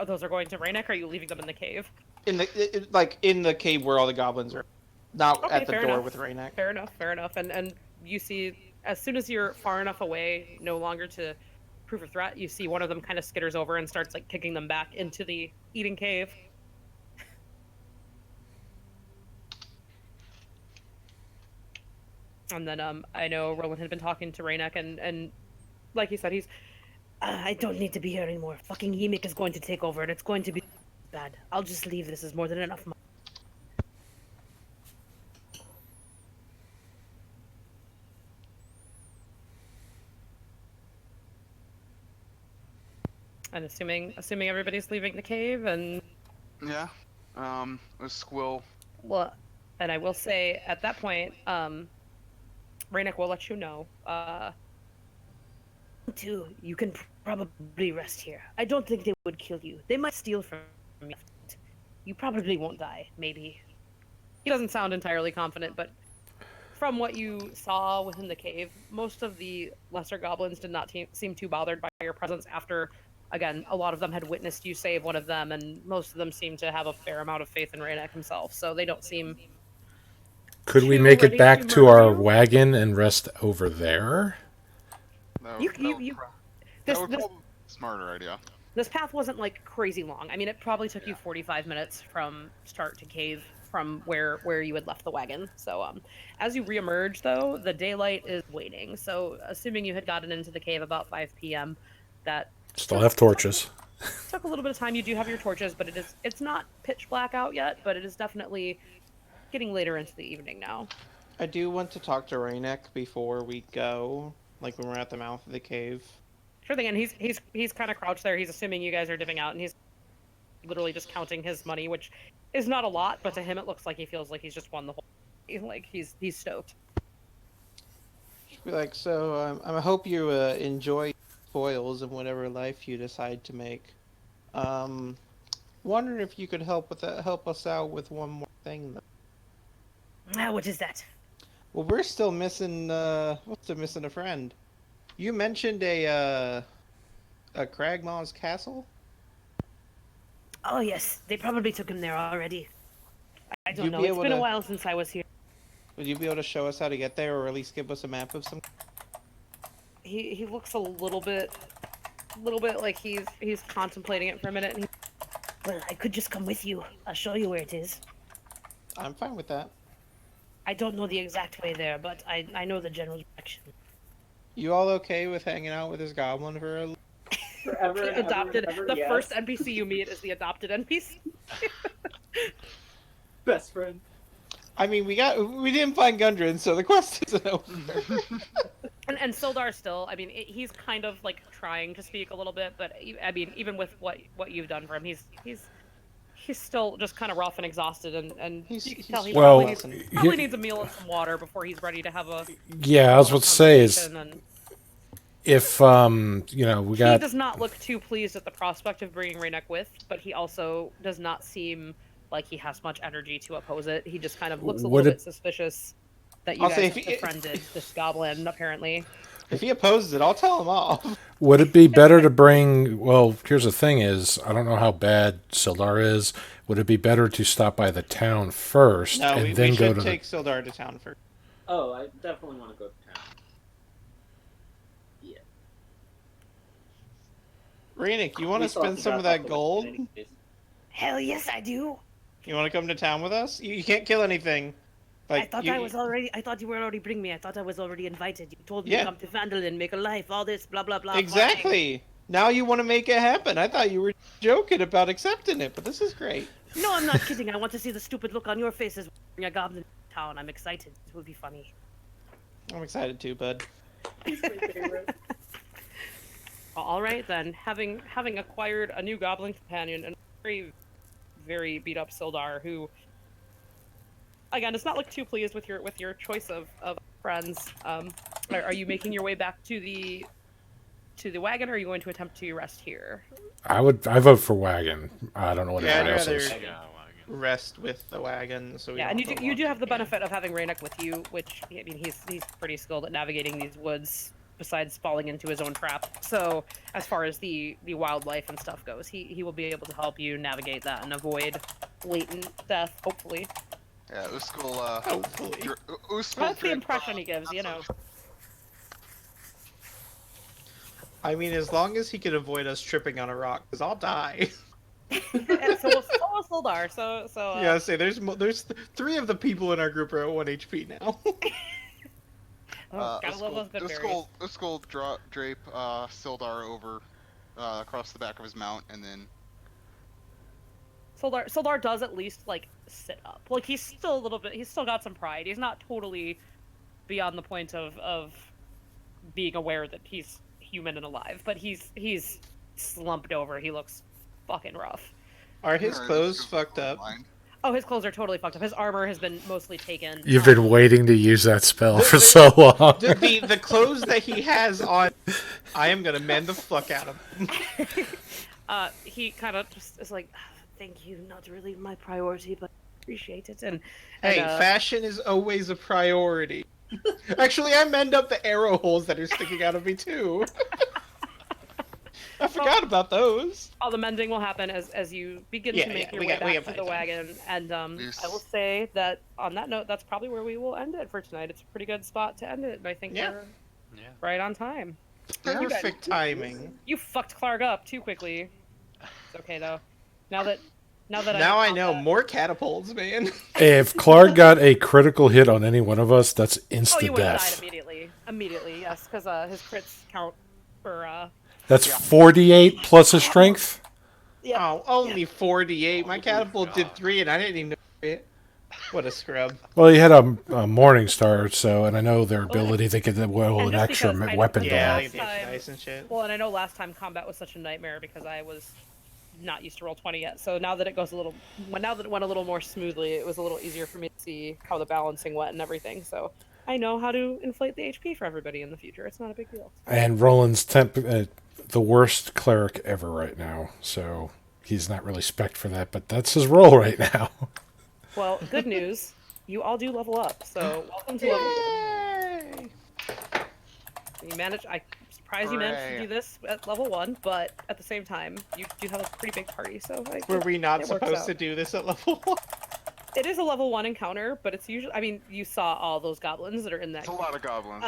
Those are going to Raynick? Or are you leaving them in the cave? in the cave where all the goblins are, not Okay, at the fair door enough. with Raynak. Fair enough. And you see, as soon as you're far enough away, no longer to prove a threat, you see one of them kind of skitters over and starts like kicking them back into the eating cave. And then I know Roland had been talking to Raynek, and like he said, he's I don't need to be here anymore. Fucking Yimik is going to take over, and it's going to be bad. I'll just leave. This is more than enough money. and assuming everybody's leaving the cave, and Yeah. A squill. well, and I will say at that point, Raynek will let you know. Too, you can probably rest here. I don't think they would kill you. They might steal from you. You probably won't die. Maybe. He doesn't sound entirely confident, but from what you saw within the cave, most of the lesser goblins did not seem too bothered by your presence after, again, a lot of them had witnessed you save one of them, and most of them seem to have a fair amount of faith in Raynek himself, so they don't seem... Could we too make it ready back to to murder our you? wagon and rest over there? That, You- that you- would you- prob- this- that would this- probably be a smarter idea. This path wasn't, like, crazy long. I mean, it probably took you 45 minutes from start to cave from where you had left the wagon. So, as you reemerge, though, the daylight is waning. So, assuming you had gotten into the cave about 5 p.m., that Still have torches. took a little bit of time. You do have your torches, but it's not pitch black out yet, but it is definitely getting later into the evening now. I do want to talk to Raynek before we go, like when we're at the mouth of the cave. Sure thing, and he's kind of crouched there. He's assuming you guys are divvying out, and he's literally just counting his money, which is not a lot, but to him it looks like he feels like he's just won the whole. Like he's stoked. Be like, so I hope you enjoy spoils and whatever life you decide to make. Wondering if you could help us out with one more thing. Though. What is that? Well, we're still missing. Still missing a friend. You mentioned a Cragmaw's castle. Oh yes, they probably took him there already. I don't You'd know. be It's able been a to- while since I was here. Would you be able to show us how to get there, or at least give us a map of some? He looks a little bit like he's contemplating it for a minute, and Well, I could just come with you. I'll show you where it is. I'm fine with that. I don't know the exact way there, but I know the general direction. You all okay with hanging out with this goblin for a? Forever and adopted. ever, The yes. first NPC you meet is the adopted NPC. Best friend. I mean, we didn't find Gundren, so the quest isn't over. And Sildar still, I mean, he's kind of like trying to speak a little bit, but I mean, even with what you've done for him, he's still just kind of rough and exhausted, and you can tell he Well, probably needs a meal and some water before he's ready to have a. Yeah, I was about to say is conversation, and if we he got does not look too pleased at the prospect of bringing Raynek with, but he also does not seem like he has much energy to oppose it. He just kind of looks a Would little it- bit suspicious that you I'll guys say have if he- befriended this goblin, apparently. If he opposes it, I'll tell him off. would it be better to bring? Well, here's the thing: is I don't know how bad Sildar is. Would it be better to stop by the town first No, and we then go should to take Sildar to town first. Oh, I definitely want to go to town. Yeah. Raynik, you want We to still have spend some drop of that off the gold? wagon anyways. Hell yes, I do. You want to come to town with us? You can't kill anything. Like, I thought you, I was already. I thought you were already bringing me. I thought I was already invited. You told me Yeah. to come to Vandalin, make a life, all this, blah blah blah. farming. Exactly. Now you want to make it happen. I thought you were joking about accepting it, but this is great. No, I'm not kidding. I want to see the stupid look on your faces when you bring a goblin to town. I'm excited. It will be funny. I'm excited too, bud. He's my favorite. All right then, having acquired a new goblin companion and very, very beat up Sildar, who, again, does not look too pleased with your choice of friends. Are you making your way back to the wagon, or are you going to attempt to rest here? I vote for wagon. I don't know what Yeah, I'd everybody else rather is. Yeah, wagon. rest with the wagon. So we Yeah, don't and have to you walk do have the again. benefit of having Raynek with you, which I mean he's pretty skilled at navigating these woods. Besides falling into his own trap, so as far as the wildlife and stuff goes, he will be able to help you navigate that and avoid blatant death, hopefully. Yeah, Uskul, Hopefully. Uskul That's the did, impression he gives, you know. I mean, as long as he can avoid us tripping on a rock, because I'll die. And so will Sildar. So Yeah, say there's 3 of the people in our group are at 1 HP now. gotta love those good berries. Let's go drape Sildar over across the back of his mount, and then Sildar does at least like sit up. Like he's still got some pride. He's not totally beyond the point of being aware that he's human and alive, but he's slumped over. He looks fucking rough. Are his clothes fucked up? Oh, his clothes are totally fucked up. His armor has been mostly taken. You've been waiting to use that spell for so long. The clothes that he has on, I am gonna mend the fuck out of him. He kind of just is like, thank you, not really my priority, but appreciate it. And fashion is always a priority. Actually, I mend up the arrow holes that are sticking out of me too. I forgot about those. All the mending will happen as you begin to make your way back to the wagon. And I will say that on that note, that's probably where we will end it for tonight. It's a pretty good spot to end it, and I think we're right on time. Perfect timing. You fucked Clark up too quickly. It's okay though. Now I know more catapults, man. If Clark got a critical hit on any one of us, that's instant you would have death. died immediately, yes, because his crits count for. That's 48 plus his strength. Yeah. Oh, only 48. My catapult did 3, and I didn't even know it. What a scrub. Well, he had a Morning Star, and I know their ability. They could an extra weapon. Nice and shit. Well, and I know last time combat was such a nightmare because I was not used to roll 20 yet. So now that it went a little more smoothly, it was a little easier for me to see how the balancing went and everything. So I know how to inflate the HP for everybody in the future. It's not a big deal. And Roland's the worst cleric ever right now, so he's not really spec'd for that, but that's his role right now. Well, good news. You all do level up, so welcome to level 1. I'm surprised you managed to do this at level 1, but at the same time, you do have a pretty big party, so were we not supposed to do this at level 1? It is a level 1 encounter, but it's usually, I mean, you saw all those goblins that are in that. It's a lot of goblins.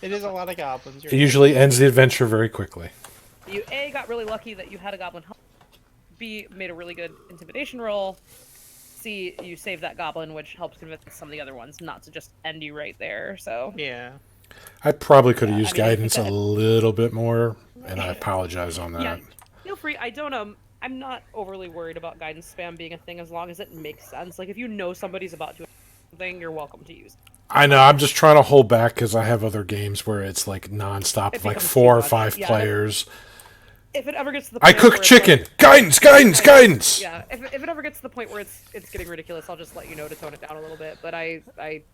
It is a lot of goblins. It usually ends the adventure very quickly. You A, got really lucky that you had a goblin help. B, made a really good intimidation roll. C, you saved that goblin, which helps convince some of the other ones not to just end you right there, so. Yeah. I probably could have used guidance a little bit more, and I apologize on that. Yeah, feel free. I'm not overly worried about guidance spam being a thing as long as it makes sense. Like, if you know somebody's about to do something, you're welcome to use it. I know, I'm just trying to hold back because I have other games where it's like nonstop, like 4 or 5 players. If it ever gets to the point I cook chicken! Like, guidance! Yeah, if it ever gets to the point where it's getting ridiculous, I'll just let you know to tone it down a little bit. But I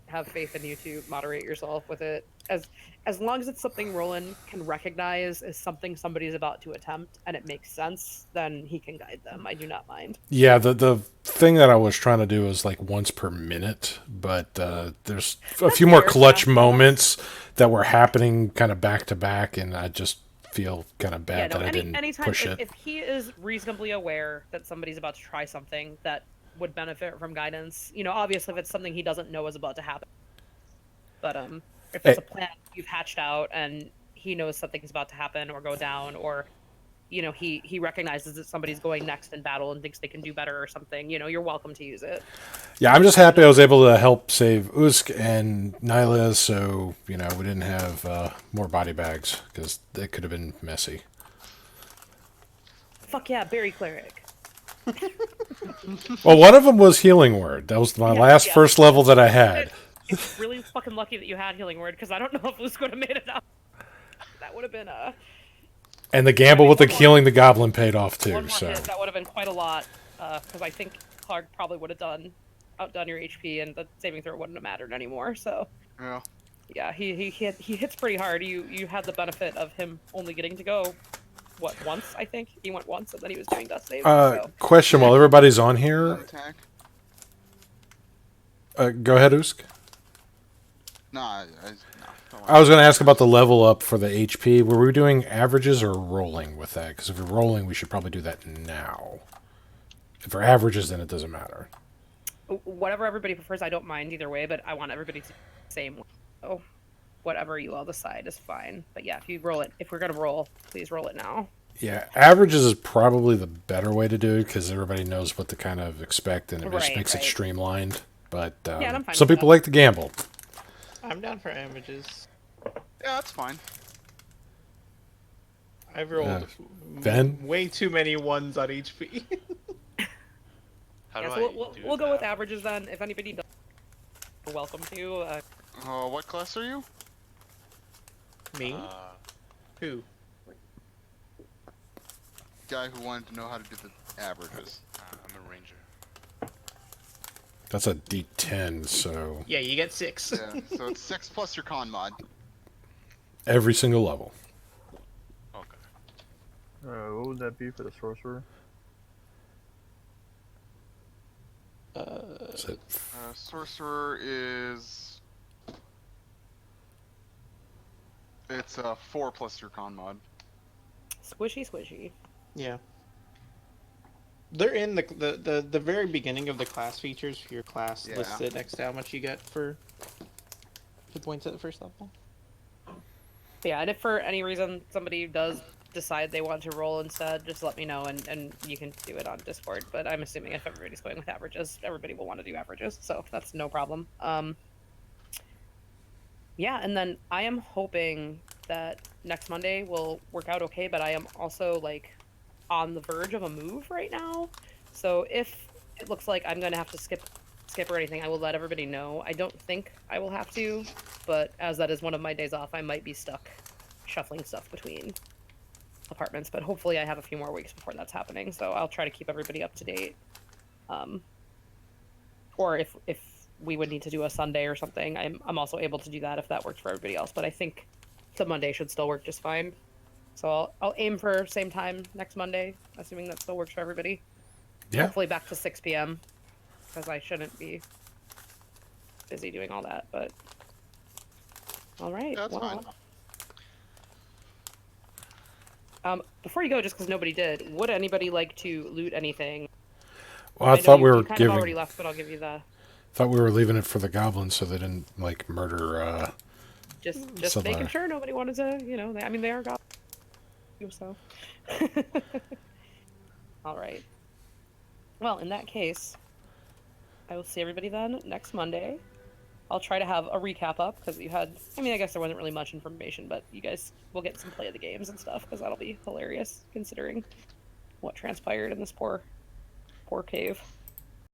have faith in you to moderate yourself with it. As long as it's something Roland can recognize as something somebody's about to attempt and it makes sense, then he can guide them. I do not mind. Yeah, the thing that I was trying to do is like once per minute, but there's a few more clutch moments that were happening kind of back to back, and I just feel kind of bad that I didn't push it. If he is reasonably aware that somebody's about to try something that would benefit from guidance, obviously if it's something he doesn't know is about to happen. But if it's a plan you've hatched out and he knows something's about to happen or go down, or he recognizes that somebody's going next in battle and thinks they can do better or something, you're welcome to use it. Yeah, I'm just happy I was able to help save Usk and Nyla, so, we didn't have more body bags, because it could have been messy. Fuck yeah, Berry Cleric. Well, one of them was Healing Word. That was my first level that I had. It's really fucking lucky that you had Healing Word, because I don't know if Usk would have made it up. That would have been And the gamble with the healing the goblin paid off too. One more hit, that would have been quite a lot, because I think Clark probably would have outdone your HP, and the saving throw wouldn't have mattered anymore. So yeah, he hits pretty hard. You had the benefit of him only getting to go once. I think he went once, and then he was doing death saves. Question while everybody's on here. Go ahead, Usk. No, I was going to ask about the level up for the HP. Were we doing averages or rolling with that? Because if we're rolling, we should probably do that now. If we're averages, then it doesn't matter. Whatever everybody prefers, I don't mind either way, but I want everybody to do the same. So whatever you all decide is fine. But yeah, if we're going to roll, please roll it now. Yeah, averages is probably the better way to do it because everybody knows what to kind of expect, and it just makes it streamlined. But some people like to gamble. I'm down for averages. Yeah, that's fine. I've rolled Ben? way too many ones on HP. How Yeah, do so I we'll, do we'll go that? with averages then. If anybody does, you're welcome to. What class are you? Me? Uh, Who? Guy who wanted to know how to do the averages. I'm a ranger. That's a D10, so Yeah, you get 6. Yeah, so it's 6 plus your con mod. every single level. Okay. What would that be for the sorcerer? Is it Sorcerer is... It's 4 plus your con mod. Squishy, squishy. Yeah. They're in the very beginning of the class features for your class, Yeah. listed next to how much you get for points at the first level. Yeah, and if for any reason somebody does decide they want to roll instead, just let me know and you can do it on Discord. But I'm assuming if everybody's going with averages, everybody will want to do averages, so that's no problem. Yeah, and then I am hoping that next Monday will work out okay, but I am also like on the verge of a move right now. So if it looks like I'm gonna have to skip or anything, I will let everybody know. I don't think I will have to, but as that is one of my days off, I might be stuck shuffling stuff between apartments, but hopefully I have a few more weeks before that's happening, so I'll try to keep everybody up to date. Or if we would need to do a Sunday or something, I'm also able to do that if that works for everybody else, but I think the Monday should still work just fine. So I'll aim for same time next Monday, assuming that still works for everybody. Yeah. Hopefully back to 6 p.m. because I shouldn't be busy doing all that, but all right. Yeah, that's fine. Before you go, just because nobody did, would anybody like to loot anything? Well, I know thought you, we were you kind of already left, but I'll give you the. Thought we were leaving it for the goblins so they didn't like murder. Just So making the- sure nobody wanted to, I mean, they are goblins, so. All right. Well, in that case, I will see everybody then next Monday. I'll try to have a recap up because I guess there wasn't really much information, but you guys will get some play of the games and stuff because that'll be hilarious considering what transpired in this poor cave.